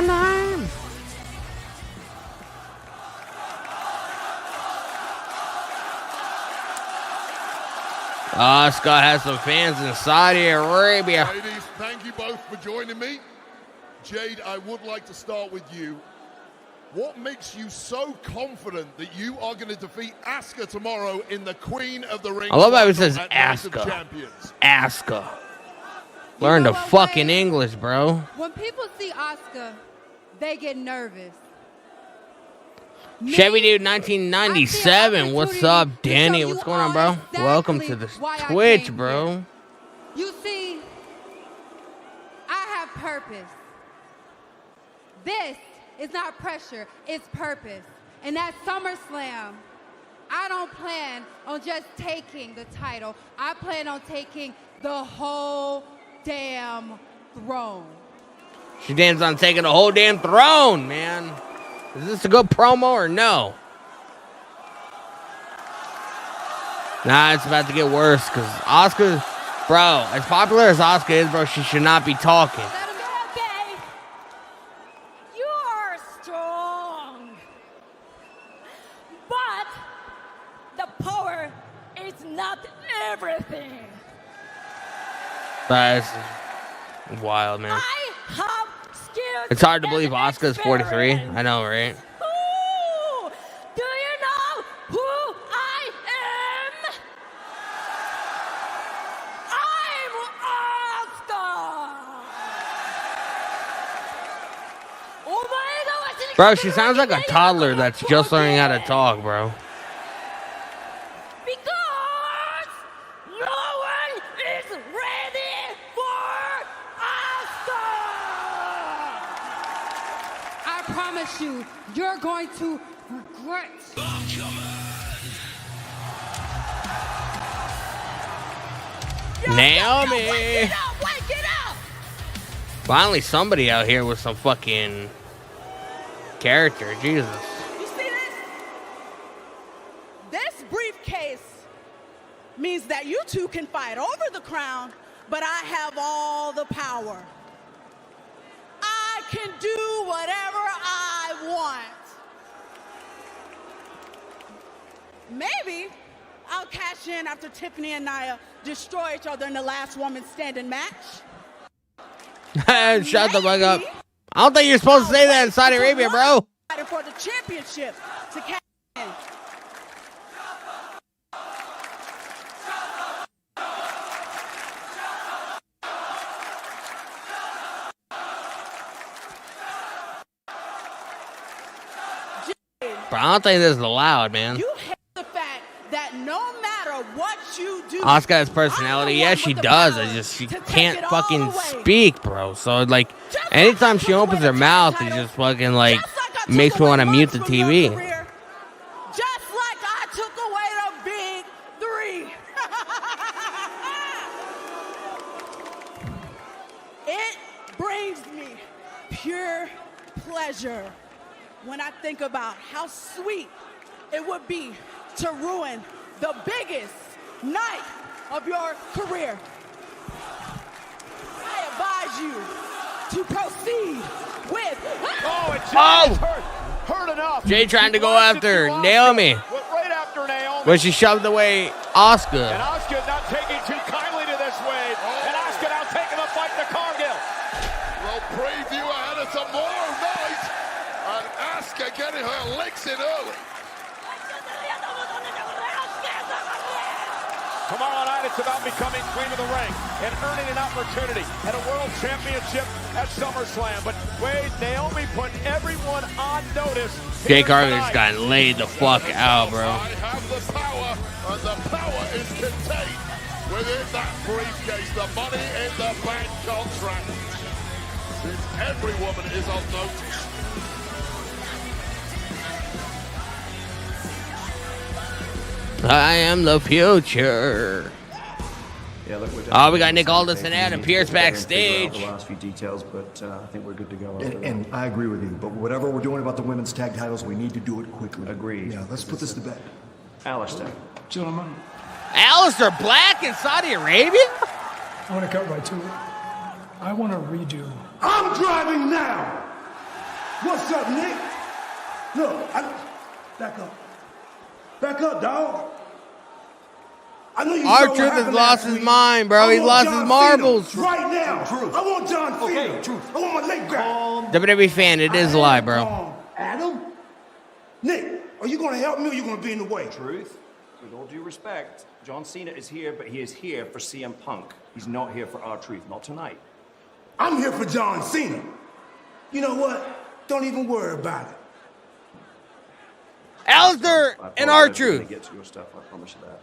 my name. Asuka has some fans in Saudi Arabia. Ladies, thank you both for joining me. Jade, I would like to start with you. What makes you so confident that you are going to defeat Asuka tomorrow in the Queen of the Ring? I love how he says at Night of Asuka. Champions? Asuka. Learn the fucking English, bro. When people see Asuka, they get nervous. Chevy Dude 1997. What's up, Danny? What's going on, bro? Welcome to the Twitch, bro. You see, I have purpose. This is not pressure, it's purpose. And at SummerSlam, I don't plan on just taking the title. I plan on taking the whole damn throne. She plans on taking the whole damn throne, man. Is this a good promo or no? Nah, it's about to get worse because Asuka, bro, as popular as Asuka is, bro, she should not be talking. Okay. You are strong. But the power is not everything. That's wild, man. I have skills. It's hard to believe Asuka's 43. I know, right? Ooh, do you know who I am? I'm Asuka. Bro, she sounds like a toddler that's just learning how to talk, bro. Because no one is ready for Asuka. I promise you, you're going to regret. Naomi. Wake it up. Finally, somebody out here with some fucking character. Jesus. You see this? This briefcase means that you two can fight over the crown, but I have all the power. I can do whatever I want. Maybe I'll cash in after Tiffany and Nia destroy each other in the last woman standing match. Shut the fuck up. I don't think you're supposed to say that in Saudi Arabia, bro. For the championship to cash in. Bro, I don't think this is allowed, man. You hate the fact that no matter what you do, Asuka has personality. Yeah, she does. She can't fucking speak, bro. So, like, anytime she opens her mouth, it just fucking, like, makes me want to mute the TV. just like I took away the big 3. It brings me pure pleasure when I think about how sweet it would be to ruin the biggest night of your career. I advise you to proceed with. Oh, it just hurt enough. Jay trying to go after Naomi. Right after Naomi. But she shoved away Asuka. And Asuka not taking too kindly to this wave. And Asuka now taking the fight to Cargill. Well, preview ahead of tomorrow night. And Asuka getting her legs in early. Tomorrow night, it's about becoming Queen of the Ring and earning an opportunity at a World Championship at SummerSlam. But Wade, Naomi put everyone on notice. Jay Cargill just got laid the fuck out, bro. I have the power, and the power is contained within that briefcase. The money in the bank contract. Since every woman is on notice. I am the future. Yeah, look, Oh, we got Nick Aldis and Adam Pierce backstage. The last few details, but I think we're good to go. And I agree with you, but whatever we're doing about the women's tag titles, we need to do it quickly. Agreed. Yeah, let's put this to bed. Alistair. Gentlemen. Alistair Black in Saudi Arabia? I want to cut right to it. I want to redo. I'm driving now! What's up, Nick? Look, back up. Back up, dog. I know you R-Truth has lost his mind, bro. He lost his marbles. Right now. Truth. I want John Cena. Okay, Truth. I want my leg back. WWE fan, it is a lie, bro. Adam? Nick, are you going to help me or are you going to be in the way? Truth, with all due respect, John Cena is here, but he is here for CM Punk. He's not here for R-Truth, not tonight. I'm here for John Cena. You know what? Don't even worry about it. Alistair and R-Truth. Get to your stuff, I promise you that.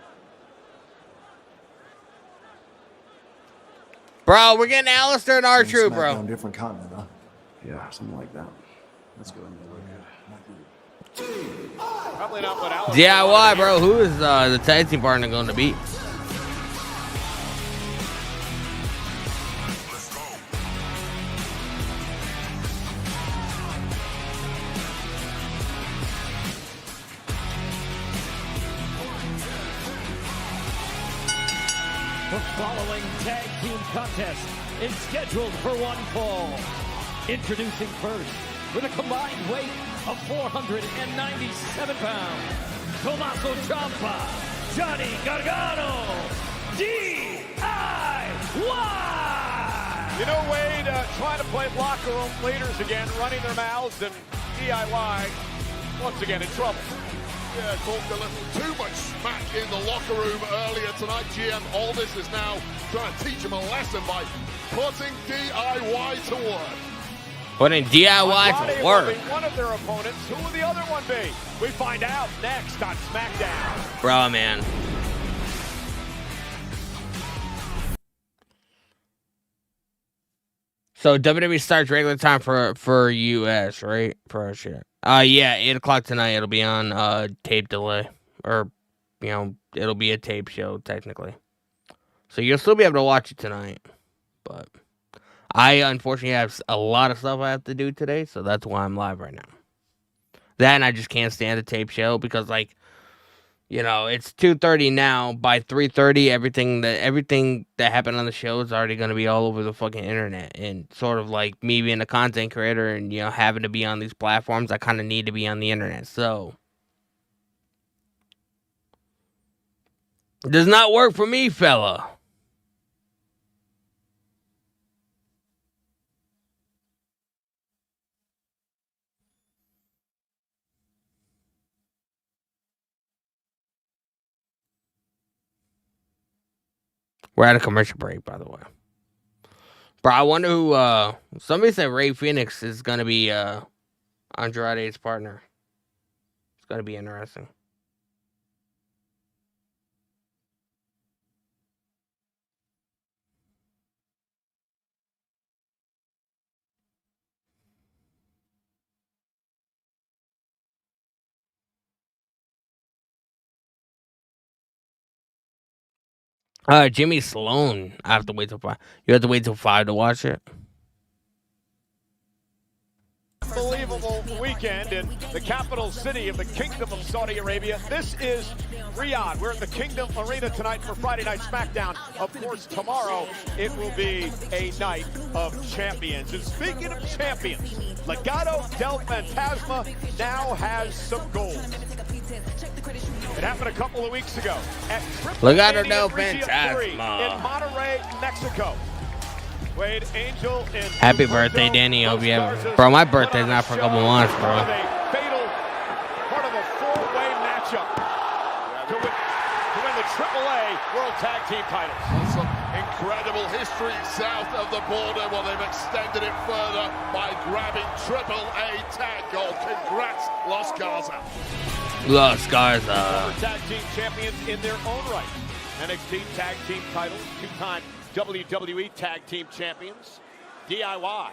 Bro, we're getting Alistair and R-Truth, bro. On different continent, huh? Yeah, something like that. Let's go. Probably not what Alex. DIY, bro. Who is the tag team partner going to be? The following tag team contest is scheduled for one fall. Introducing first, with a combined weight of 497 pounds, Tommaso Ciampa, Johnny Gargano, DIY! You know, Wade, trying to play locker room leaders again, running their mouths, and DIY once again in trouble. Yeah, talked a little too much smack in the locker room earlier tonight. GM Aldis is now trying to teach him a lesson by putting DIY to work. Putting DIY to work. One of their opponents. Who will the other one be? We find out next on SmackDown. Bro, man. So WWE starts regular time for US, right? For us, yeah. Yeah, 8 o'clock tonight. It'll be on tape delay, or it'll be a tape show technically. So you'll still be able to watch it tonight, but I unfortunately have a lot of stuff I have to do today, so that's why I'm live right now. That and I just can't stand a tape show because it's 2:30 now. By 3:30, everything that happened on the show is already going to be all over the fucking internet. And sort of like me being a content creator and, having to be on these platforms, I kind of need to be on the internet. So, it does not work for me, fella. We're at a commercial break, by the way. Bro, I wonder who, somebody said Ray Phoenix is going to be Andrade's partner. It's going to be interesting. Jimmy Sloan, I have to wait till 5. You have to wait till 5 to watch it? Unbelievable weekend in the capital city of the Kingdom of Saudi Arabia. This is Riyadh. We're at the Kingdom Arena tonight for Friday Night SmackDown. Of course, tomorrow it will be a night of champions. And speaking of champions, Legado del Fantasma now has some gold. It happened a couple of weeks ago at Legado del Fantasma in Monterrey, Mexico. Wade, Angel, and happy birthday, Danny. Hope you have. Bro, my birthday's not for a couple months, bro. Fatal part of a four-way matchup to win the AAA World Tag Team titles. Some incredible history south of the border. Well, they've extended it further by grabbing AAA tag gold. Congrats, Los Garza. Los Garza. Former tag team champions in their own right. NXT tag team titles, two-time WWE tag team champions, DIY.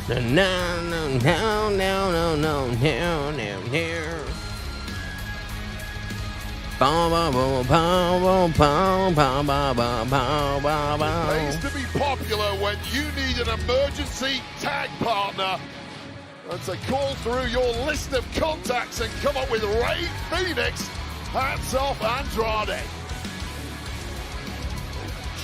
No, no, no, no, no, no, no, no, no. It pays to be popular when you need an emergency tag partner. And to call through your list of contacts and come up with Rey Fénix. Hats off Andrade.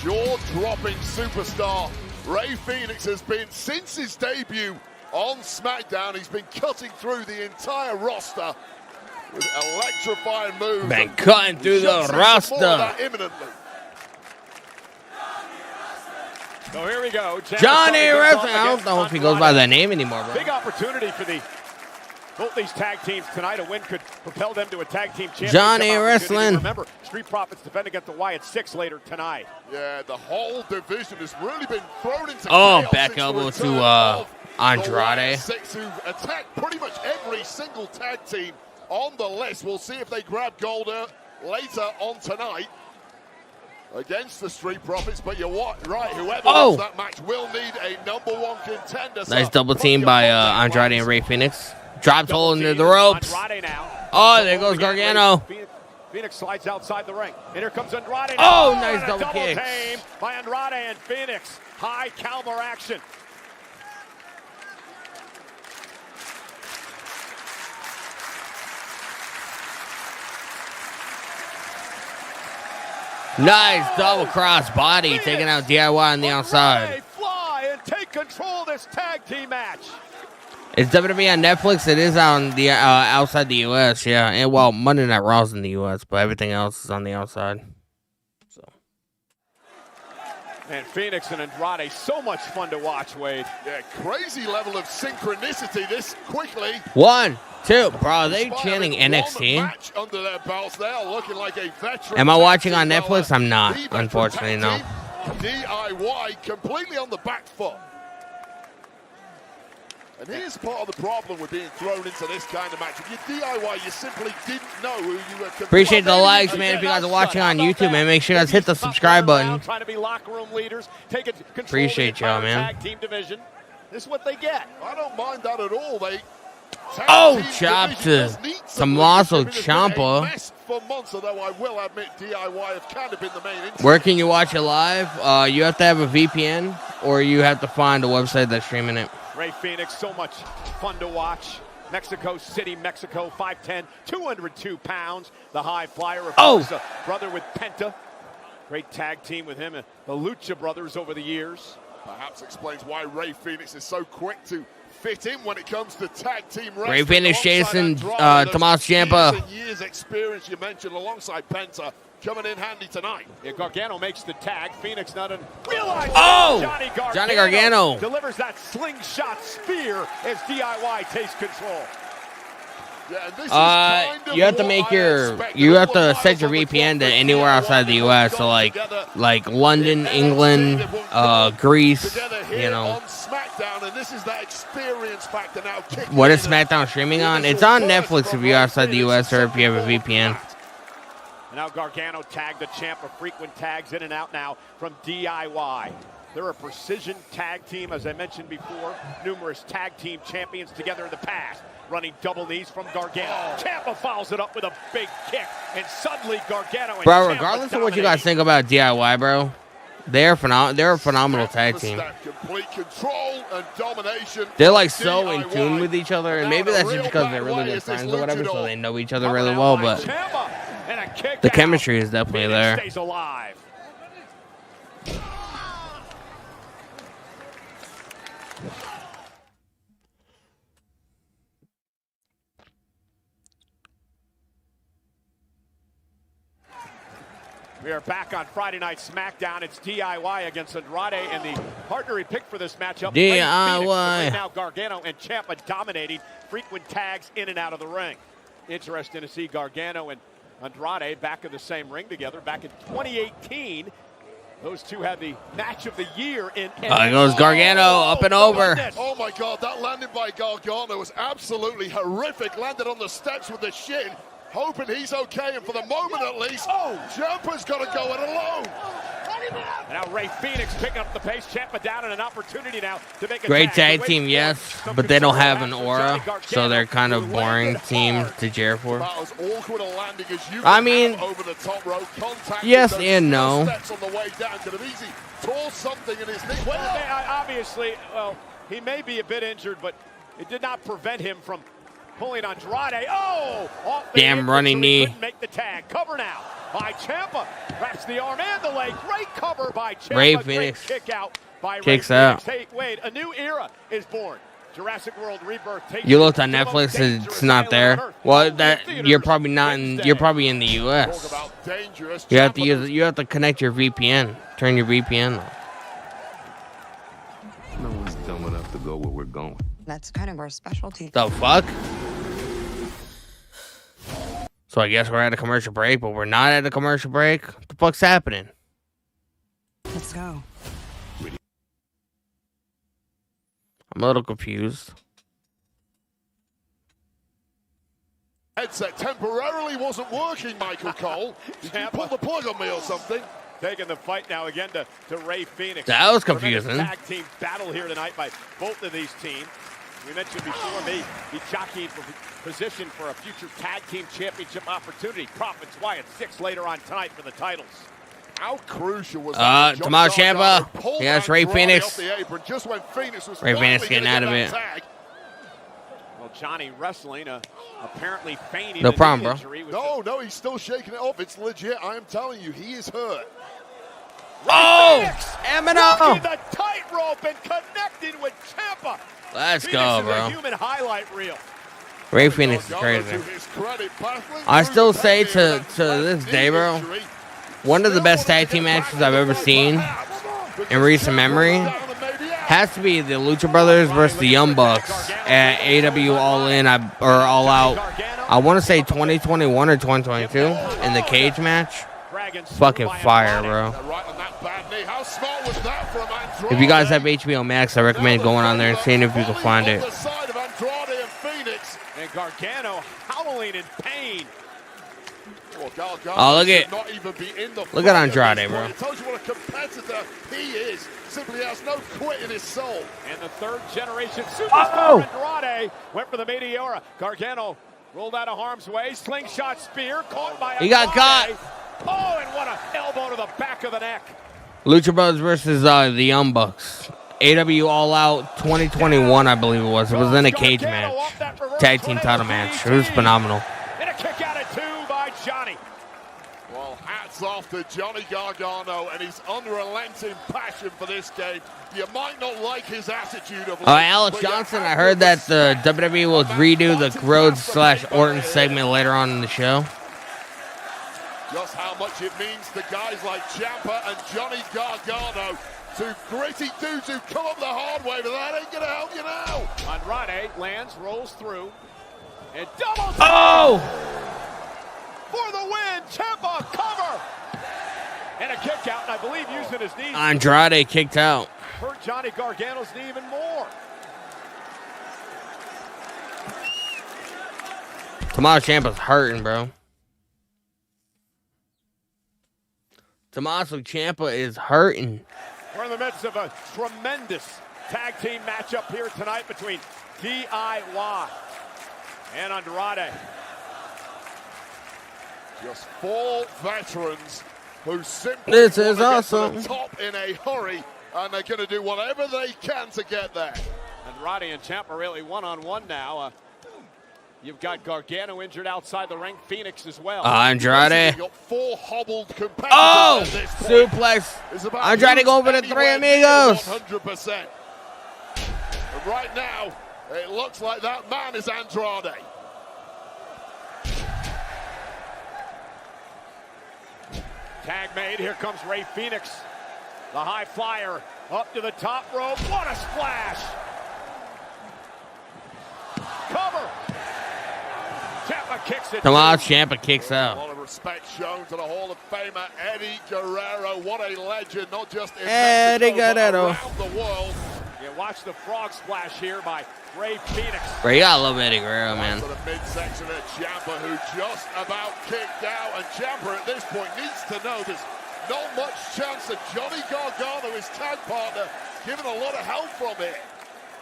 Jaw-dropping superstar Rey Fénix has been, since his debut on SmackDown, he's been cutting through the entire roster with electrifying moves. Been cutting through the roster. Imminently. So here we go. Johnny Wrestling. I don't know if he goes by that name anymore, bro. Big opportunity for both these tag teams tonight. A win could propel them to a tag team championship. Johnny Wrestling. Remember, Street Profits defend against the Wyatt 6 later tonight. Yeah, the whole division has really been thrown into chaos. Back elbow to Andrade. 6 who attack pretty much every single tag team on the list. We'll see if they grab gold later on tonight against the Street Profits, but you're right, whoever wins that match will need a number 1 contender. Nice double team by Andrade and Rey Fénix. Dropped hole into the ropes. Oh, there goes Gargano. Fénix slides outside the ring. And here comes Andrade. Oh, nice double kick by Andrade and Fénix. High caliber action. Nice double cross body, taking out DIY on the outside. Fly and take control of this tag team match. It's WWE on Netflix. It is on the outside the U.S. Yeah, and well, Monday Night Raw's in the U.S., but everything else is on the outside. So. And Fénix and Andrade, so much fun to watch, Wade. Yeah, crazy level of synchronicity this quickly. 1, 2, bro. They chanting NXT. Under their belts, they are looking like a veteran. Am I watching on Netflix? I'm not, unfortunately, no. DIY completely on the back foot. And here's part of the problem with being thrown into this kind of match. If you're DIY, you simply didn't know who you were. Appreciate the likes, man. If you guys are watching on YouTube, man, make sure you guys hit the subscribe button. Trying to be locker room leaders, taking control appreciate y'all, man. Tag team division. This is what they get. I don't mind that at all. Chop to Tommaso Ciampa. For months, although I will admit DIY have kind of been the main interest. Where can you watch it live? You have to have a VPN, or you have to find a website that's streaming it. Rey Fénix, so much fun to watch. Mexico City, Mexico, 5'10", 202 pounds. The high flyer, of course, a brother with Penta. Great tag team with him and the Lucha Brothers over the years. Perhaps explains why Rey Fénix is so quick to fit in when it comes to tag team wrestling. Rey Fénix, Jason, Tommaso Ciampa. Years experience you mentioned alongside Penta coming in handy tonight. Yeah, Gargano makes the tag. Fénix not realizes Johnny Gargano delivers that slingshot spear as DIY takes control. Yeah, and this is kind of you have to make you have to set your VPN to anywhere outside the US, so like London, England, Greece, you know. And this is that experience factor now. What is SmackDown streaming on? It's on Netflix if you're outside the US or if you have a VPN. Now Gargano tagged the champ of frequent tags in and out now from DIY. They're a precision tag team, as I mentioned before. Numerous tag team champions together in the past. Running double knees from Gargano. Ciampa follows it up with a big kick. And suddenly Gargano and Bro, regardless of what you guys think about DIY, bro, they're a phenomenal tag team. Complete control and domination. They're like so in tune with each other, and maybe that's just because they're really good friends or whatever, so they know each other really well, but the chemistry is definitely there. Stays alive. We are back on Friday Night SmackDown. It's DIY against Andrade, and the partner he picked for this matchup, DIY. Right now Gargano and Ciampa dominating frequent tags in and out of the ring. Interesting to see Gargano and Andrade back in the same ring together. Back in 2018, those two had the match of the year in. There goes Gargano up and over. Oh my God, that landing by Gargano was absolutely horrific. Landed on the steps with the shin. Hoping he's okay, and for the moment at least, Ciampa's got to go it alone. And now Ray Phoenix picking up the pace. Ciampa down and an opportunity now to make a Great tag team, yes, but they don't have an aura, so they're kind of boring team to cheer for. I mean, yes and no. Obviously, well, he may be a bit injured, but it did not prevent him from pulling Andrade. Oh! Damn running knee. Couldn't make the tag. Cover now by Ciampa. Wraps the arm and the leg. Great cover by Ciampa. Ray Phoenix kick out by kicks Ray out. Hey, wait, a new era is born. Jurassic World Rebirth. You looked on Netflix, it's not there. Well, that you're probably not in. You're probably in the U.S. You have to use. You have to connect your VPN. Turn your VPN on. No one's dumb enough to go where we're going. That's kind of our specialty. The fuck? So I guess we're at a commercial break, but we're not at a commercial break. What the fuck's happening? Let's go. I'm a little confused. Headset temporarily wasn't working, Michael Cole. Did you pull the plug on me or something? Taking the fight now again to Ray Phoenix. That was confusing. Tremendous tag team battle here tonight by both of these teams. We mentioned before, be jockeying for position for a future tag team championship opportunity. Profits Wyatt 6 later on tonight for the titles. How crucial was that? Tomorrow Ciampa. Yes, Ray Phoenix. Just when Phoenix was Ray Phoenix getting out of it. Well, Johnny wrestling, apparently feigning. No problem, bro. No, he's still shaking it off. It's legit. I am telling you, he is hurt. Oh, Eminem! The tightrope and connecting with Ciampa. Let's go, bro. Human highlight reel. Ray Phoenix is crazy. I still say to this day, bro, one of the best tag team matches I've ever seen in recent memory has to be the Lucha Brothers versus the Young Bucks at AW All In or All Out. I want to say 2021 or 2022 in the cage match. Fucking fire, bro. If you guys have HBO Max, I recommend going on there and seeing if you can find it. And Gargano howling in pain. Oh, look at Andrade, bro. It tells you what a competitor he is. Simply has no quit in his soul. And the third generation superstar Andrade went for the Meteora. Gargano rolled out of harm's way. Slingshot spear caught by Andrade. He got caught. Oh, and what an elbow to the back of the neck. Lucha Brothers versus the Young Bucks. AW All Out 2021, I believe it was. It was in a cage match. Tag team title match. It was phenomenal. And a kick out at 2 by Johnny. Well, hats off to Johnny Gargano and his unrelenting passion for this game. You might not like his attitude of Alex Johnson, I heard that the WWE will redo the Rhodes/Orton segment later on in the show. Just how much it means to guys like Ciampa and Johnny Gargano. Two gritty dudes who come up the hard way, but that ain't gonna help you now. Andrade lands, rolls through, and doubles. Oh! For the win, Ciampa cover, and a kick out, and I believe using his knee. Andrade kicked out. Hurt Johnny Gargano's knee even more. Tommaso Ciampa's hurting, bro. Tommaso Ciampa is hurting. We're in the midst of a tremendous tag team matchup here tonight between DIY and Andrade. Just 4 veterans who simply this is awesome. awesome. To the top in a hurry, and they're going to do whatever they can to get there. Andrade and Ciampa really one-on-one now. You've got Gargano injured outside the ring, Phoenix as well. Andrade. Got 4 hobbled competitors. Oh! At this point. Suplex. Andrade going for the 3 amigos. 100%. But right now, it looks like that man is Andrade. Tag made. Here comes Ray Phoenix. The high flyer up to the top rope. What a splash! Cover. Ciampa kicks it. Ciampa kicks out. A lot of respect shown to the Hall of Famer Eddie Guerrero. What a legend, not just in Eddie Mexico, Guerrero. but around the world. Yeah, watch the frog splash here by Ray Phoenix. Bro, you gotta love Eddie Guerrero, man. To the midsection of Ciampa, who just about kicked out. And Ciampa at this point needs to know there's not much chance that Johnny Gargano, his tag partner, given a lot of help from it.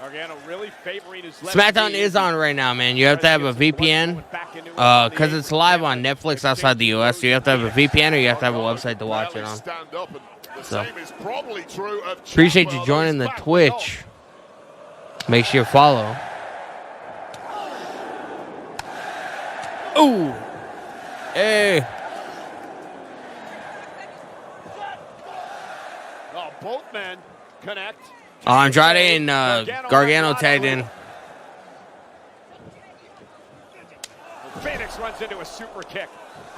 Gargano really favoring his left SmackDown knee. is on right now, man. You have to have a VPN. Because it's live on Netflix outside the US. So you have to have a VPN or you have to have a website to watch it on. So, appreciate you joining the Twitch. Make sure you follow. Ooh. Hey. Oh, both men connect. Andrade and Gargano tagged in. Phoenix runs into a super kick.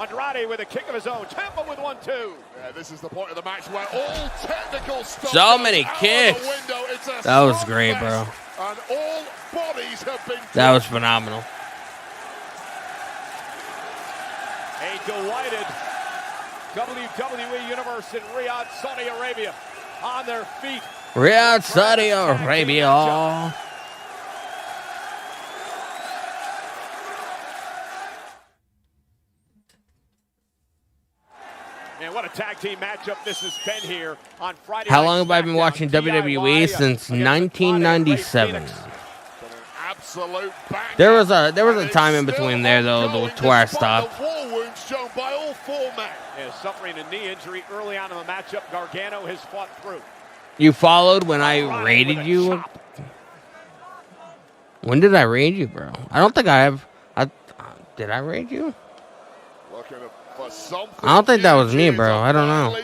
Andrade with a kick of his own. Ciampa with 1-2. Yeah, this is the point of the match where all technical stuff So many goes kicks. out the window. It's a That was great, bro. and all bodies have been. That was phenomenal. A delighted WWE Universe in Riyadh, Saudi Arabia, on their feet. Riyadh, Saudi Arabia. And what a tag team matchup this has been here on Friday. How long have I been watching WWE? Since 1997. Absolute bang. There was a time in between there though, to where I stopped. The war wounds shown by all four men. Yeah, suffering a knee injury early on in the matchup. Gargano has fought through. You followed when I raided you? When did I raid you, bro? I don't think I have. Did I raid you? I don't think that was me, bro. I don't know.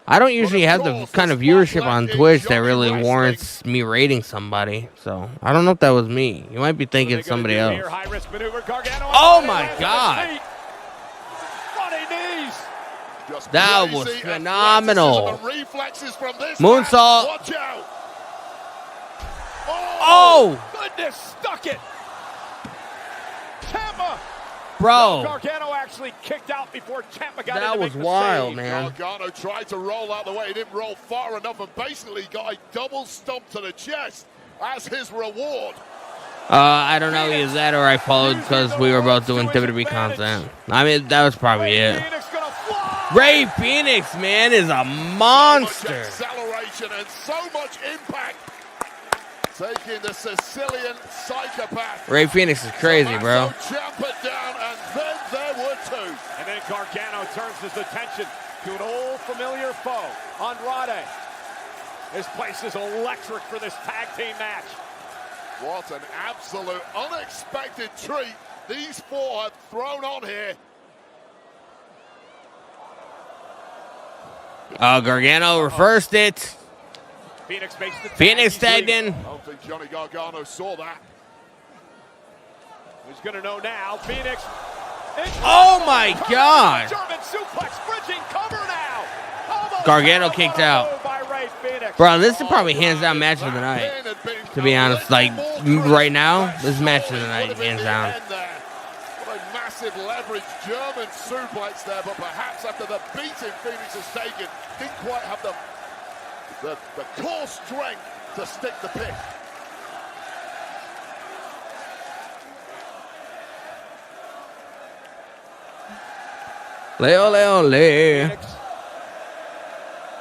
I don't usually have the kind of viewership on Twitch that really warrants me raiding somebody. So, I don't know if that was me. You might be thinking somebody else. Oh, my God. That was phenomenal. Moonsault. Oh! Goodness, stuck it. Ciampa. Bro. Gargano actually kicked out before Ciampa got That in to was make the wild, save. man. Gargano tried to roll out the way. He didn't roll far enough and basically got a double stomp to the chest as his reward. I don't know either that or I followed because we were both doing WWE content. I mean, that was probably it. Ray Phoenix, man, is a monster. So much acceleration and so much impact. Taking the Sicilian psychopath. Ray Phoenix is crazy, bro. Ciampa down, and then there were two. And then Gargano turns his attention to an old familiar foe, Andrade. This place is electric for this tag team match. What an absolute unexpected treat these four have thrown on here. Gargano reversed it. Phoenix makes the tag. Phoenix tagged in. I don't think Johnny Gargano saw that. Who's going to know now? Phoenix. Oh, my God. German suplex, bridging cover now. Gargano kicked out. By Ray Phoenix. Bro, this is probably hands down match of the night. To be honest, like right now, this match of the night, hands down. What a massive leverage German suplex there, but perhaps after the beating Phoenix has taken, didn't quite have the core strength to stick the pick. Le.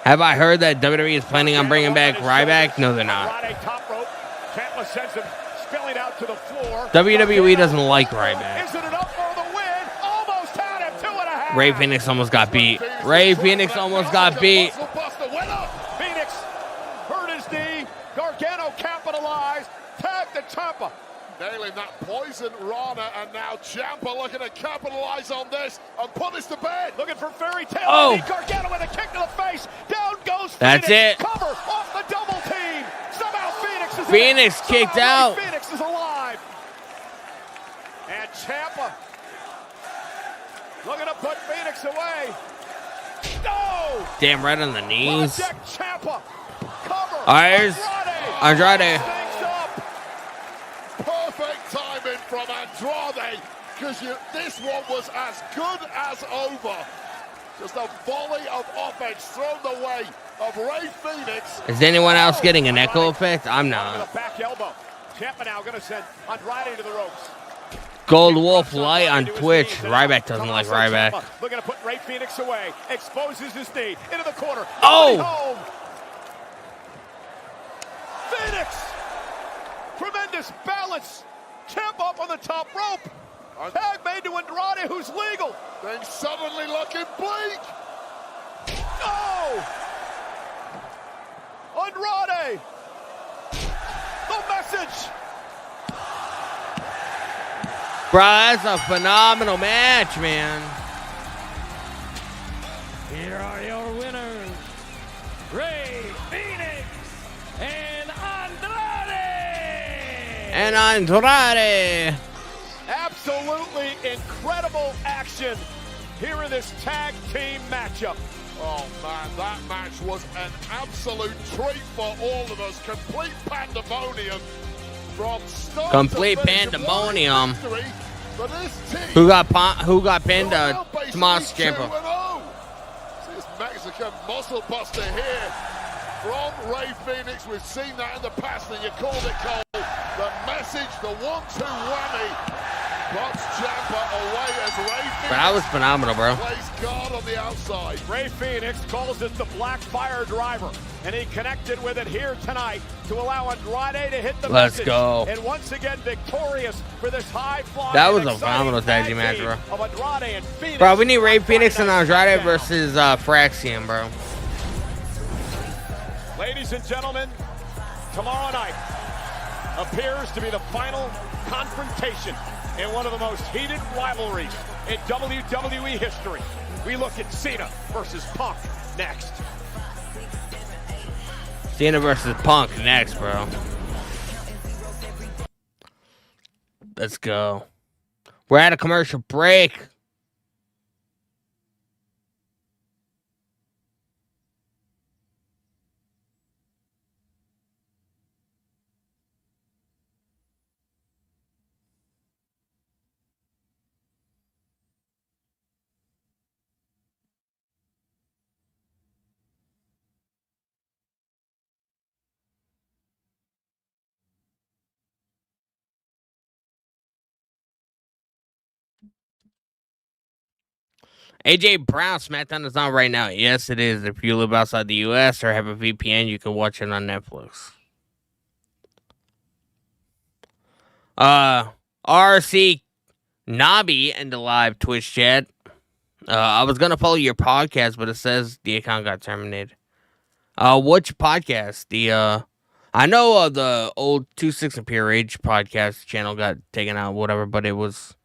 Have I heard that WWE is planning on bringing back Ryback? No, they're not. Top rope. Ciampa sends him spilling out to the floor. WWE doesn't like Ryback. Is it enough for the win? Almost had him. 2.5. Ray Phoenix almost got beat. Ray Phoenix almost got beat. Phoenix hurt his knee. Gargano capitalized. Tag to Ciampa. Nailing that poison Rana, and now Ciampa looking to capitalize on this and put this to bed. Looking for fairy tale. Oh. Gargano with a kick to the face. Down goes Phoenix. That's it. Cover off the double team. Somehow Phoenix is Phoenix kicked out. Phoenix is alive. And Ciampa looking to put Phoenix away. No. Damn, right on the knees. Ciampa. Cover. Here's Andrade. Perfect timing from Andrade, because this one was as good as over. Just a volley of offense thrown the way of Ray Phoenix. Is anyone else getting an echo effect? I'm not. Back elbow. Ciampa now going to send Andrade to the ropes. Gold Wolf Light on Twitch. Ryback doesn't like Ryback. Looking to put Ray Phoenix away. Exposes his knee into the corner. Oh! Phoenix! Tremendous balance. Champ up on the top rope. Tag made to Andrade, who's legal. Then suddenly looking bleak. Oh! Andrade! The message! Bro, that's a phenomenal match, man. Here are your winners, Ray Phoenix and Andrade. Absolutely incredible action here in this tag team matchup. Oh man, that match was an absolute treat for all of us. Complete pandemonium from start Complete to finish. pandemonium. For this team. Who got pinned? Tommaso Ciampa. See this Mexican muscle buster here from Ray Phoenix. We've seen that in the past, and you called it, Cole. The message, the 1-2 whammy. Puts Ciampa away as Ray Phoenix. That was phenomenal, bro. Plays guard on the outside. Ray Phoenix calls it the Black Fire Driver, and he connected with it here tonight to allow Andrade to hit the Let's message. go. And once again, victorious for this high-flying. That was a phenomenal tag team match, bro. Of Andrade and Phoenix. Bro, we need Ray Phoenix and Andrade versus Fraxian, bro. Ladies and gentlemen, tomorrow night appears to be the final confrontation in one of the most heated rivalries in WWE history. We look at Cena versus Punk next. Cena versus Punk next, bro. Let's go. We're at a commercial break. AJ Brown SmackDown is on right now. Yes, it is. If you live outside the U.S. or have a VPN, you can watch it on Netflix. RC Nobby in the live Twitch chat. I was gonna follow your podcast, but it says the account got terminated. Which podcast? I know the old 26 and Pure Age podcast channel got taken out, whatever. But it was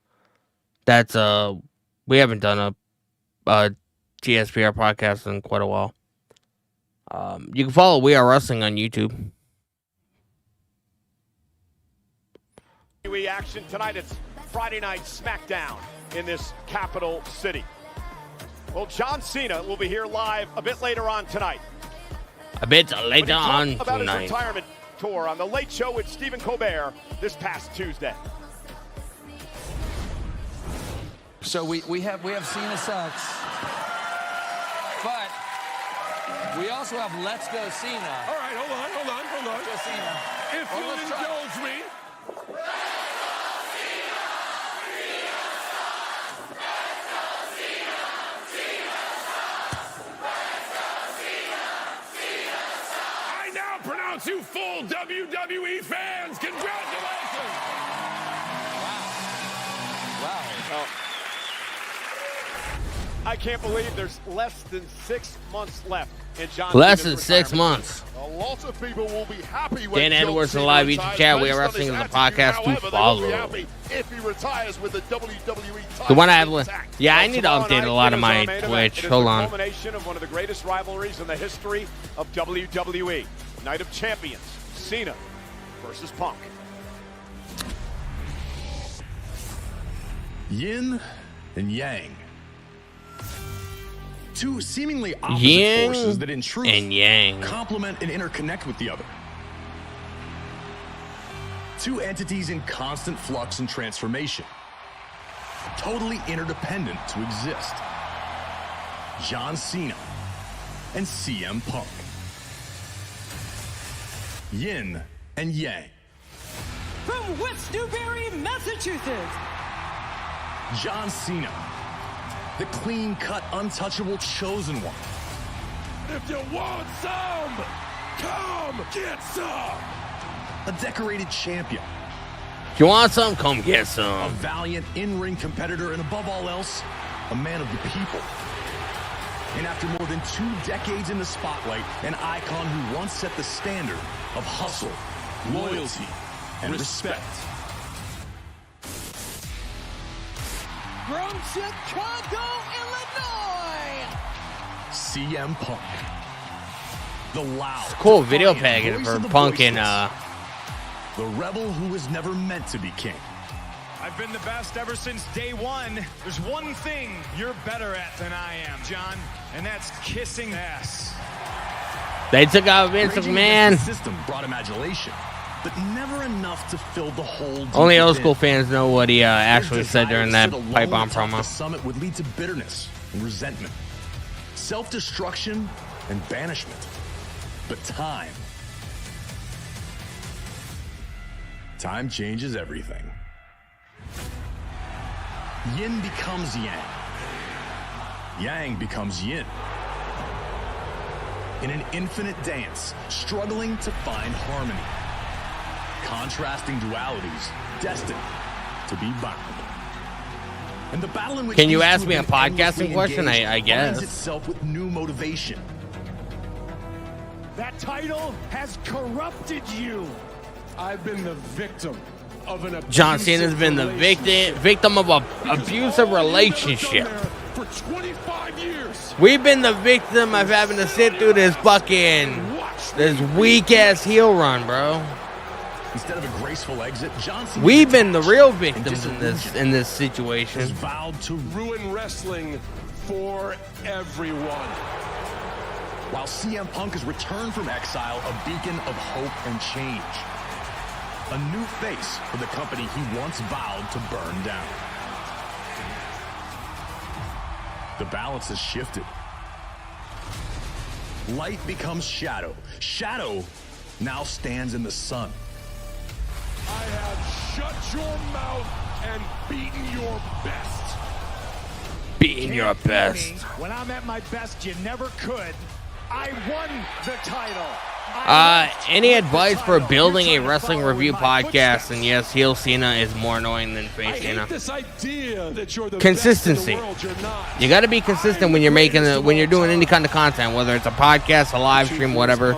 we haven't done a TSPR podcast in quite a while. You can follow We Are Wrestling on YouTube. Action tonight. It's Friday Night Smackdown in this capital city. Well, John Cena will be here live a bit later on tonight. A bit later on about tonight. his retirement tour on The Late Show with Stephen Colbert this past Tuesday. So we have Cena Sucks, but we also have Let's Go Cena. All right, hold on. Let's Go Cena. If you'll indulge me. I now pronounce you full WWE fans. Congratulations. Wow. I can't believe there's less than 6 months left in John Less Cena's than 6 retirement. months. A lot of people will be happy when Dan John Edwards Cena live retires. YouTube chat. We Based Are on Wrestling his the attitude, podcast to however, they will be follow. happy if he retires with the WWE title. The one I have. intact. Yeah, I need to Tomorrow update night, a lot it of is my our main event. Twitch. It is Hold the on. culmination of one of the greatest rivalries in the history of WWE. Night of Champions, Cena versus Punk. Yin and Yang. Two seemingly opposite Yin forces that in truth and Yang. complement and interconnect with the other. Two entities in constant flux and transformation. Totally interdependent to exist. John Cena and CM Punk. Yin and Yang. From West Newbury, Massachusetts, John Cena, the clean-cut, untouchable chosen one. If you want some, come get some. A decorated champion. If you want some, come get A some. valiant in-ring competitor, and above all else, a man of the people. And after more than 2 decades in the spotlight, an icon who once set the standard of hustle, loyalty, and respect. From Chicago, Illinois, CM Punk. The loud, It's a cool video defiant package voice for of the Punk and voiceless. The rebel who was never meant to be king. I've been the best ever since day one. There's one thing you're better at than I am, John, and that's kissing ass. They took out Vince Raging McMahon. against the system brought him adulation, but never enough to fill the hole. deep Only old within. school fans know what he actually His said desire during to that sit alone pipe bomb atop the promo. summit would lead to bitterness and resentment, self-destruction and banishment. But time changes everything. Yin becomes yang. Yang becomes yin. In an infinite dance, struggling to find harmony. Contrasting dualities, destined to be bound. And the battle in which Can you these ask two me a have been endlessly podcasting question? engaged I finds guess. itself with new motivation. That title has corrupted you. I've been the victim of an John Cena's been the victim of an abusive relationship. for 25 years. We've been the victim of having to sit through this weak ass heel run, bro. Instead of a graceful exit, John Cena We've been the real victims in this situation. has vowed to Ruin wrestling for everyone. While CM Punk has returned from exile, a beacon of hope and change. A new face for the company he once vowed to burn down. The balance has shifted. Light becomes shadow. Shadow now stands in the sun. I have shut your mouth and beaten your best. Beating your best. When I'm at my best, you never could. I won the title. Any advice for building a wrestling review podcast? And yes, heel Cena is more annoying than face Cena. This idea that you're the Consistency. best in the world, you're not. You got to be consistent when you're when you're doing any kind of content, whether it's a podcast, a live stream, whatever.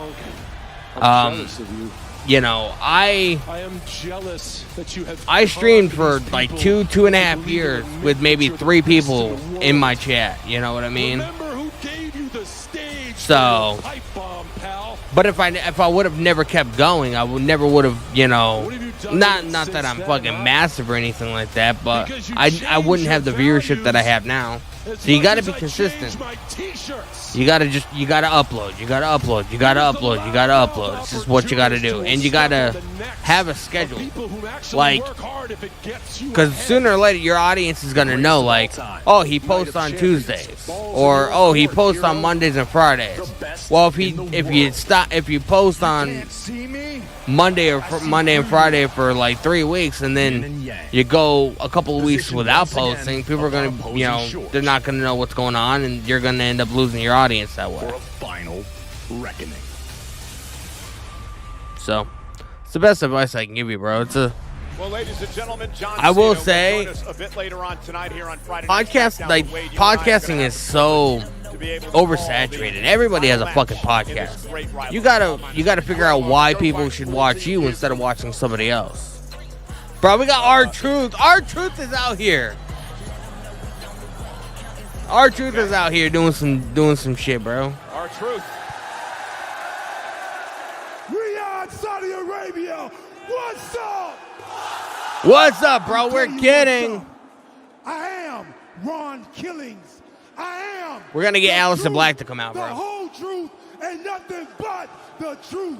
Jealous of you. You know, I am jealous that you have. I streamed for like 2.5 years with maybe 3 people in my chat. You know what I mean? Remember who gave you the stage? So, Pipe bomb, pal. but if I would have never kept going, I would have, you know, not that I'm fucking massive or anything like that, but I wouldn't have the viewership that I have now. So you got to be consistent. You got to upload. You got to upload. You got to upload. You got to upload. It's just what you got to do, and you got to have a schedule. Like, because sooner or later your audience is gonna know, like, oh, he posts on Tuesdays, or oh, he posts on Mondays and Fridays. Well, if you post on Monday and Friday for like 3 weeks, and then you go a couple of weeks without posting, people are gonna, you know, they're not gonna know what's going on, and you're gonna end up losing your audience that way. For a final reckoning. So, it's the best advice I can give you, bro. Well, ladies and gentlemen, John I will Cena say, join us a bit later on tonight here on Friday Night SmackDown. like, Wade, you and I are gonna podcasting is so oversaturated. Everybody has a fucking podcast. You gotta figure out why people should watch you instead of watching somebody else. Bro, we got R-Truth. R-Truth is out here. R-Truth is out here doing some shit, bro. R-Truth. Riyadh, Saudi Arabia. What's up? What's up, bro? We're kidding. I am Ron Killings. I am. We're gonna get Aleister Black to come out, The bro. whole truth and nothing but the truth.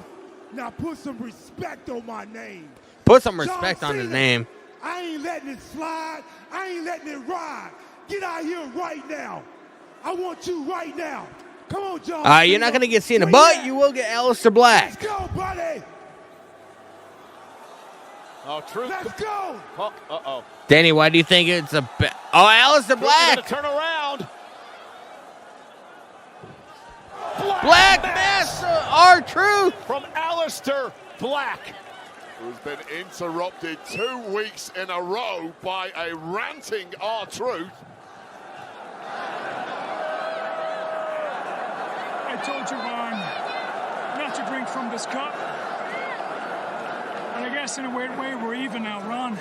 Now put some respect on my name. Put some respect on his name. I ain't letting it slide. I ain't letting it ride. Get out here right now. I want you right now. Come on, John. You're not gonna get Cena, but you will get Aleister Black. Let's go, buddy. Oh, Truth. Let's go! Uh-oh. Danny, why do you think it's a... Oh, Aleister Black! Turn around. Black Master R-Truth! From Aleister Black. Who's been interrupted 2 weeks in a row by a ranting R-Truth. I told you, Ron, not to drink from this cup. But I guess in a weird way, we're even now, Ron.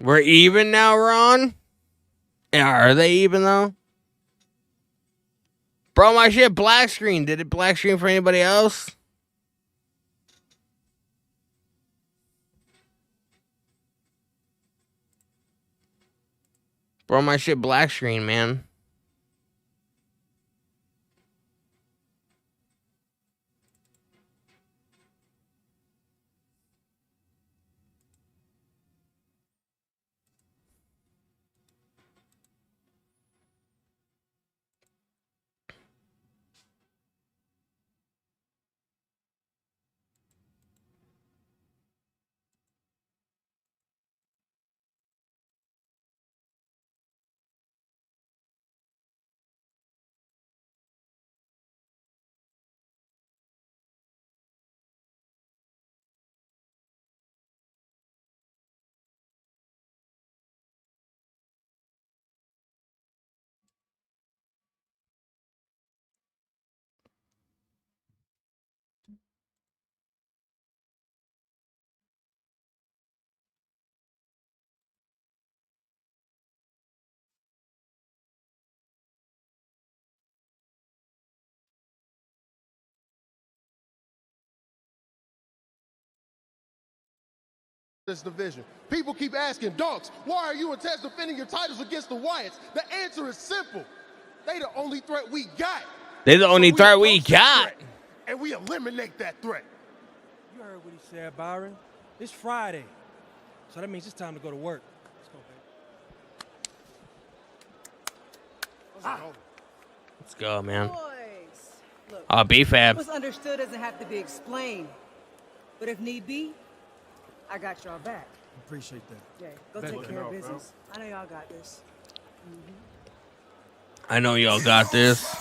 We're even now, Ron? Yeah, are they even, though? Bro, my shit black screen. Did it black screen for anybody else? Bro, my shit black screen, man. This division. People keep asking, Donks, why are you and Tez defending your titles against the Wyatts? The answer is simple. They the only threat we got. They're the only threat we got. And we eliminate that threat. You heard what he said, Byron. It's Friday. So that means it's time to go to work. Let's go, baby. Let's go, man. Boys, look, Oh, B-Fab. what's understood doesn't have to be explained. But if need be, I got y'all back. Appreciate that. Yeah, go take care of business. I know y'all got this. I know y'all got this.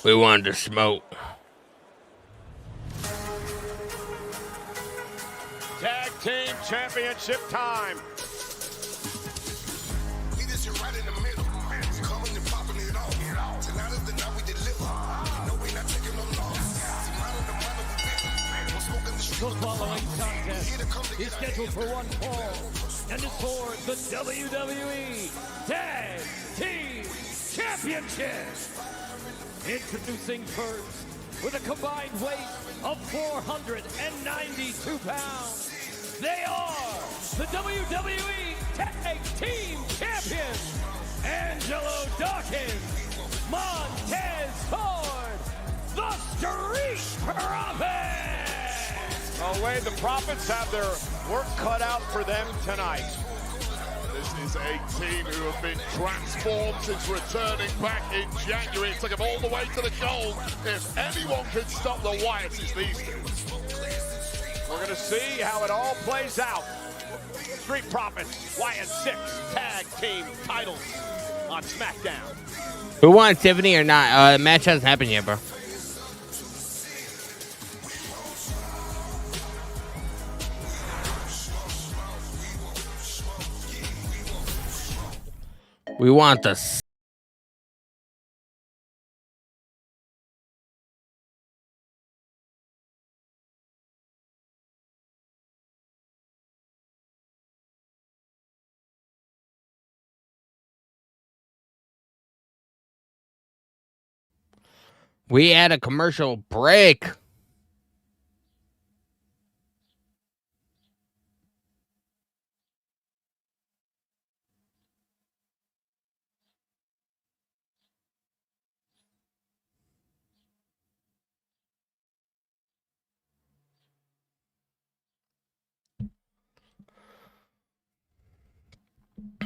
We wanted to smoke. Tag team championship time. The following contest is scheduled for one fall and is for the WWE Tag Team Championship. Introducing first with a combined weight of 492 pounds. They are the WWE Tag Team Champions, Angelo Dawkins, Montez Ford, the Street Profits. Away, the Profits have their work cut out for them tonight. This is a team who have been transformed since returning back in January. It took them all the way to the goal. If anyone can stop the Wyatts, it's these two. We're going to see how it all plays out. Street Profits, Wyatt 6 tag team titles on SmackDown. Who won, Tiffany or not? The match hasn't happened yet, bro. We want the... We had a commercial break.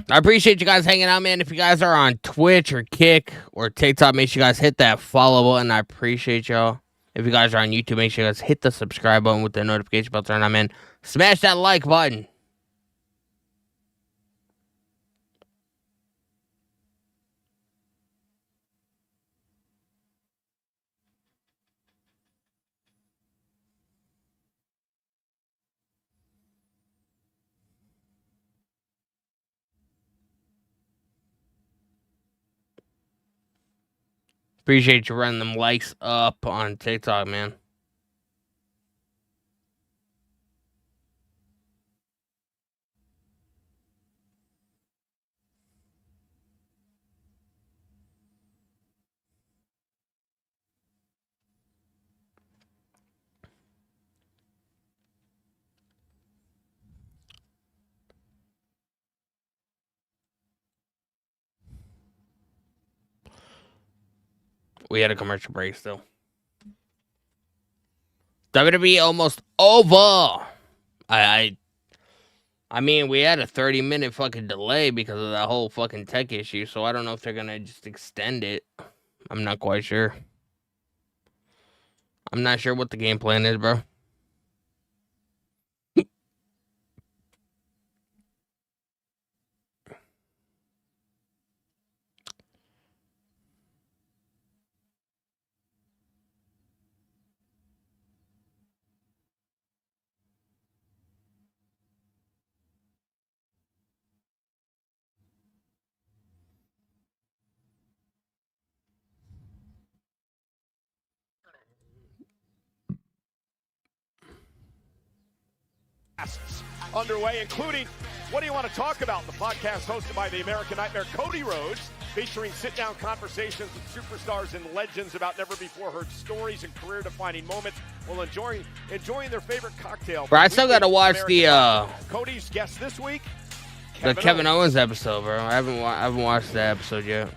I appreciate you guys hanging out, man. If you guys are on Twitch or Kick or TikTok, make sure you guys hit that follow button. I appreciate y'all. If you guys are on YouTube, make sure you guys hit the subscribe button with the notification bell turned on, man. Smash that like button. Appreciate you running them likes up on TikTok, man. We had a commercial break still. WWE almost over. I mean, we had a 30-minute fucking delay because of that whole fucking tech issue, so I don't know if they're gonna just extend it. I'm not quite sure. I'm not sure what the game plan is, bro. Underway, including what do you want to talk about? The podcast hosted by the American Nightmare, Cody Rhodes, featuring sit-down conversations with superstars and legends about never-before-heard stories and career-defining moments while enjoying their favorite cocktail. Bro, I still gotta watch the Cody's guest this week, Kevin Owens episode, bro. I haven't watched that episode yet.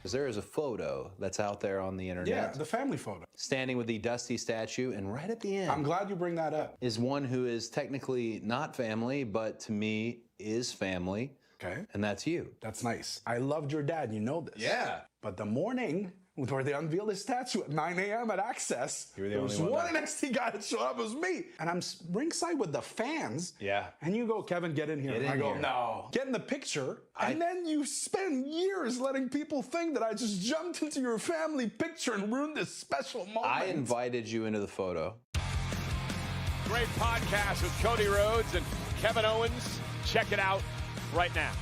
There is a photo that's out there on the internet. Yeah, the family photo. Standing with the Dusty statue, and right at the end... I'm glad you bring that up. ...is one who is technically not family, but to me is family. Okay. And that's you. That's nice. I loved your dad, you know this. Yeah. But the morning where they unveiled his statue at 9 a.m. at Access, You were the there was only one one NXT guy that showed up, it was me. And I'm ringside with the fans. Yeah. And you go, Kevin, get in here. Get And in I go, here. no. Get in the picture. And then you spend years letting people think that I just jumped into your family picture and ruined this special moment. I invited you into the photo. Great podcast with Cody Rhodes and Kevin Owens. Check it out right now.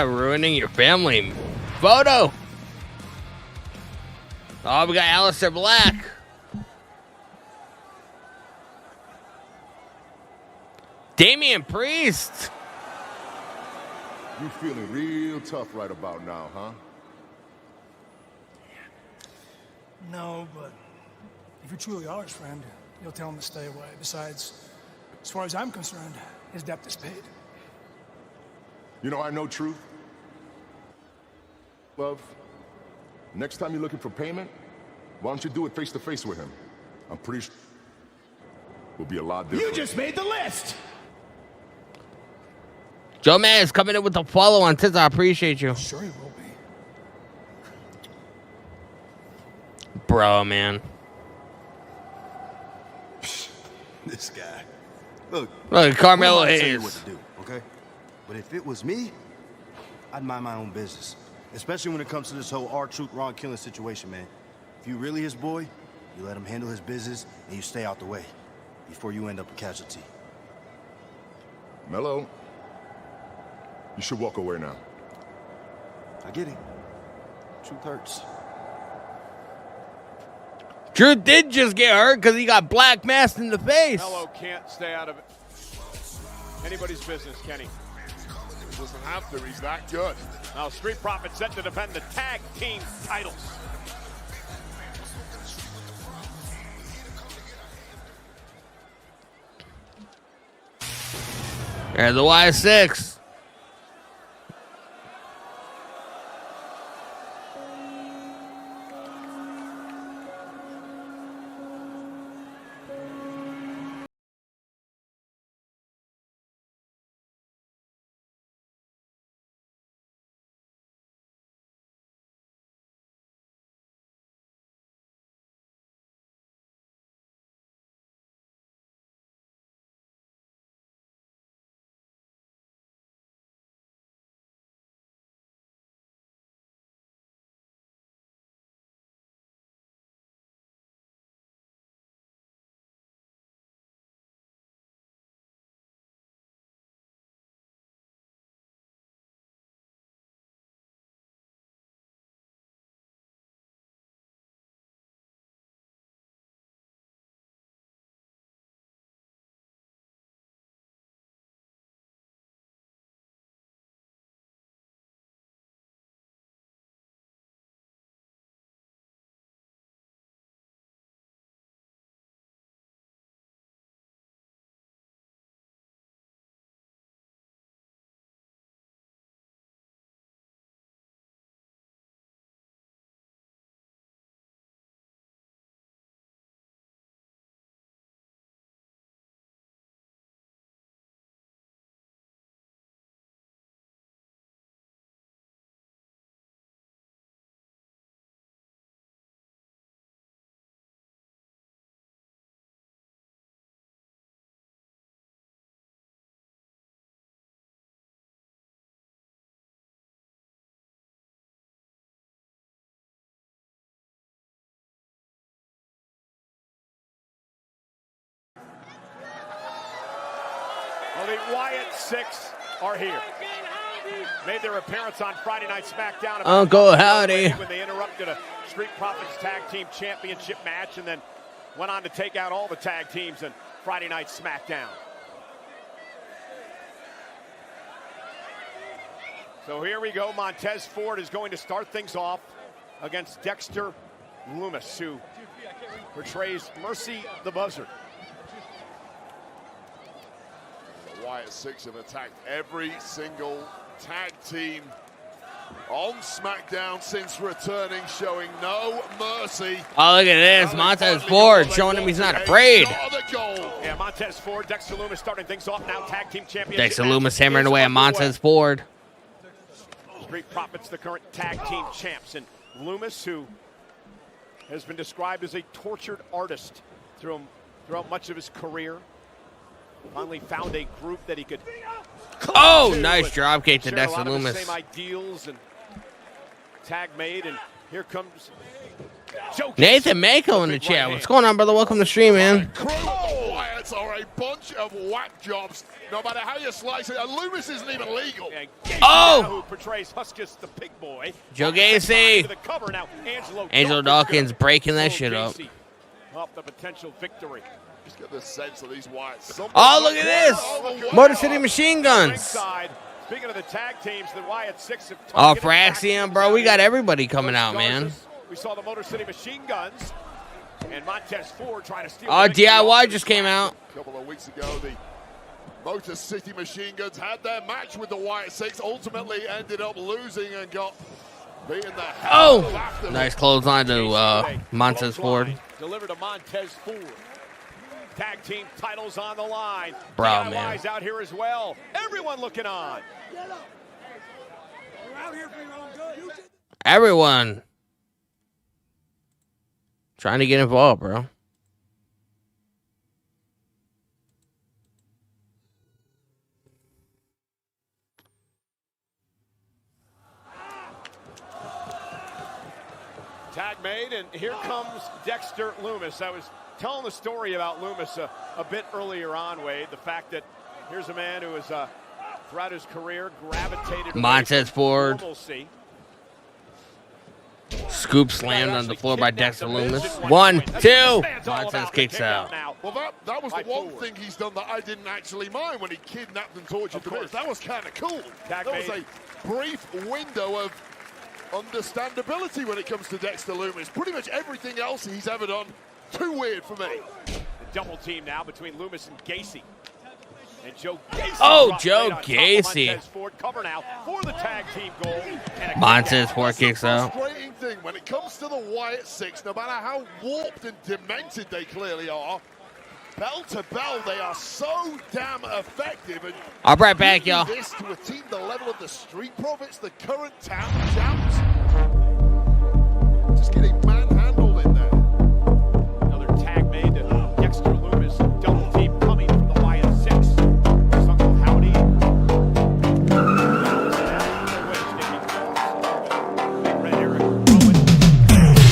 Ruining your family photo. Oh, we got Aleister Black. Damian Priest. You feeling real tough right about now, huh? No, but if you truly are his friend, you'll tell him to stay away. Besides, as far as I'm concerned, his debt is paid. You know I know truth. Love, next time you're looking for payment, why don't you do it face to face with him? I'm pretty sure we'll be a lot different. You just made the list! Joe Man is coming in with a follow on TikTok. I appreciate you. Sure he will be. Bro, man. This guy. Look, Carmelo I'm not telling you Hayes. what to do, okay? But if it was me, I'd mind my own business. Especially when it comes to this whole R-Truth, Ron Killing situation, man. If you really his boy, you let him handle his business and you stay out the way before you end up a casualty. Mello, you should walk away now. I get it. Truth hurts. Truth did just get hurt because he got black masked in the face. Mello can't stay out of it. Anybody's business, Kenny. Doesn't have to, he's that good. Now Street Profits set to defend the tag team titles. There's the Y6. Well, the Wyatt Six are here. Made their appearance on Friday Night SmackDown. Uncle Howdy. When they interrupted a Street Profits Tag Team Championship match and then went on to take out all the tag teams in Friday Night SmackDown. So here we go. Montez Ford is going to start things off against Dexter Lumis, who portrays Mercy the Buzzard. The Wyatt Six have attacked every single tag team on SmackDown since returning, showing no mercy. Oh, look at this. Montez Ford showing him he's not afraid. Yeah, Montez Ford, Dexter Lumis starting things off now. Tag team champion. Dexter Lumis hammering away at Montez Ford. Street Profits, the current tag team champs. And Lumis, who has been described as a tortured artist throughout much of his career, finally found a group that he could. Oh, nice drop kick to Dexter Lumis. Same ideals and tag made, and here comes Joe Nathan Mako in the chat. What's going on, brother? Welcome to the stream, man. Wyatts are a bunch of whack jobs, no matter how you slice it. And Lumis isn't even legal. Oh! Who portrays Huckins the Pig Boy. Joe Gacy. Now, Angelo Dawkins breaking that shit up. Up the potential victory. Just get the sense of these Wyatts. Oh, look at this. Motor City Machine Guns. Speaking of the tag teams, the Wyatt Six have Oh, for Axiom, bro. We got everybody coming out, man. We saw the Motor City Machine Guns and Montez Ford trying to steal. Oh, DIY just came out. A couple of weeks ago, the Motor City Machine Guns had their match with the Wyatt Six, ultimately ended up losing and got beaten the hell out of Nice clothesline to Montez Ford. Delivered to Montez Ford. Tag team titles on the line. Bro, DIY's man. out here as well. Everyone looking on. Everyone trying to get involved, bro. Tag made, and here comes Dexter Lumis. I was telling the story about Lumis a bit earlier on, Wade. The fact that here's a man who has, throughout his career, gravitated Montez Ford. normalcy. Scoop slammed on the floor by Dexter Lumis. 1, 2. Montez kicks out. Well, that was the one thing he's done that I didn't actually mind when he kidnapped and tortured the Miz. That was kind of cool. That was a brief window of understandability when it comes to Dexter Lumis. Pretty much everything else he's ever done, too weird for me. The double team now between Lumis and Gacy. And Joe Gacy. Oh, Joe Gacy. Montez Ford cover now for the tag team goal. Montez Ford kicks out. Frustrating thing when it comes to the Wyatt Six, no matter how warped and demented they clearly are, bell to bell, they are so damn effective. And I'll be right back, y'all. This to a team the level of the Street Profits, the current town champs, just getting manhandled in there. Another tag made to Dexter Lumis. Double team coming from the Wyatt Six. There's Uncle Howdy.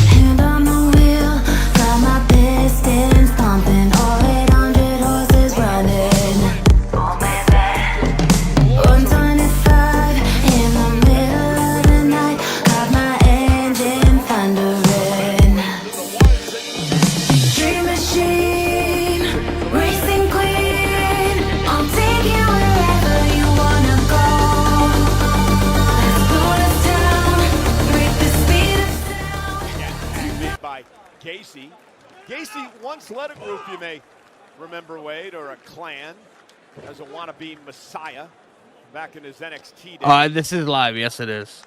Hand on the wheel, got my pistons pumping, all 800 horses running. 125 in the middle of the night, got my engine thundering. Dream machine, racing queen, I'll take you wherever you wanna go. Let's go to town, break the speed of Made by Gacy. Gacy once led a group, you may remember, Wade, or a clan, as a wannabe messiah back in his NXT days. This is live. Yes, it is.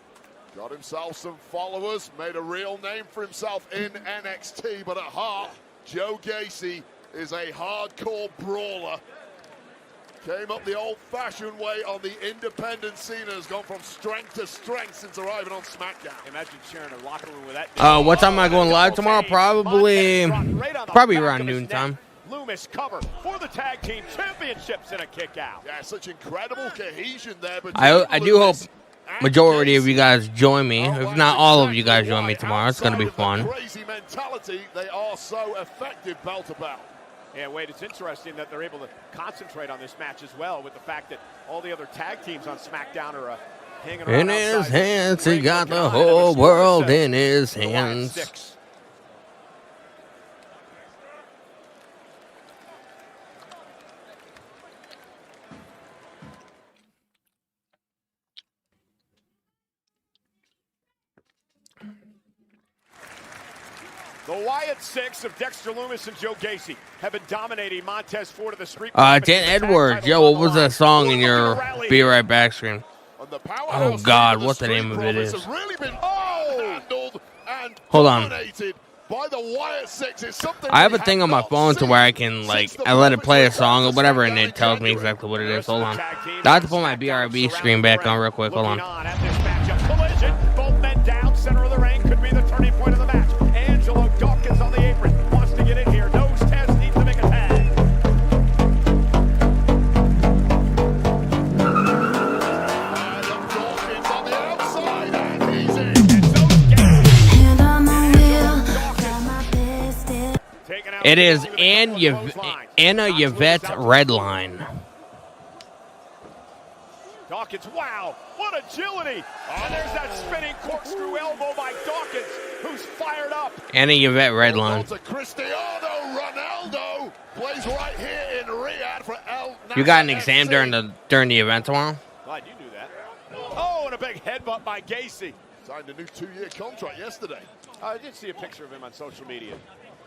Got himself some followers, made a real name for himself in NXT, but at heart, Joe Gacy is a hardcore brawler. Came up the old-fashioned way on the independent scene and has gone from strength to strength since arriving on SmackDown. Imagine sharing a locker room with that. What time am I going live tomorrow? Probably around noontime. Lumis cover for the tag team championships and a kick out. Yeah, such incredible cohesion there. But I do hope majority of you guys join me. If not all of you guys join me tomorrow, it's going to be fun. Crazy mentality, they are so effective bell to bell. Yeah, Wade, it's interesting that they're able to concentrate on this match as well, with the fact that all the other tag teams on SmackDown are hanging around. In his hands, he got the whole world in his hands. The Wyatt Six of Dexter Lumis and Joe Gacy have been dominating Montez Ford of the Street. Dan Edwards, yo, what was that song in your Be Right Back screen? Oh God, what the name of it is? Hold on. I have a thing on my phone to where I can I let it play a song or whatever, and it tells me exactly what it is. Hold on. I have to put my BRB screen back on real quick. Hold on. Collision, both men down, center of the ring, could be the turning point of the match. Angelo Dawkins on the apron, wants to get in here. Nose test, needs to make a tag. Dawkins on the outside, and he's in. It is Anna Yvette Redline. Dawkins, wow, what agility! And there's that spinning corkscrew elbow by Dawkins, who's fired up. Anna Yvette Redline. Cristiano Ronaldo plays right here in Riyadh for You got an exam during the event tomorrow? Glad you knew that. Oh, and a big headbutt by Gacy. Signed a new 2-year contract yesterday. I did see a picture of him on social media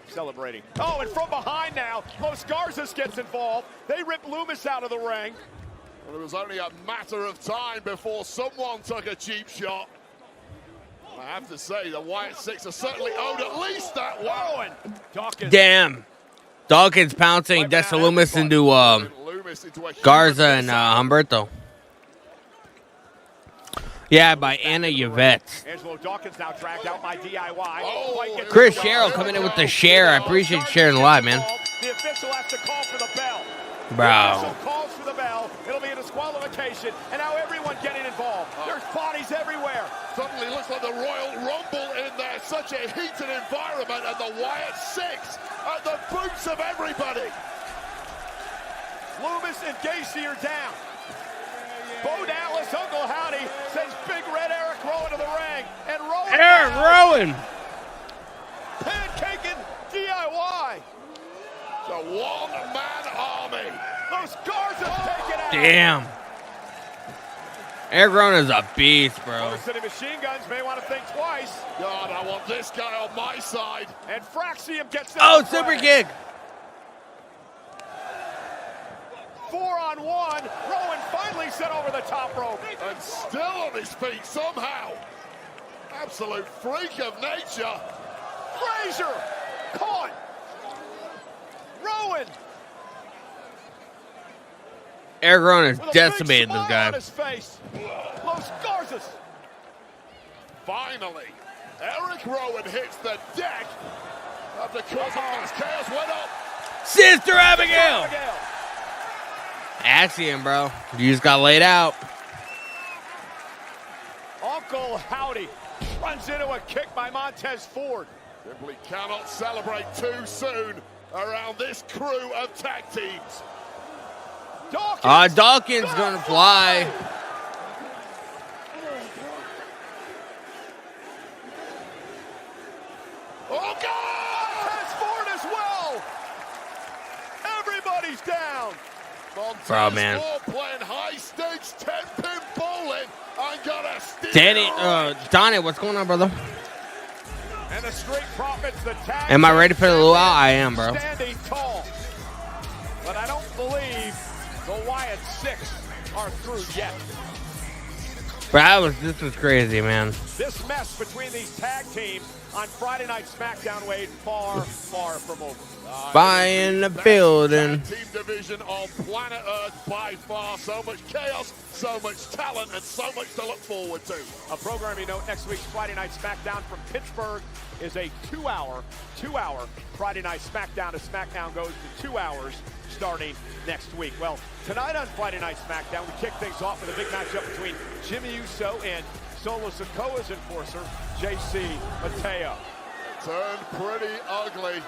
celebrating. Oh, and from behind now, Los Garza gets involved. They rip Lumis out of the ring. Well, it was only a matter of time before someone took a cheap shot. I have to say, the Wyatt Six are certainly owed at least that one. Dawkins. Damn. Dawkins pouncing Dexter Lumis into Garza and Humberto. Yeah, by Anna Yvette. Angelo Dawkins now dragged out by DIY. Chris Sherrill coming in with the share. I appreciate sharing live, man. The official has to call for the bell. Bro. The official calls for the bell. It'll be a disqualification, and now everyone getting involved. There's bodies everywhere. Suddenly looks like the Royal Rumble in there. Such a heated environment, and the Wyatt Six at the boots of everybody. Lumis and Gacy are down. Bo Dallas, Uncle Howdy, sends Big Red Eric Rowan to the ring. And Rowan Eric Rowan. Pancaking DIY. The one-man army. Those Garza's taken out. Damn. Eric Rowan is a beast, bro. Motor City Machine Guns may want to think twice. God, I want this guy on my side. And Fraxium gets Oh, super kick. 4-on-1. Rowan finally sent over the top rope. And still on his feet somehow. Absolute freak of nature. Frazier caught. Rowan. Eric Rowan has decimated this guy. On his face. Los Garzas. Finally, Eric Rowan hits the deck after causing mass chaos. Went up. Sister Abigail. Axiom, bro. You just got laid out. Uncle Howdy runs into a kick by Montez Ford. Simply cannot celebrate too soon around this crew of tag teams. Dawkins gonna fly. Oh, God! Montez Ford as well. Everybody's down. Montez Bro, man. Ford playing high stakes 10-pin bowling and got a steal. Donnie, what's going on, brother? And the Street Profits, the tag. Am I ready for the luau? I am, bro. Standing tall. But I don't believe the Wyatt Six are through yet. Bro, this was crazy, man. This mess between these tag teams on Friday Night SmackDown, Wade, far, far from over. By in the building. Team division on planet Earth by far. So much chaos, so much talent, and so much to look forward to. A programming note, next week's Friday Night SmackDown from Pittsburgh is a two-hour Friday Night SmackDown. As SmackDown goes to 2 hours starting next week. Well, tonight on Friday Night SmackDown, we kick things off with a big matchup between Jimmy Uso and Solo Sikoa's enforcer, JC Mateo. Turned pretty ugly.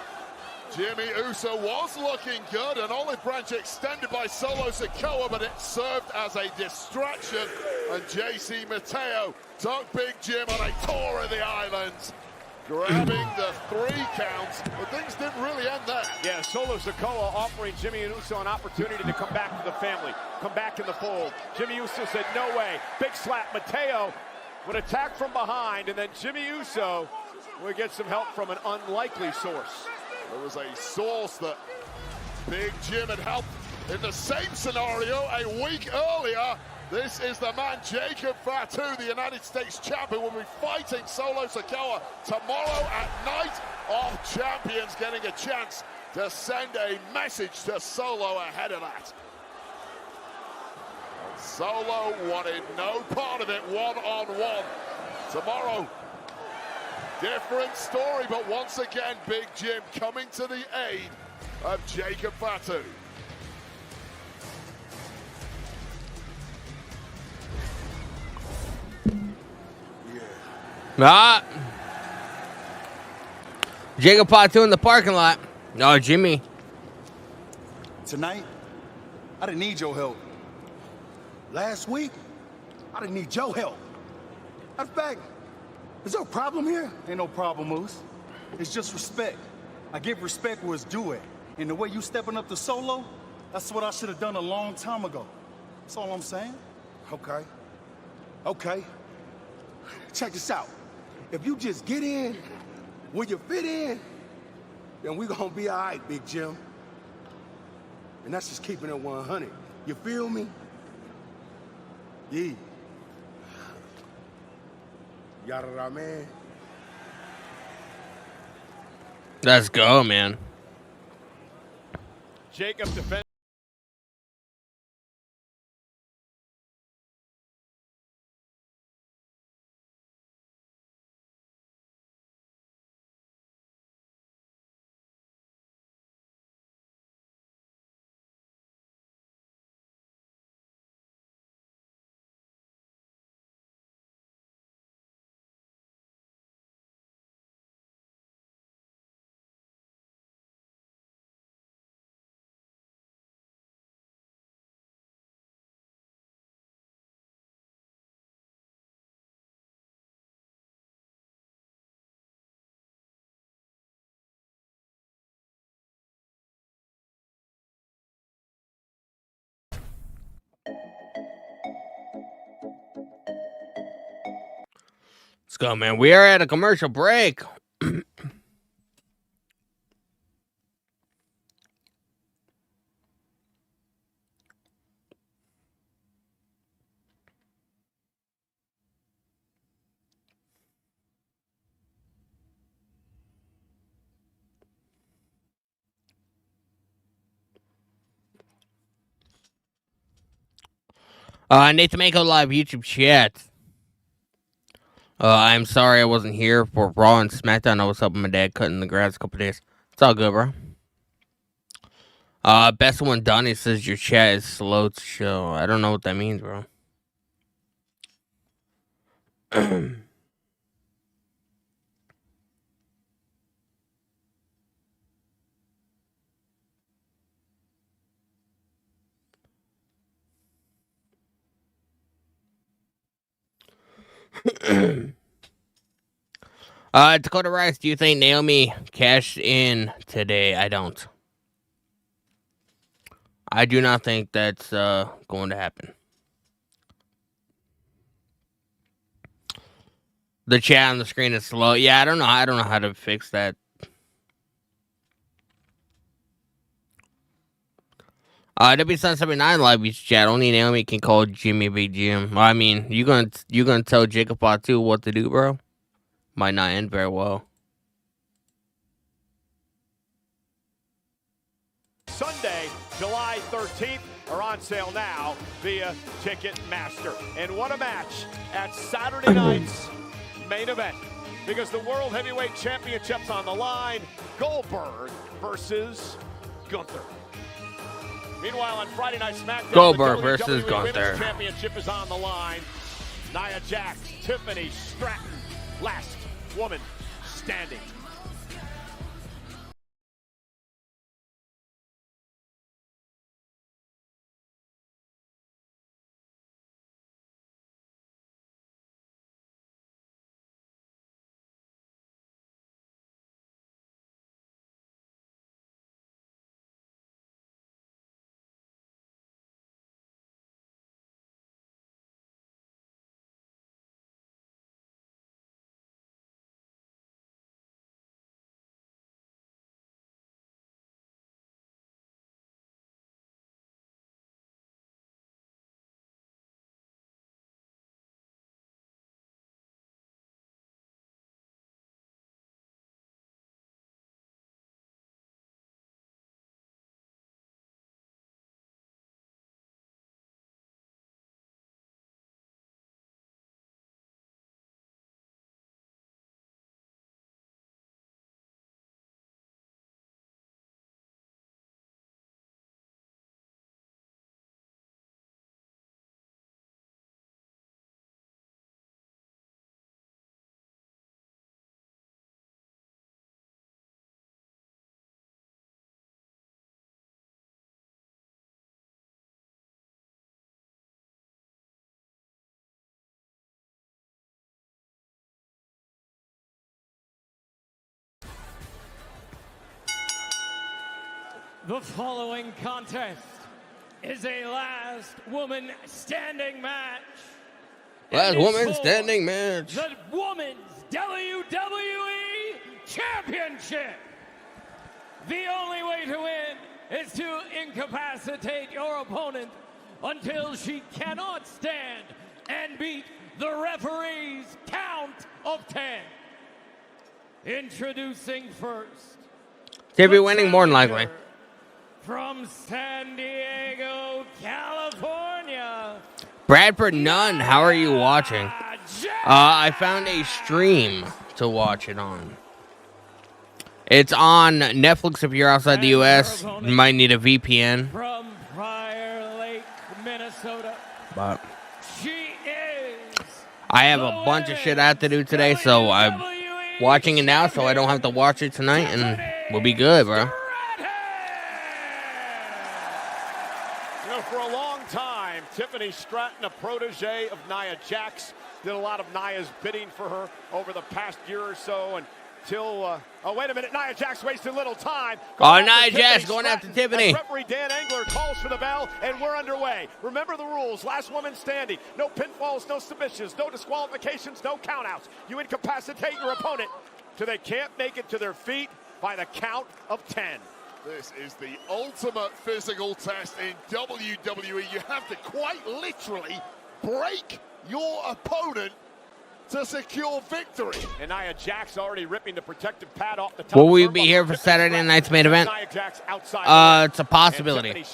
Jimmy Uso was looking good, an olive branch extended by Solo Sikoa, but it served as a distraction, and JC Mateo took Big Jim on a tour of the islands, grabbing the 3 counts, but things didn't really end there. Yeah, Solo Sikoa offering Jimmy Uso an opportunity to come back to the family, come back in the fold. Jimmy Uso said, no way. Big slap. Mateo would attack from behind, and then Jimmy Uso would get some help from an unlikely source. There was a source that Big Jim had helped in the same scenario a week earlier. This is the man, Jacob Fatu, the United States champion, will be fighting Solo Sikoa tomorrow at Night of Champions, getting a chance to send a message to Solo ahead of that. And Solo wanted no part of it one-on-one. Tomorrow, different story, but once again, Big Jim coming to the aid of Jacob Fatu. Jacob Fatu in the parking lot. No, Jimmy. Tonight, I didn't need your help. Last week, I didn't need your help. In fact, is there a problem here? Ain't no problem, Moose. It's just respect. I give respect where it's due at. And the way you stepping up to Solo, that's what I should have done a long time ago. That's all I'm saying. Okay. Okay. Check this out. If you just get in where you fit in, then we gonna be all right, Big Jim. And that's just keeping it 100. You feel me? Yeah. Yada, man. Let's go, man. Jacob defends. Let's go, man. We are at a commercial break. Nathan Mako live YouTube chat. I'm sorry I wasn't here for Raw and SmackDown. I was helping my dad cutting the grass a couple days. It's all good, bro. Best one done. It says your chat is slow to show. I don't know what that means, bro. Dakota Rice, do you think Naomi cashed in today? I don't. I do not think that's going to happen. The chat on the screen is slow. Yeah, I don't know. I don't know how to fix that. W779 live YouTube chat. Only Naomi can call Jimmy Big Jim. I mean, you gonna tell Jacob Fatu what to do, bro? Might not end very well. Sunday, July 13th, are on sale now via Ticketmaster. And what a match at Saturday night's main event. Because the World Heavyweight Championship's on the line. Goldberg versus Gunther. Meanwhile, on Friday Night SmackDown, Goldberg the versus WWE Gunther. Women's Championship is on the line. Nia Jax, Tiffany Stratton, last woman standing. The following contest is a last woman standing match. Last And is woman for standing match. The Women's WWE Championship. The only way to win is to incapacitate your opponent until she cannot stand and beat the referee's count of 10. Introducing first. She'll be winning more than likely. From San Diego, California. Bradford Nunn, how are you watching? I found a stream to watch it on. It's on Netflix if you're outside the U.S. You might need a VPN. From Prior Lake, Minnesota. But She is I have a bunch of shit I have to do today, so I'm watching it now so I don't have to watch it tonight, and we'll be good, bro. You know, for a long time, Tiffany Stratton, a protege of Nia Jax, did a lot of Nia's bidding for her over the past year or so until, oh, wait a minute, Nia Jax wasted little time. Oh, Nia Jax going after Tiffany. As referee Dan Engler calls for the bell, and we're underway. Remember the rules. Last woman standing. No pinfalls, no submissions, no disqualifications, no countouts. You incapacitate your opponent till they can't make it to their feet by the count of 10. This is the ultimate physical test in WWE. You have to quite literally break your opponent to secure victory. And Nia Jax already ripping the protective pad off the top. Will we be here for Saturday night's main event? It's a possibility.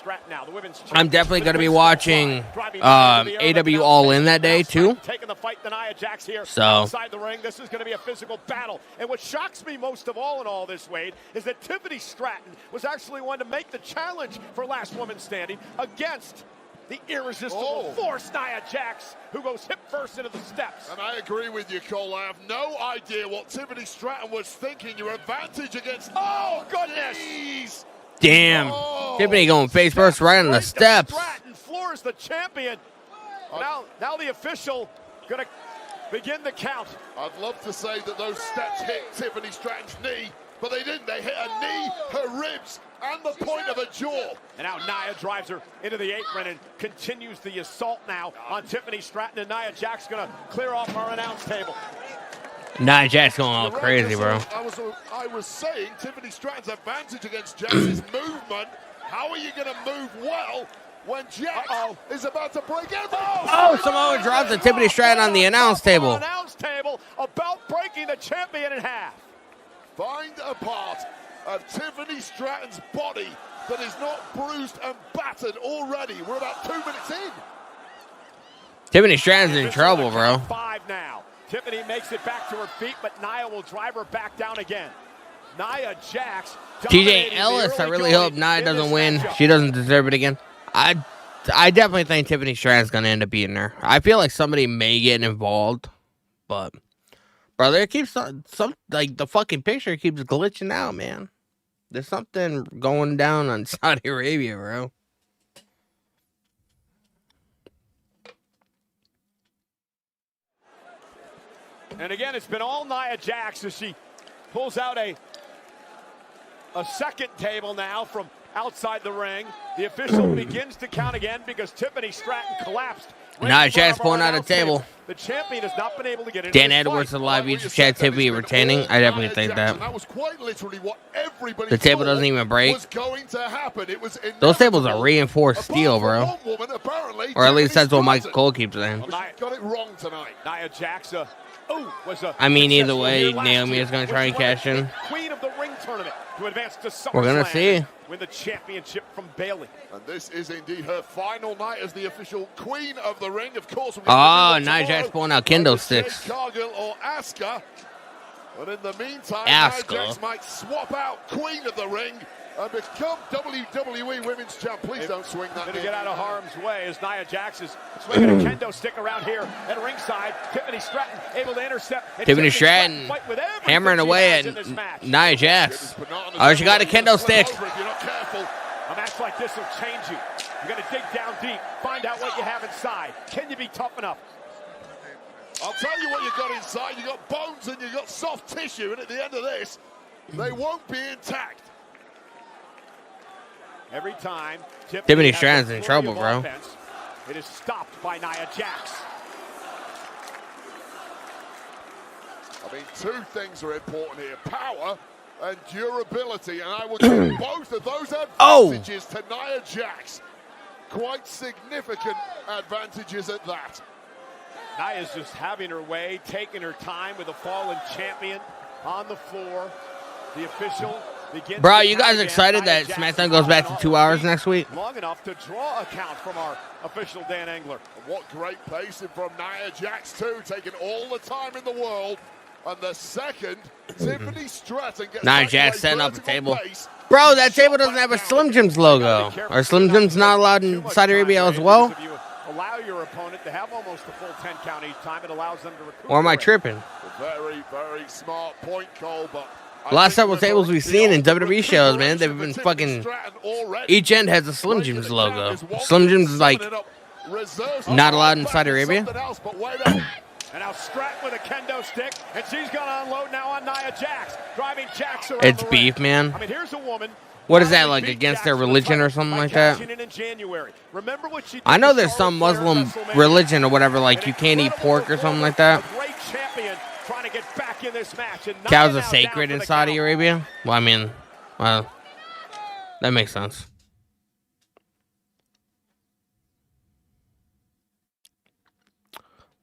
I'm definitely going to be watching AW All In that day too. Taking the fight to Nia Jax here So outside the ring. This is going to be a physical battle. And what shocks me most of all in all this, Wade, is that Tiffany Stratton was actually one to make the challenge for last woman standing against the irresistible force, Nia Jax, who goes hip first into the steps. And I agree with you, Cole. I have no idea what Tiffany Stratton was thinking. Your advantage against... Oh, goodness! damn, Tiffany going face first right on the steps. Stratton floors the champion. Now the official going to begin the count. I'd love to say that those steps hit Tiffany Stratton's knee, but they didn't. They hit her knee, her ribs, and the point of her jaw. And now Nia drives her into the apron and continues the assault now on Tiffany Stratton. And Nia Jax going to clear off our announce table. Nia Jax going all crazy, bro. I was saying Tiffany Stratton's advantage against Jax's movement. How are you going to move well when Jax is about to break everything? Oh, Samoa dropped the Tiffany Stratton on the announce table. Announce table about breaking the champion in half. Find a part of Tiffany Stratton's body that is not bruised and battered already. We're about 2 minutes in. Tiffany Stratton's in trouble, bro. 5 now. Tiffany makes it back to her feet, but Nia will drive her back down again. Nia Jax. TJ Ellis, I really hope Nia doesn't win. She doesn't deserve it again. I definitely think Tiffany Stratton's going to end up beating her. I feel like somebody may get involved, but brother, it keeps some like the fucking picture keeps glitching out, man. There's something going down on Saudi Arabia, bro. And again, it's been all Nia Jax as she pulls out a second table now from outside the ring. The official begins to count again because Tiffany Stratton collapsed. Nia Jax pulling out a table. The champion has not been able to get into Dan Edwards, the live YouTube chat, Tiffany retaining. I definitely think that. That was quite literally what everybody The table doesn't even break. was going to happen. It was Those tables are reinforced steel, bro. Or at least that's what Michael Cole keeps saying. Got it wrong tonight. Nia Jax was a I mean, either way, Naomi is going to try and cash in. Queen of the Ring tournament to advance to SummerSlam. We're going to see. Win the championship from Bayley. And this is indeed her final night as the official Queen of the Ring. Of course, Nia Jax pulling out kendo sticks. Cargill or Asuka. But in the meantime, Asuka. Nia Jax might swap out Queen of the Ring and become WWE Women's Champ. Please don't swing that. Going to get out of harm's way as Nia Jax is swinging a kendo stick around here at ringside. Tiffany Stratton able to intercept. Tiffany Stratton hammering away at Nia Jax. Oh, she got a kendo stick. If you're not careful. A match like this will change you. You got to dig down deep, find out what you have inside. Can you be tough enough? I'll tell you what you've got inside. You've got bones and you've got soft tissue, and at the end of this, they won't be intact. Every time Tiffany Stratton's in trouble, bro. Offense, it is stopped by Nia Jax. I mean, two things are important here: power and durability, and I will give both of those advantages to Nia Jax. Quite significant advantages at that. Nia's just having her way, taking her time with a fallen champion on the floor. The official begins. Bro, you guys excited that SmackDown goes back to 2 hours next week? Long enough to draw a count from our official Dan Engler. And what great pacing from Nia Jax too, taking all the time in the world. And the second, Tiffany Stratton gets Nia Jax setting up a table. Bro, that table doesn't have a Slim Jim's logo. Are Slim Jim's not allowed in Saudi Arabia as well? If you allow your opponent to have almost a full 10 count each time, it allows them to recuperate. Or am I tripping? Very, very smart point, Cole, but Last several tables we've seen in WWE shows, man, they've been fucking. Each end has a Slim Jim's logo. Slim Jim's is like not allowed in Saudi Arabia. And now Stratton with a kendo stick, and she's going to unload now on Nia Jax, driving Jax around It's the beef, ring. man. I mean, here's a woman. What is that, like, against their religion or something like that? I know there's some Muslim religion or whatever, like you can't eat pork or something like that. Great champion trying to get back in this match. And Cows are sacred in Saudi Arabia? Well, I mean, well, that makes sense.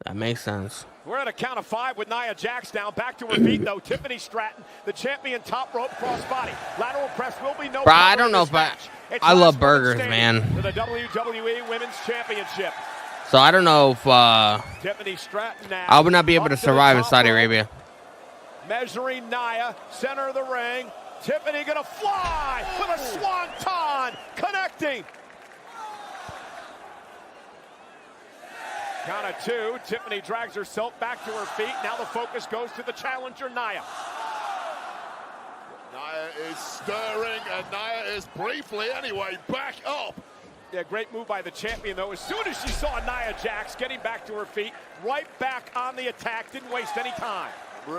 That makes sense. We're at a count of 5 with Nia Jax down. Back to her feet, though. Tiffany Stratton, the champion, top rope crossbody. Lateral press will be no. Bro, I don't know if I love burgers, man. To the WWE Women's Championship. So I don't know if Tiffany Stratton now. I would not be able to survive in Saudi Arabia. Measuring Nia, center of the ring. Tiffany gonna fly with a swanton, connecting. Count of 2. Tiffany drags herself back to her feet. Now the focus goes to the challenger, Nia. Nia is stirring, and Nia is briefly, anyway, back up. Yeah, great move by the champion, though. As soon as she saw Nia Jax getting back to her feet, right back on the attack, didn't waste any time.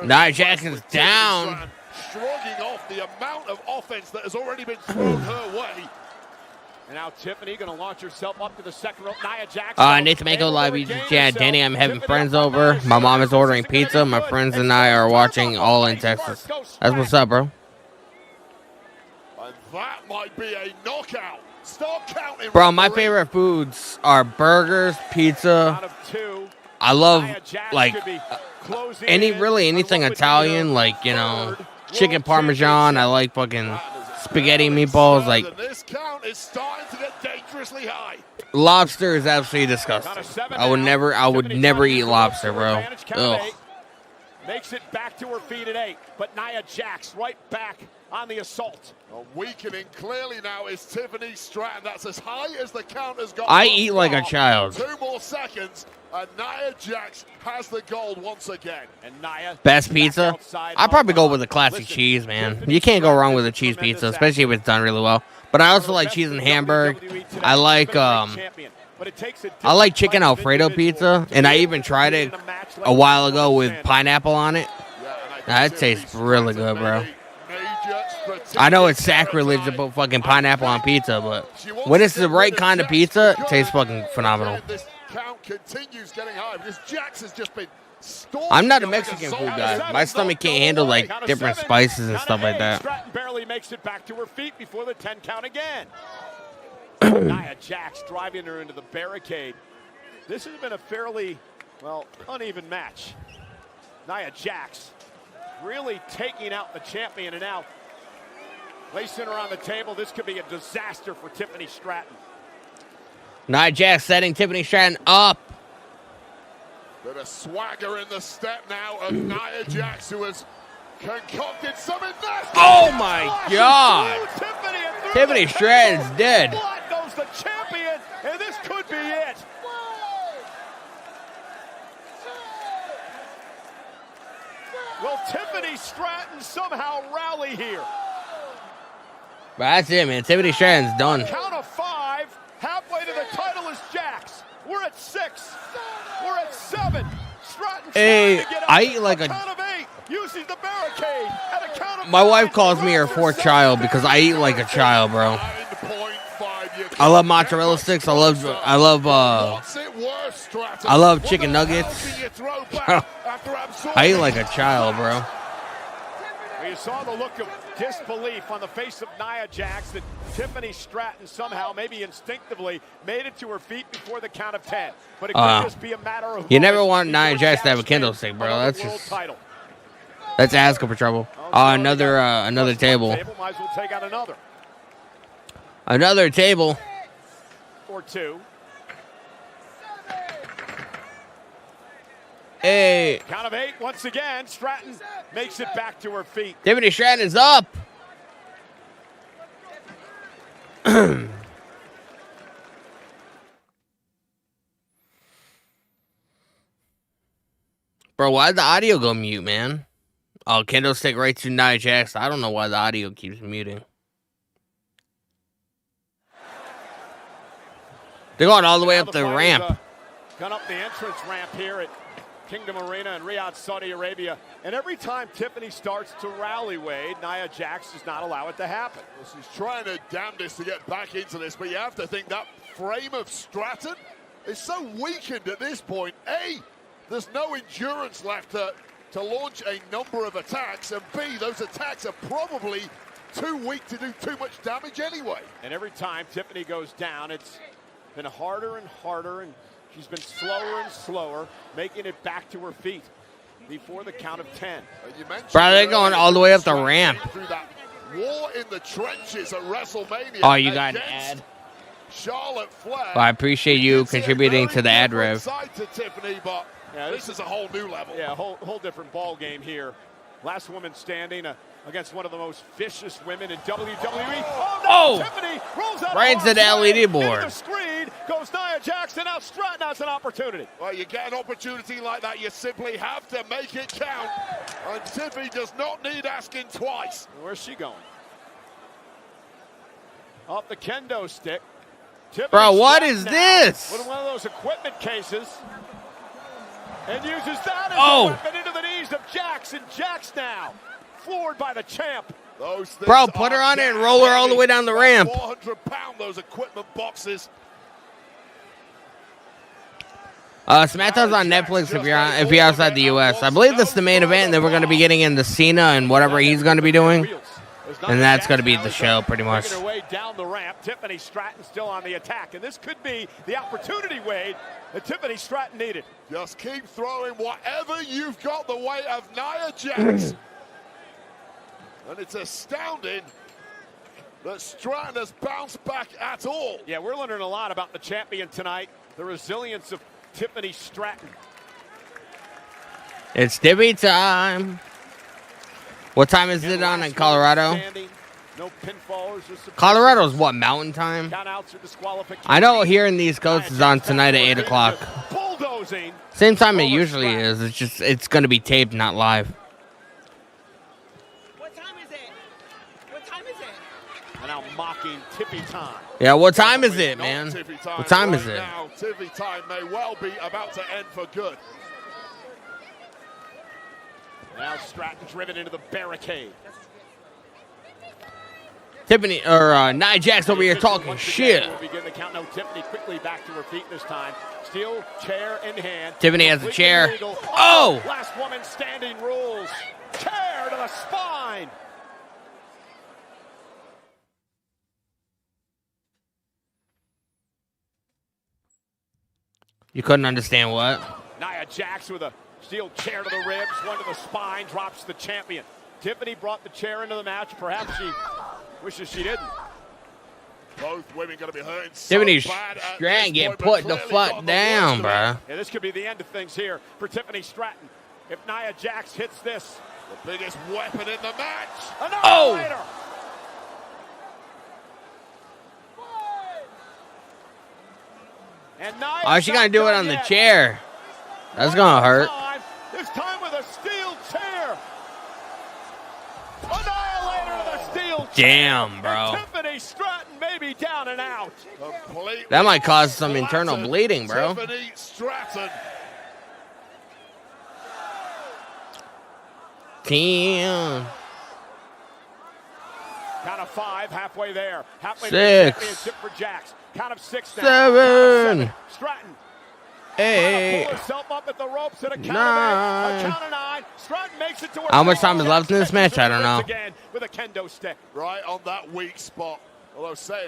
Nia Jax is down. Shrugging off the amount of offense that has already been thrown her way. And now Tiffany going to launch herself up to the second rope. Nia Jax. Nathan Mako Live, yeah, Danny, I'm having friends over. My mom is ordering pizza. My friends and I are watching all in Texas. That's what's up, bro. And that might be a knockout. Start counting. Bro, my favorite foods are burgers, pizza. I love, like, anything Italian, like, you know, chicken parmesan. I like fucking spaghetti meatballs, like. This count is starting to get dangerously high. Lobster is absolutely disgusting. I would never eat lobster, bro. Ugh. Makes it back to her feet at 8, but Nia Jax right back on the assault. Weakening clearly now is Tiffany Stratton. That's as high as the count has gone. I eat like a child. 2 more seconds, and Nia Jax has the gold once again. And Nia Best pizza? I'd probably go with a classic cheese, man. You can't go wrong with a cheese pizza, especially if it's done really well. But I also like cheese and Hamburg. I like chicken Alfredo pizza, and I even tried it a while ago with pineapple on it. That tastes really good, bro. I know it's sacrilege to put fucking pineapple on pizza, but when it's the right kind of pizza, it tastes fucking phenomenal. This count continues getting high because Jax has just been I'm not a Mexican food guy. My stomach can't handle like different spices and stuff like that. Stratton barely makes it back to her feet before the 10 count again. Nia Jax driving her into the barricade. This has been a fairly, well, uneven match. Nia Jax really taking out the champion, and now placing her on the table. This could be a disaster for Tiffany Stratton. Nia Jax setting Tiffany Stratton up. Bit of swagger in the step now of Nia Jax, who has concocted something nasty. Oh my God! Tiffany Stratton's dead. Blood goes the champion, and this could be it. Will Tiffany Stratton somehow rally here? But that's it, man. Tiffany Stratton's done. Count of 5. Halfway to the title is Jax. We're at 6. We're at 7. Stratton Hey, to get I up. eat like a. Count of 8. Using the barricade at a count of My wife calls me her 4th child because I eat like a child, bro. I love mozzarella sticks. I love chicken nuggets. I eat like a child, bro. You saw the look of disbelief on the face of Nia Jax that Tiffany Stratton somehow, maybe instinctively, made it to her feet before the count of 10. But it could just be a matter of you never want Nia Jax to have a kendo stick, bro. That's asking for trouble. Another table. Might as well take out another. Another table. Or two. Hey. Count of 8 once again. Stratton makes it back to her feet. Tiffany Stratton is up. Bro, why'd the audio go mute, man? Oh, kendo stick right to Nia Jax. I don't know why the audio keeps muting. They're going all the way up the ramp. Gone up the entrance ramp here at Kingdom Arena in Riyadh, Saudi Arabia. And every time Tiffany starts to rally, Wade, Nia Jax does not allow it to happen. Well, she's trying her damnedest to get back into this, but you have to think that frame of Stratton is so weakened at this point. A, there's no endurance left to launch a number of attacks, and B, those attacks are probably too weak to do too much damage anyway. And every time Tiffany goes down, it's been harder and harder, and she's been slower and slower, making it back to her feet before the count of 10. Bro, they're going all the way up the ramp. Through that war in the trenches at WrestleMania. Oh, you got an ad? Charlotte Flair. Well, I appreciate you contributing to the ad rev. To Tiffany, but yeah, this is a whole new level. Yeah, a whole different ball game here. Last woman standing against one of the most vicious women in WWE. Oh, no, Tiffany rolls out right into the LED board. Into the screen goes Nia Jax. Now Stratton has an opportunity. Well, you get an opportunity like that, you simply have to make it count. And Tiffany does not need asking twice. Where's she going? Off the kendo stick. Tiffany Bro, what Stratton is now this? with one of those equipment cases. And uses that as a weapon into the knees of Jax. And Jax now floored by the champ. Bro, put her on it and roll her all the way down the ramp. 400-pound, those equipment boxes. SmackDown's on Netflix if you're outside the U.S. I believe that's the main event, and then we're going to be getting into Cena and whatever he's going to be doing. And that's going to be the show, pretty much. Making her way down the ramp. Tiffany Stratton still on the attack. And this could be the opportunity, Wade, that Tiffany Stratton needed. Just keep throwing whatever you've got the way of Nia Jax. And it's astounding that Stratton has bounced back at all. Yeah, we're learning a lot about the champion tonight. The resilience of Tiffany Stratton. It's Tiffany time. What time is it on in Colorado? No pinfalls. Colorado's what, mountain time? I know here in the East Coast is on tonight at 8 o'clock. Bulldozing. Same time it usually is. It's going to be taped, not live. What time is it? And now mocking Tiffy time. Yeah, what time is it, man? What time is it? Now, Tiffy time may well be about to end for good. Now Stratton driven into the barricade. Tiffany or Nia Jax over here talking shit. We'll begin the count. No, Tiffany quickly back to her feet this time. Steel chair in hand. Tiffany has a chair. Oh! Last woman standing rules. Chair to the spine. You couldn't understand what? Nia Jax with a steel chair to the ribs, one to the spine, drops the champion. Tiffany brought the chair into the match. Perhaps she wishes she didn't. Both women going to be hurting Tiffany so bad Stratton get put the fuck down, bro. Yeah, this could be the end of things here for Tiffany Stratton. If Nia Jax hits this. The biggest weapon in the match. Annihilator. And Nia oh, she gonna do it on the chair. That's gonna hurt. This time with a steel chair. Annihilator to the steel chair. Damn, bro. And Tiffany Stratton may be down and out. That might cause some internal bleeding, bro. Tiffany Stratton. Count Damn. of 5, halfway there. Halfway 6. to the championship for Jax. Count of 6 now. 7. Stratton. 8. Pull herself up at the ropes at a count 9. of 8. A count of 9. Stratton makes it to her. How much time is left in this match? I don't know. Again with a kendo stick. Right on that weak spot.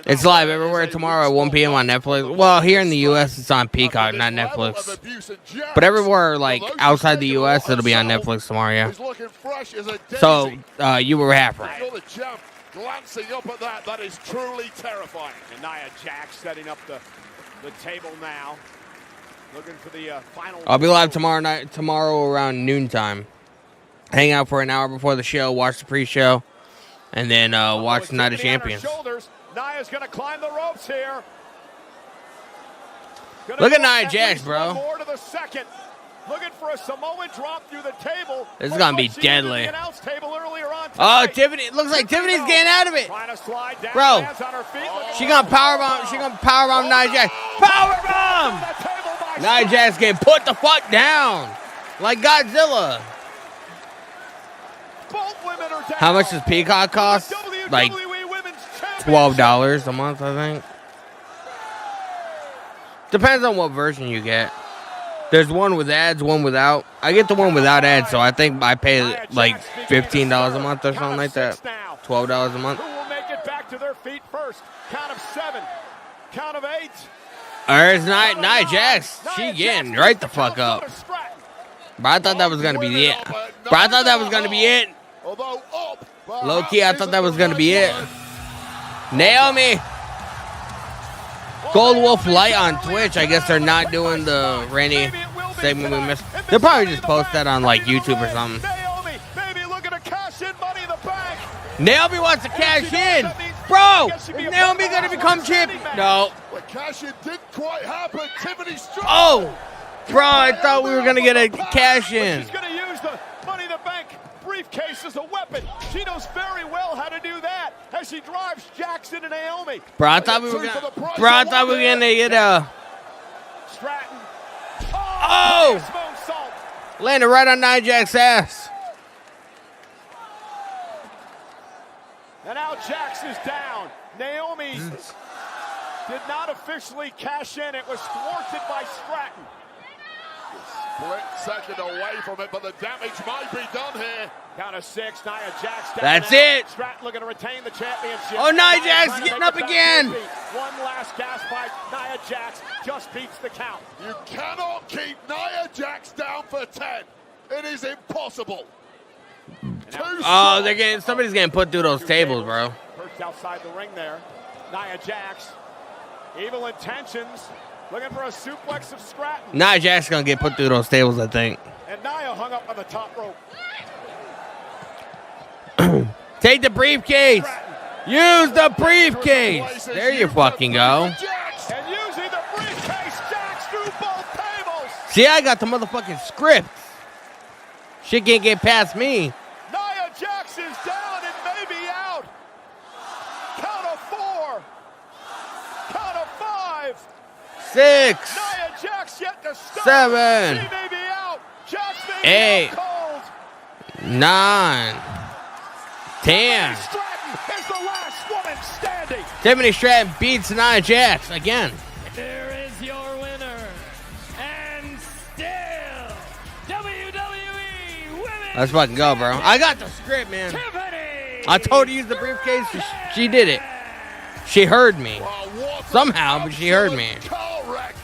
It's live everywhere tomorrow at 1 p.m. on Netflix. Well, here in the U.S., it's on Peacock, not Netflix. But everywhere, like, outside the U.S., it'll be on Netflix tomorrow, yeah. So, you were half right. The champ glancing up at that. That is truly terrifying. And Nia Jax setting up the table now. Looking for the final. I'll be live tomorrow around noontime. Hang out for an hour before the show, watch the pre-show, and then watch the Night of Champions. Nia's going to climb the ropes here. Look at Nia Jax, bro. More to the second. Looking for a Samoan drop through the table. This is going to be deadly. Oh, Tiffany. It looks like Tiffany's getting out of it. Bro, she going to powerbomb. She going to powerbomb Nia Jax. Powerbomb! Nia Jax getting put the fuck down. Like Godzilla. How much does Peacock cost? Like $12 a month, I think. Depends on what version you get. There's one with ads, one without. I get the one without ads, so I think I pay like $15 a month or something like that. $12 a month. Who will make it back to their feet first? Count of 7. Count of 8. There's Nia Jax. She getting right the fuck up. But I thought that was gonna be it. Low key, I thought that was gonna be it. Naomi. Gold Wolf Light on Twitch. I guess they're not doing the Randy segment we missed. They'll probably just post that on like YouTube or something. Naomi wants to cash in. Bro, is Naomi going to become champion? No. The cash in didn't quite happen. Tiffany struck. Oh, bro, I thought we were going to get a cash in. She's going to use the Money in the Bank briefcase as a weapon. She knows very well how to do that as she drives Jackson and Naomi. Bro, I thought we were going to get a... Stratton. Oh! Landed right on Nia Jax's ass. And now Jax is down. Naomi did not officially cash in. It was thwarted by Stratton. Split second away from it, but the damage might be done here. Count of 6, Nia Jax. That's it. Stratton looking to retain the championship. Oh, Nia Jax getting up again. One last gasp by Nia Jax just beats the count. You cannot keep Nia Jax down for 10. It is impossible. Oh, somebody's getting put through those tables, bro. Perched outside the ring there. Nia Jax. Evil intentions. Looking for a suplex of Stratton. Nia Jax gonna get put through those tables, I think. And Nia hung up on the top rope. Take the briefcase. Use the briefcase. There you fucking go. And using the briefcase, Jax through both tables. See, I got the motherfucking script. Shit can't get past me. Nia Jax is down and maybe out. Count of 4. Count of 5. 6. Nia Jax yet to stop. 7. She may be out. Jax may 8. be out cold. 9. 10. Stratton is the last woman standing. Tiffany Stratton beats Nia Jax again. There is your winner. And still, WWE Women's Let's fucking go, bro. I got the script, man. I told her to use the briefcase. She did it. She heard me. Somehow, but she heard me. Car wreck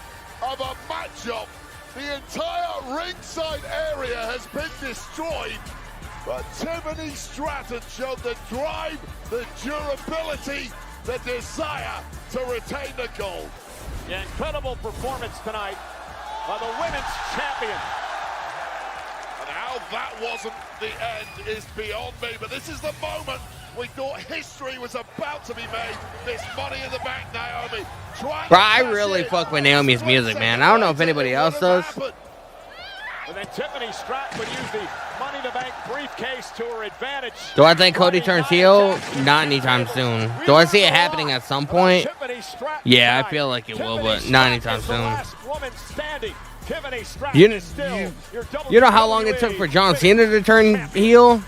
of a matchup. The entire ringside area has been destroyed. But Tiffany Stratton showed the drive, the durability, the desire to retain the gold. An incredible performance tonight by the women's champion. And how that wasn't the end is beyond me. But this is the moment we thought history was about to be made. This Money in the Bank, Naomi. Bro, I really fuck with Naomi's music, man. I don't know if anybody else does. And then Tiffany Stratton would use the Money in the Bank briefcase to her advantage. Do I think Cody turns heel? Not anytime soon. Do I see it happening at some point? Yeah, I feel like it will, but not anytime soon. You know how long it took for John Cena to turn heel?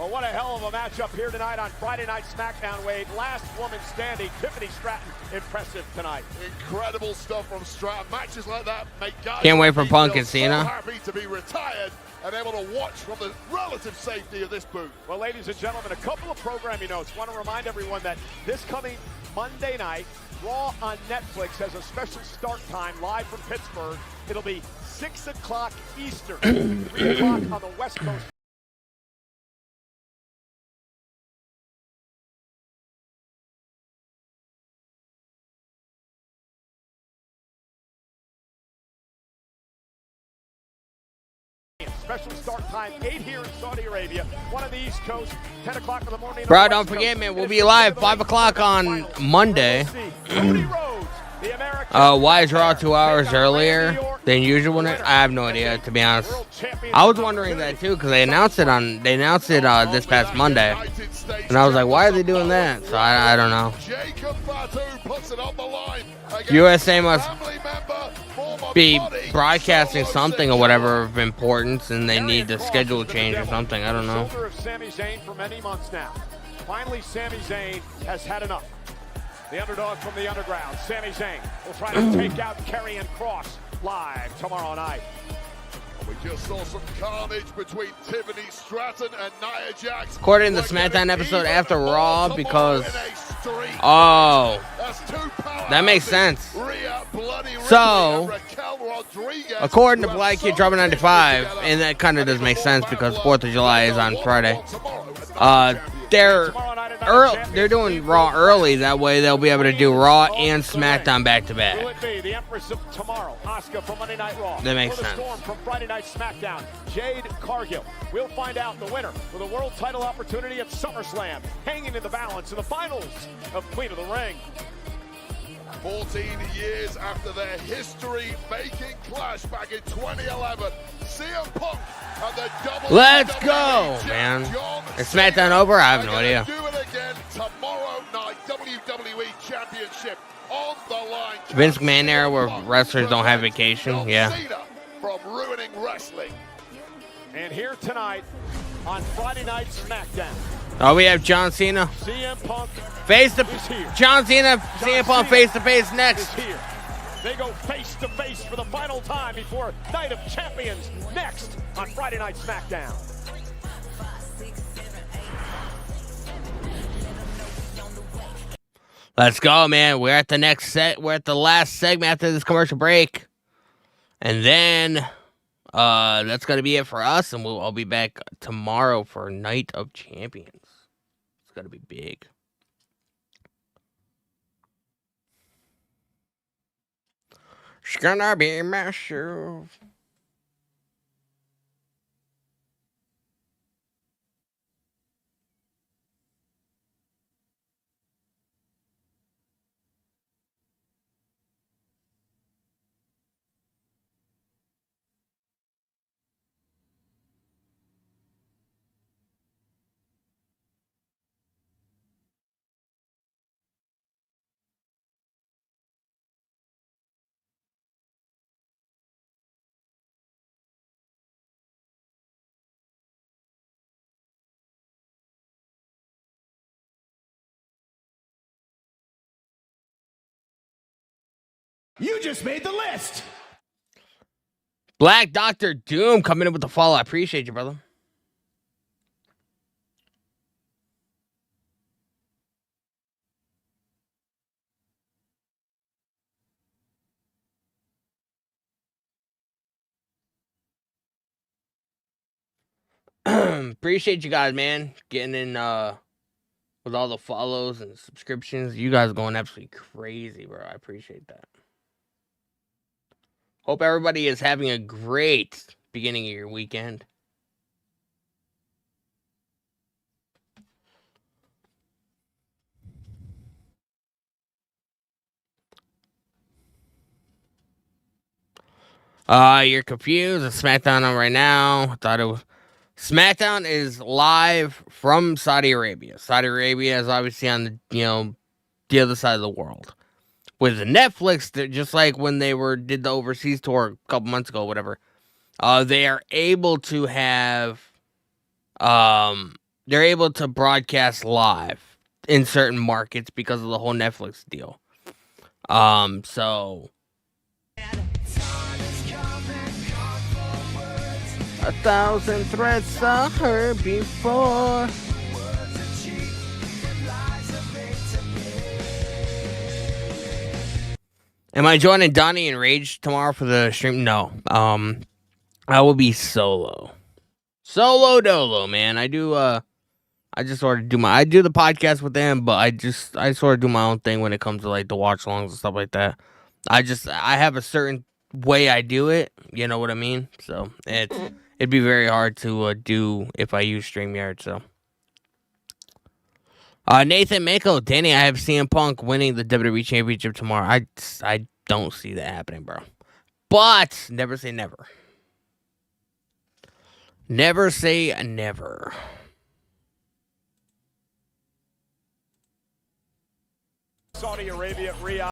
Well, what a hell of a matchup here tonight on Friday Night SmackDown, Wade. Last woman standing, Tiffany Stratton. Impressive tonight. Incredible stuff from Stratton. Matches like that make guys Can't wait for like me Punk feel and Cena. So happy to be retired and able to watch from the relative safety of this booth. Well, ladies and gentlemen, a couple of programming notes. Want to remind everyone that this coming Monday night, Raw on Netflix has a special start time live from Pittsburgh. It'll be 6 o'clock Eastern, 3 o'clock on the West Coast. Special start time, 8 here in Saudi Arabia, 1 on the East Coast, 10 o'clock in the morning. Bro, don't forget, man, we'll be live 5 o'clock on Monday. Why is Raw 2 hours earlier than usual? I have no idea, to be honest. I was wondering that too, because they announced it this past Monday, and I was like, why are they doing that? So I don't know. USA must be broadcasting something or whatever of importance, and they need to schedule change or something. I don't know. Of Sami Zayn for many months now. Finally, Sami Zayn has had enough. The underdog from the underground, Sami Zayn, will try to take out Karrion Kross live tomorrow night. We just saw some carnage between Tiffany Stratton and Nia Jax. Recording the SmackDown episode after Raw because... Oh. That makes sense. So, according to Black Kid Drama 95, and that kind of does make sense because 4th of July is on Friday, they're doing Raw early. That way they'll be able to do Raw and SmackDown back to back. Will it be the Empress of Tomorrow, Asuka from Monday Night Raw? That makes or the sense. Storm from Friday Night SmackDown, Jade Cargill. We'll find out the winner with a world title opportunity at SummerSlam, hanging in the balance in the finals of Queen of the Ring. 14 years after their history-making clash back in 2011, CM Punk and the WWE Let's go, man. Is SmackDown over? I have no idea. do it again tomorrow night. WWE Championship on the line. Vince McMahon era where wrestlers don't have vacation. Yeah. Cena from ruining wrestling. And here tonight on Friday Night SmackDown, Oh, we have John Cena. CM Punk Face to is here. John Cena, CM Punk face to face next. Is here. They go face to face for the final time before Night of Champions next on Friday Night SmackDown. Let's go, man. We're at the next set. We're at the last segment after this commercial break. And then that's going to be it for us. And I'll be back tomorrow for Night of Champions. It's going to be big. It's going to be massive. You just made the list. Black Dr. Doom coming in with the follow. I appreciate you, brother. Appreciate you guys, man. Getting in with all the follows and subscriptions. You guys are going absolutely crazy, bro. I appreciate that. Hope everybody is having a great beginning of your weekend. You're confused. It's SmackDown on right now. I thought it was... SmackDown is live from Saudi Arabia. Saudi Arabia is obviously on the other side of the world. With Netflix, just like when they did the overseas tour a couple months ago, whatever, they are able to have they're able to broadcast live in certain markets because of the whole Netflix deal. So 1,000 threats I heard before. Am I joining Donnie and Rage tomorrow for the stream? No. I will be solo. Solo dolo, man. I just sort of do I do the podcast with them, but I sort of do my own thing when it comes to like the watch longs and stuff like that. I have a certain way I do it, you know what I mean? So it'd be very hard to do if I use StreamYard, so. Nathan Mako, Danny, I have CM Punk winning the WWE Championship tomorrow. I don't see that happening, bro. But never say never. Never say never. Saudi Arabia, Riyadh.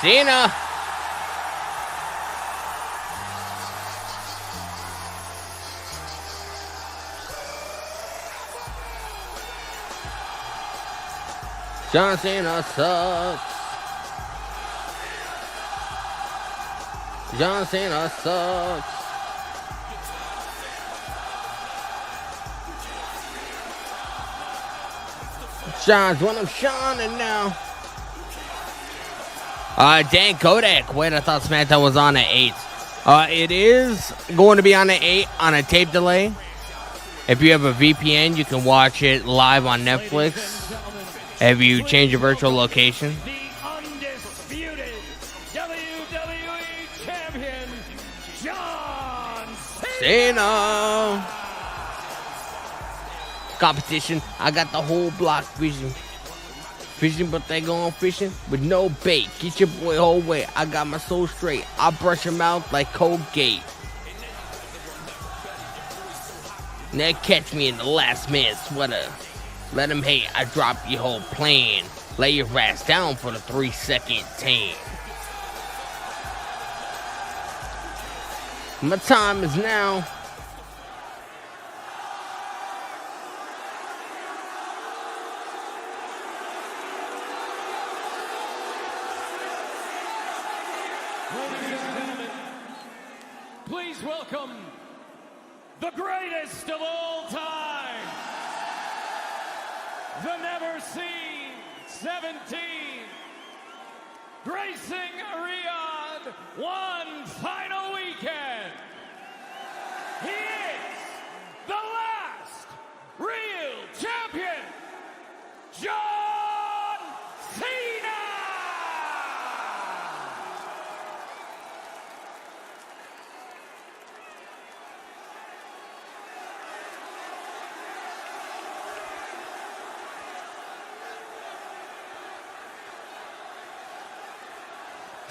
Cena. John Cena sucks. John Cena sucks. John's one of shining now. Dan Kodak. Wait, I thought SmackDown was on at 8. It is going to be on at 8 on a tape delay. If you have a VPN, you can watch it live on Netflix. If you change your virtual location. The undisputed WWE Champion, John Cena. Competition. I got the whole block vision. Fishing, but they going fishing with no bait. Get your boy whole way. I got my soul straight. I brush him out like Colgate. Now catch me in the last man sweater. Let him hate. I drop your whole plan. Lay your ass down for the 3-second tan. My time is now. Please welcome the greatest of all time, the never seen 17, gracing Riyadh one final weekend. He is the last real champion, John Cena!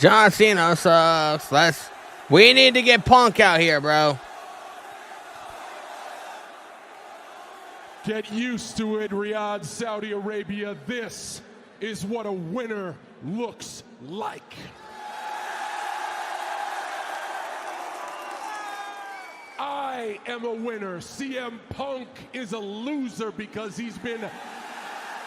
John Cena sucks. We need to get Punk out here, bro. Get used to it, Riyadh, Saudi Arabia. This is what a winner looks like. I am a winner. CM Punk is a loser because he's been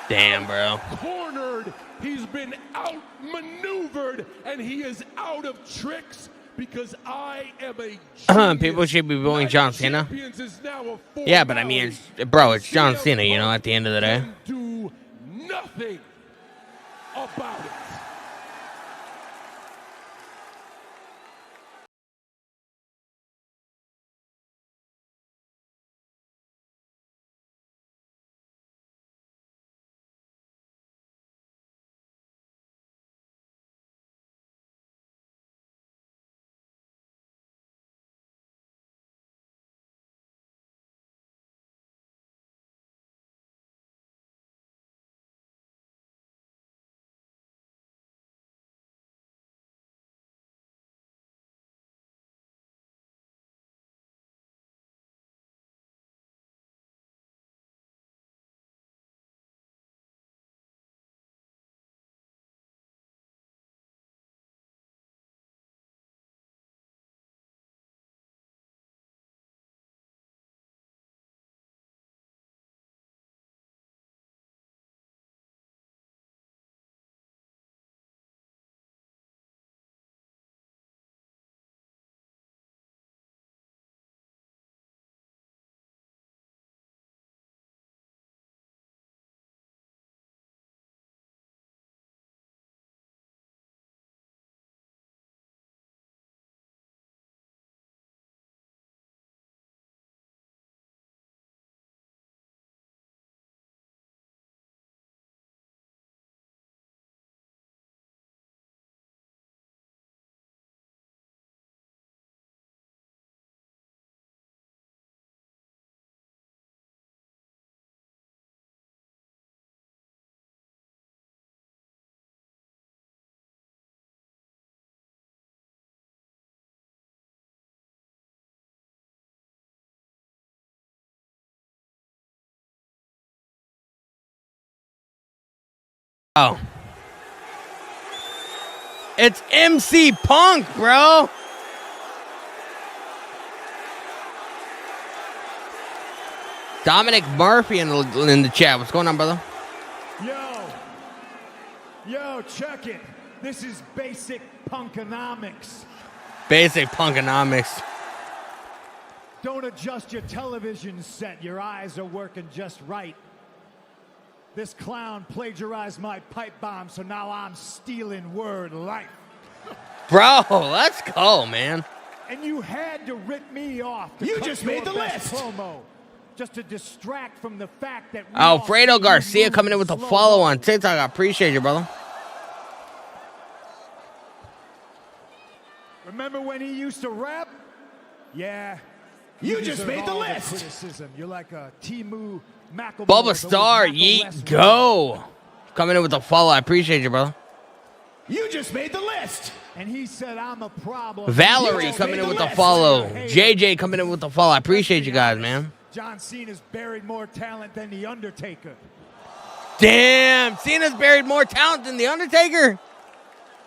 damn, bro. Cornered. He's been outmaneuvered, and he is out of tricks because I am a People should be booing John Cena. Yeah, but I mean, it's John Cena, you know, at the end of the day. Do nothing about it. Oh. It's MC Punk, bro. Dominic Murphy in the chat. What's going on, brother? Yo, check it. This is basic punkonomics. Basic punkonomics. Don't adjust your television set. Your eyes are working just right. This clown plagiarized my pipe bomb, so now I'm stealing word life. Bro, let's go, man. And you had to rip me off. You just made the list. Promo, just to distract from the fact that Alfredo Garcia coming in with a follow on TikTok. I appreciate you, brother. Remember when he used to rap? Yeah. You just made the list. Criticism. You're like a Timu Macklemore. Bubba Star, yeet, go. Coming in with a follow. I appreciate you, brother. You just made the list. And he said, I'm a problem. Valerie coming in with a follow. JJ coming in with a follow. I appreciate you guys, man. John Cena's buried more talent than The Undertaker. Damn, Cena's buried more talent than The Undertaker.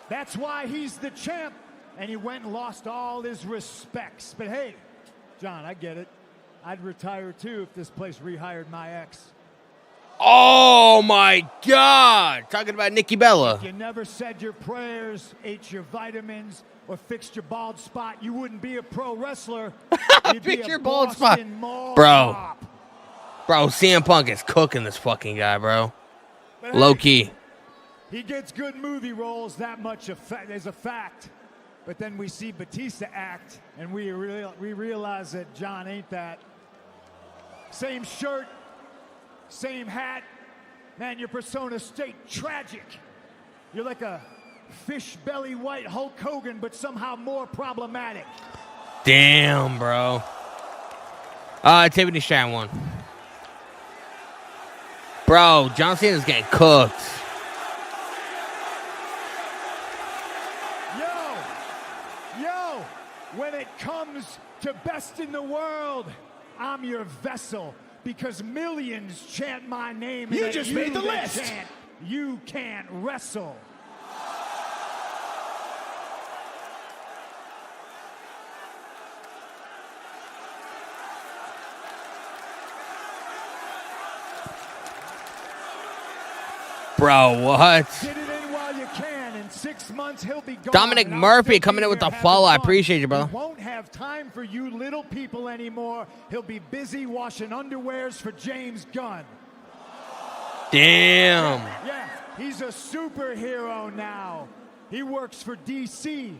That's why he's the champ. And he went and lost all his respects. But hey, John, I get it. I'd retire too if this place rehired my ex. Oh my God! Talking about Nikki Bella. If you never said your prayers, ate your vitamins, or fixed your bald spot, you wouldn't be a pro wrestler. You'd Fix be your a bald spot, Mall bro. cop. Bro, CM Punk is cooking this fucking guy, bro. But Low hey, key. He gets good movie roles. That much is a fact. But then we see Batista act, and we realize that John ain't that. Same shirt, same hat. Man, your persona state tragic. You're like a fish belly white Hulk Hogan, but somehow more problematic. Damn, bro. Tiffany Stratton won. Bro, John Cena's getting cooked. Yo, when it comes to best in the world, I'm your vessel because millions chant my name. You just made the list. Chant, you can't wrestle. Bro, what? Get it in while you can. In 6 months, he'll be gone. Dominic Murphy coming in with the follow. I appreciate you, brother. He won't have time for you little people anymore. He'll be busy washing underwears for James Gunn. Damn. Yeah, he's a superhero now. He works for DC.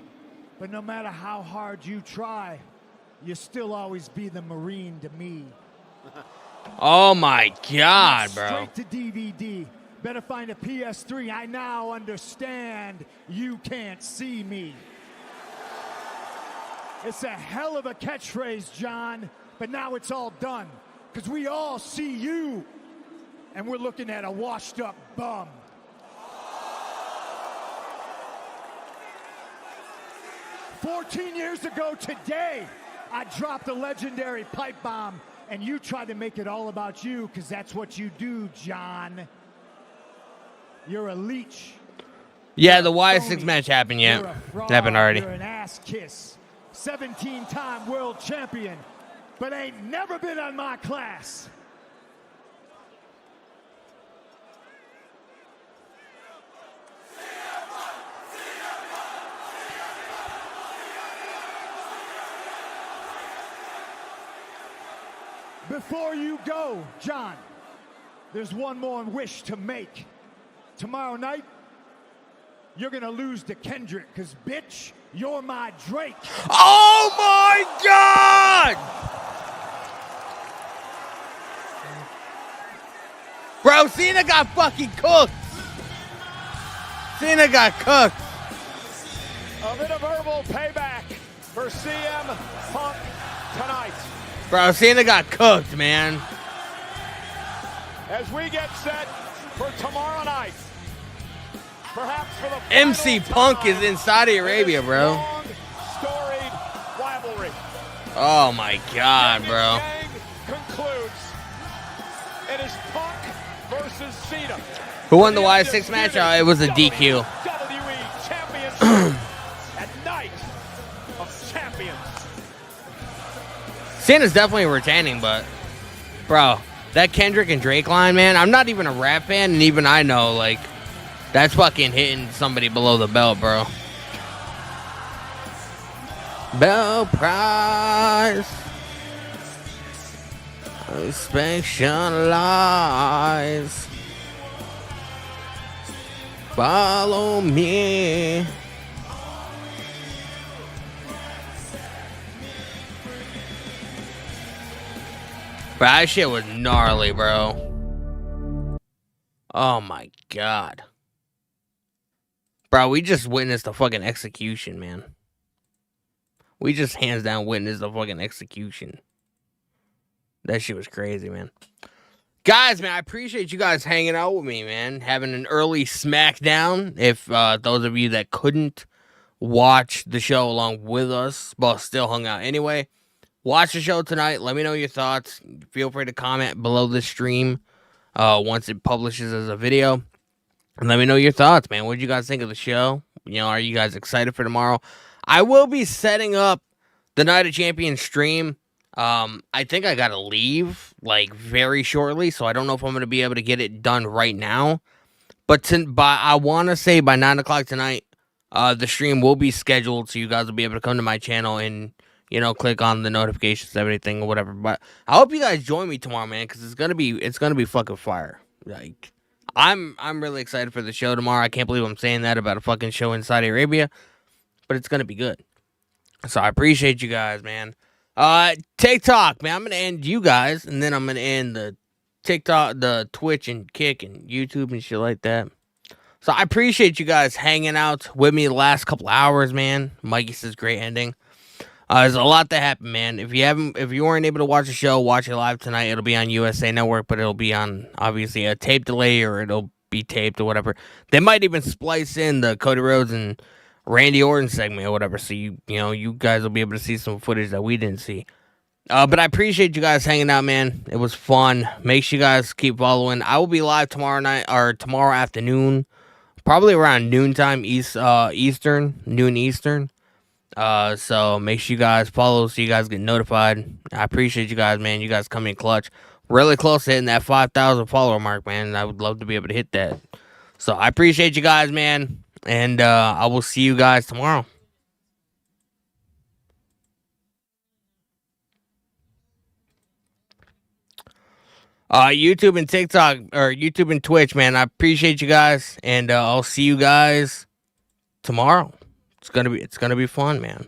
But no matter how hard you try, you'll still always be the Marine to me. Oh my God, bro. Straight to DVD. Better find a PS3. I now understand you can't see me. It's a hell of a catchphrase, John, but now it's all done. Because we all see you, and we're looking at a washed-up bum. "14 years ago today, I dropped a legendary pipe bomb, and you tried to make it all about you, because that's what you do, John. You're a leech. Yeah, the Y6 match happened yet. It happened already. You're an ass kiss. 17-time world champion, but ain't never been on my class. Before you go, John, there's one more wish to make. Tomorrow night, you're going to lose to Kendrick, because, bitch, you're my Drake. Oh, my God! Bro, Cena got fucking cooked. Cena got cooked. A bit of verbal payback for CM Punk tonight. Bro, Cena got cooked, man. As we get set for tomorrow night, perhaps for the MC Punk is in Saudi Arabia, bro. storied rivalry. Oh my God, bro. Concludes. It is Punk versus Cena. Who won the Y6 match? It was a DQ. WWE Championship at Night of Champions. Cena's definitely retaining, but, bro, that Kendrick and Drake line, man, I'm not even a rap fan, and even I know, like, that's fucking hitting somebody below the belt, bro. Bell price. Specialize. Follow me. Bro, that shit was gnarly, bro. Oh my god. Bro, we just witnessed a fucking execution, man. We just hands down witnessed a fucking execution. That shit was crazy, man. Guys, man, I appreciate you guys hanging out with me, man. Having an early Smackdown. If those of you that couldn't watch the show along with us, but still hung out anyway, watch the show tonight. Let me know your thoughts. Feel free to comment below the stream once it publishes as a video. And let me know your thoughts, man. What did you guys think of the show? You know, are you guys excited for tomorrow? I will be setting up the Night of Champions stream. I think I gotta leave, like, very shortly, so I don't know if I'm gonna be able to get it done right now. But I want to say by 9 o'clock tonight, the stream will be scheduled, so you guys will be able to come to my channel and, you know, click on the notifications, everything, or whatever. But I hope you guys join me tomorrow, man, because it's gonna be fucking fire. Like, I'm really excited for the show tomorrow. I can't believe I'm saying that about a fucking show in Saudi Arabia, but it's gonna be good. So I appreciate you guys, man. TikTok, man. I'm gonna end you guys, and then I'm gonna end the TikTok, the Twitch, and Kick, and YouTube, and shit like that. So I appreciate you guys hanging out with me the last couple hours, man. Mikey says great ending. There's a lot that happened, man. If you weren't able to watch the show, watch it live tonight. It'll be on USA Network, but it'll be on obviously a tape delay, or it'll be taped or whatever. They might even splice in the Cody Rhodes and Randy Orton segment or whatever, so you guys will be able to see some footage that we didn't see. But I appreciate you guys hanging out, man. It was fun. Make sure you guys keep following. I will be live tomorrow night or tomorrow afternoon, probably around noontime Eastern, noon Eastern. So make sure you guys follow so you guys get notified. I appreciate you guys, man. You guys come in clutch. Really close to hitting that 5,000 follower mark, man. I would love to be able to hit that. So I appreciate you guys, man. And I will see you guys tomorrow. YouTube and TikTok, or YouTube and Twitch, man. I appreciate you guys, and I'll see you guys tomorrow. It's gonna be fun, man.